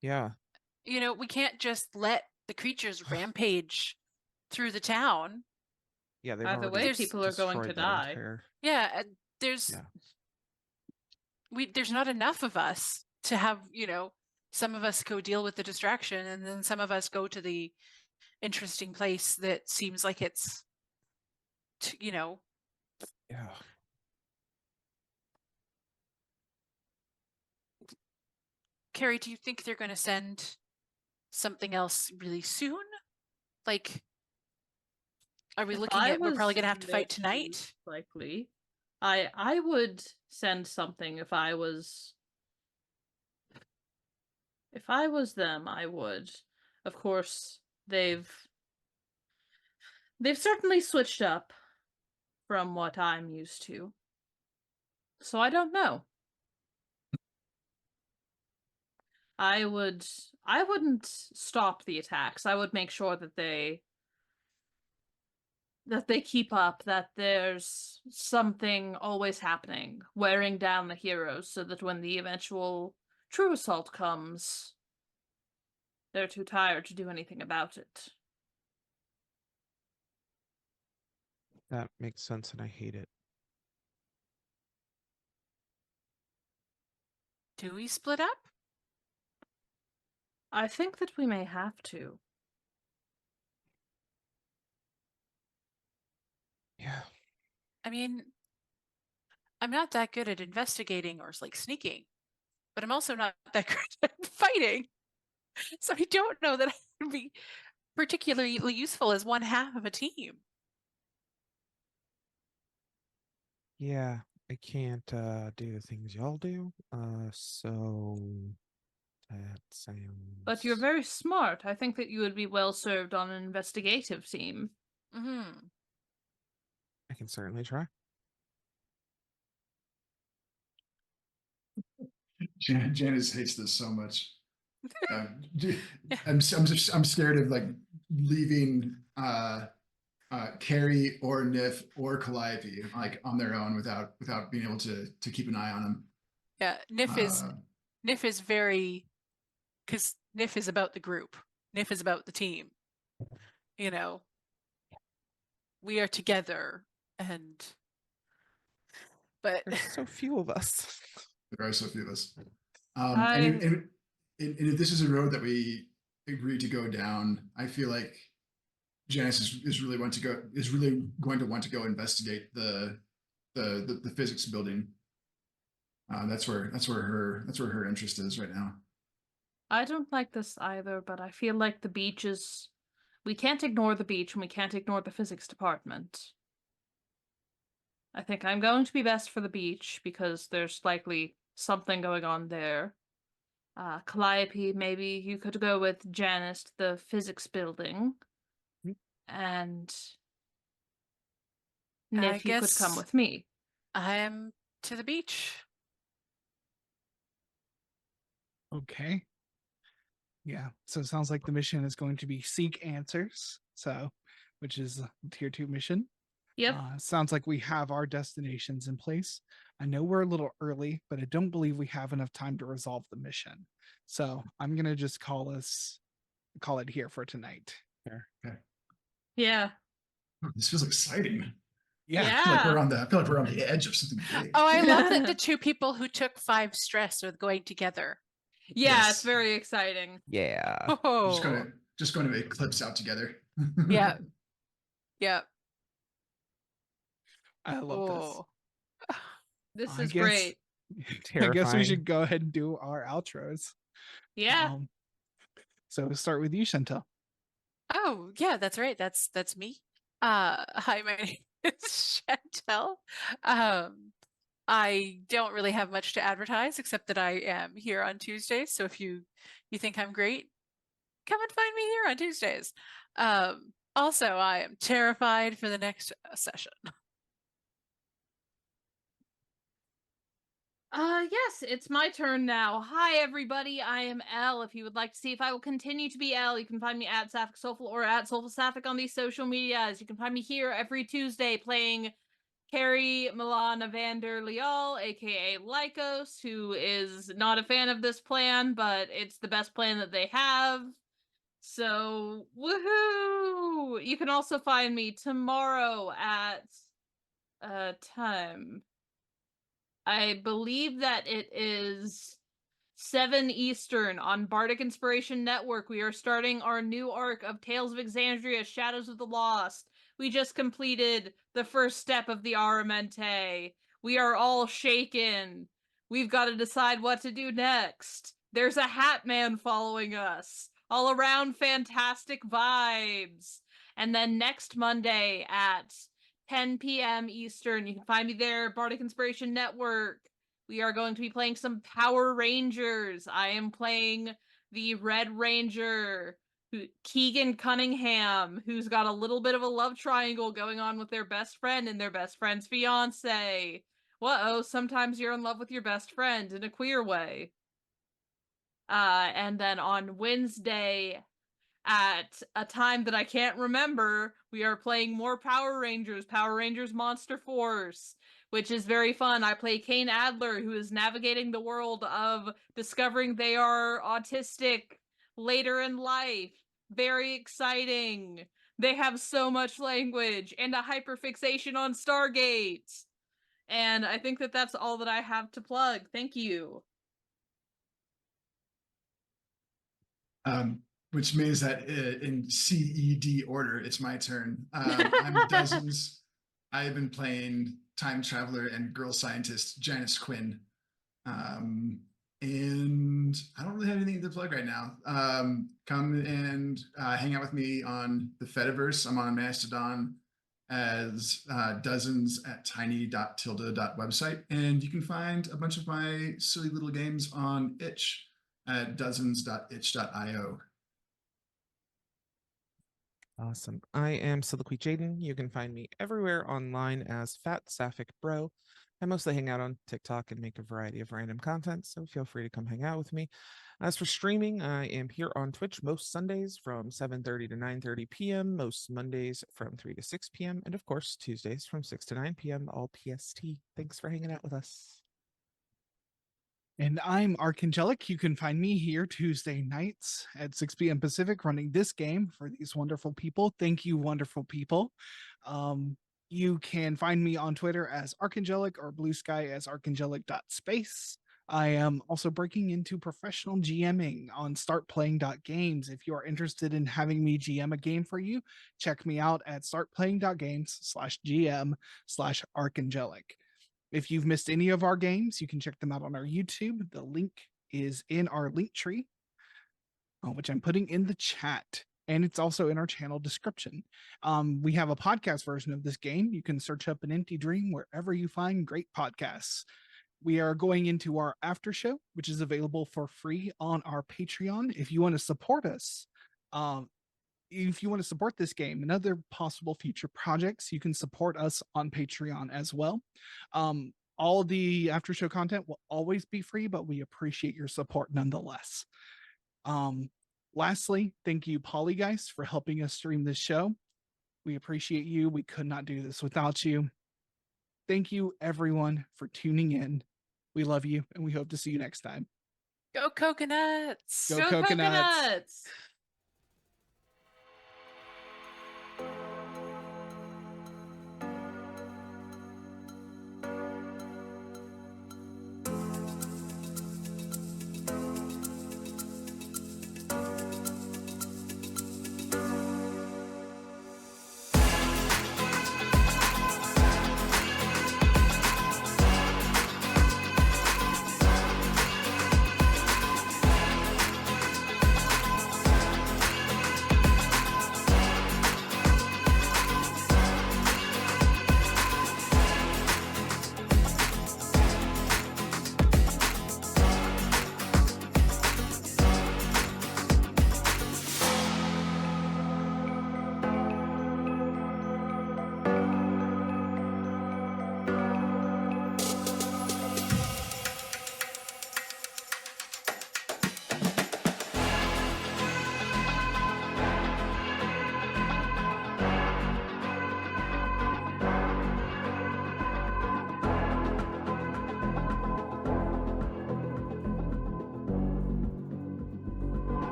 Yeah. You know, we can't just let the creatures rampage through the town. Yeah, they've Either already way, There's- people are going to destroyed that die. entire. Yeah, there's Yeah. there's not enough of us to have, some of us go deal with the distraction and then some of us go to the interesting place that seems like it's Yeah. Carrie, do you think they're going to send something else really soon? Like, are we If looking I at we're probably was going to have to fight Nick, tonight? likely, I would send something if I was them. I would. Of course, they've certainly switched up from what I'm used to. So I don't know. I wouldn't stop the attacks. I would make sure that they keep up, that there's something always happening, wearing down the heroes so that when the eventual true assault comes, they're too tired to do anything about it. That makes sense and I hate it. Do we split up? I think that we may have to. Yeah. I mean, I'm not that good at investigating or like sneaking, but I'm also not that good at fighting. So I don't know that I would be particularly useful as one half of a team. Yeah. I can't do the things y'all do. So that sounds. But you're very smart. I think that you would be well served on an investigative team. Mm-hmm. I can certainly try. Janice hates this so much. Yeah. I'm scared of like leaving Carrie or Nif or Calliope like on their own without being able to keep an eye on them. Yeah, Nif is very, because Nif is about the group. Nif is about the team. You know, we are together, but There's so few of us. There are so few of us. I- And if this is a road that we agree to go down, I feel like Janice is really going to want to go investigate the physics building. That's where her interest is right now. I don't like this either, but I feel like the beach is. We can't ignore the beach and we can't ignore the physics department. I think I'm going to be best for the beach because there's likely something going on there. Calliope, maybe you could go with Janice to the physics building. And I Nif, you could come guess with me. I'm to the beach. Okay. Yeah. So it sounds like the mission is going to be seek answers. So, which is a tier 2 mission. Yep. Sounds like we have our destinations in place. I know we're a little early, but I don't believe we have enough time to resolve the mission. So I'm gonna just call it here for tonight. Okay. Yeah. Oh, this feels exciting. Yeah. I feel like we're on the edge of something big. Oh, I love that the two people who took 5 stress are going together. Yeah, Yes. it's very exciting. Yeah. We're Oh, just going to eclipse out together. yeah. Yeah. I love Oh. This I is guess- great. this. I guess we Terrifying. should go ahead and do our outros. Yeah. So we'll start with you, Chantel. Oh, yeah, that's right. That's me. Hi, my name is Chantel. I don't really have much to advertise except that I am here on Tuesdays. So if you think I'm great, come and find me here on Tuesdays. Also, I am terrified for the next session. Yes, it's my turn now. Hi, everybody. I am Elle. If you would like to see if I will continue to be Elle, you can find me at Sapphic Soulful or at Soulful Sapphic on these social medias. You can find me here every Tuesday playing Carrie Milana Vander Leal, aka Lycos, who is not a fan of this plan, but it's the best plan that they have. So, woohoo! You can also find me tomorrow at time. I believe that it is 7 Eastern on Bardic Inspiration Network. We are starting our new arc of Tales of Exandria, Shadows of the Lost. We just completed the first step of the Aramente. We are all shaken. We've got to decide what to do next. There's a Hat Man following us. All around fantastic vibes. And then next Monday at 10 p.m. Eastern, you can find me there, Bardic Inspiration Network. We are going to be playing some Power Rangers. I am playing the Red Ranger, Keegan Cunningham, who's got a little bit of a love triangle going on with their best friend and their best friend's fiance. Whoa, sometimes you're in love with your best friend in a queer way. And then on Wednesday at a time that I can't remember, we are playing more Power Rangers Monster Force, which is very fun. I play Kane Adler, who is navigating the world of discovering they are autistic later in life. Very exciting. They have so much language and a hyperfixation on Stargate. And I think that that's all that I have to plug. Thank you. Which means that in CED order, it's my turn. I'm Dozens. I have been playing time traveler and girl scientist Janice Quinn. And I don't really have anything to plug right now. Come and hang out with me on the Fediverse. I'm on Mastodon as Dozens at tiny.tilde.website. And you can find a bunch of my silly little games on itch at dozens.itch.io. Awesome. I am Soliloquy Jaden. You can find me everywhere online as Fat Sapphic Bro. I mostly hang out on TikTok and make a variety of random content, so feel free to come hang out with me. As for streaming, I am here on Twitch most Sundays from 7:30 to 9:30 p.m., most Mondays from 3 to 6 p.m., and of course, Tuesdays from 6 to 9 p.m., all PST. Thanks for hanging out with us. And I'm Archangelic. You can find me here Tuesday nights at 6 p.m. Pacific running this game for these wonderful people. Thank you, wonderful people. You can find me on Twitter as Archangelic or Blue Sky as archangelic.space. I am also breaking into professional GMing on startplaying.games. If you are interested in having me GM a game for you, check me out at startplaying.games/GM/Archangelic. If you've missed any of our games, you can check them out on our YouTube. The link is in our link tree, which I'm putting in the chat. And it's also in our channel description. We have a podcast version of this game. You can search up An Empty Dream wherever you find great podcasts. We are going into our after show, which is available for free on our Patreon. If you want to support us, if you want to support this game and other possible future projects, you can support us on Patreon as well. All the after show content will always be free, but we appreciate your support nonetheless. Lastly, thank you, Polygeist, for helping us stream this show. We appreciate you. We could not do this without you. Thank you, everyone, for tuning in. We love you, and we hope to see you next time. Go coconuts! Go coconuts!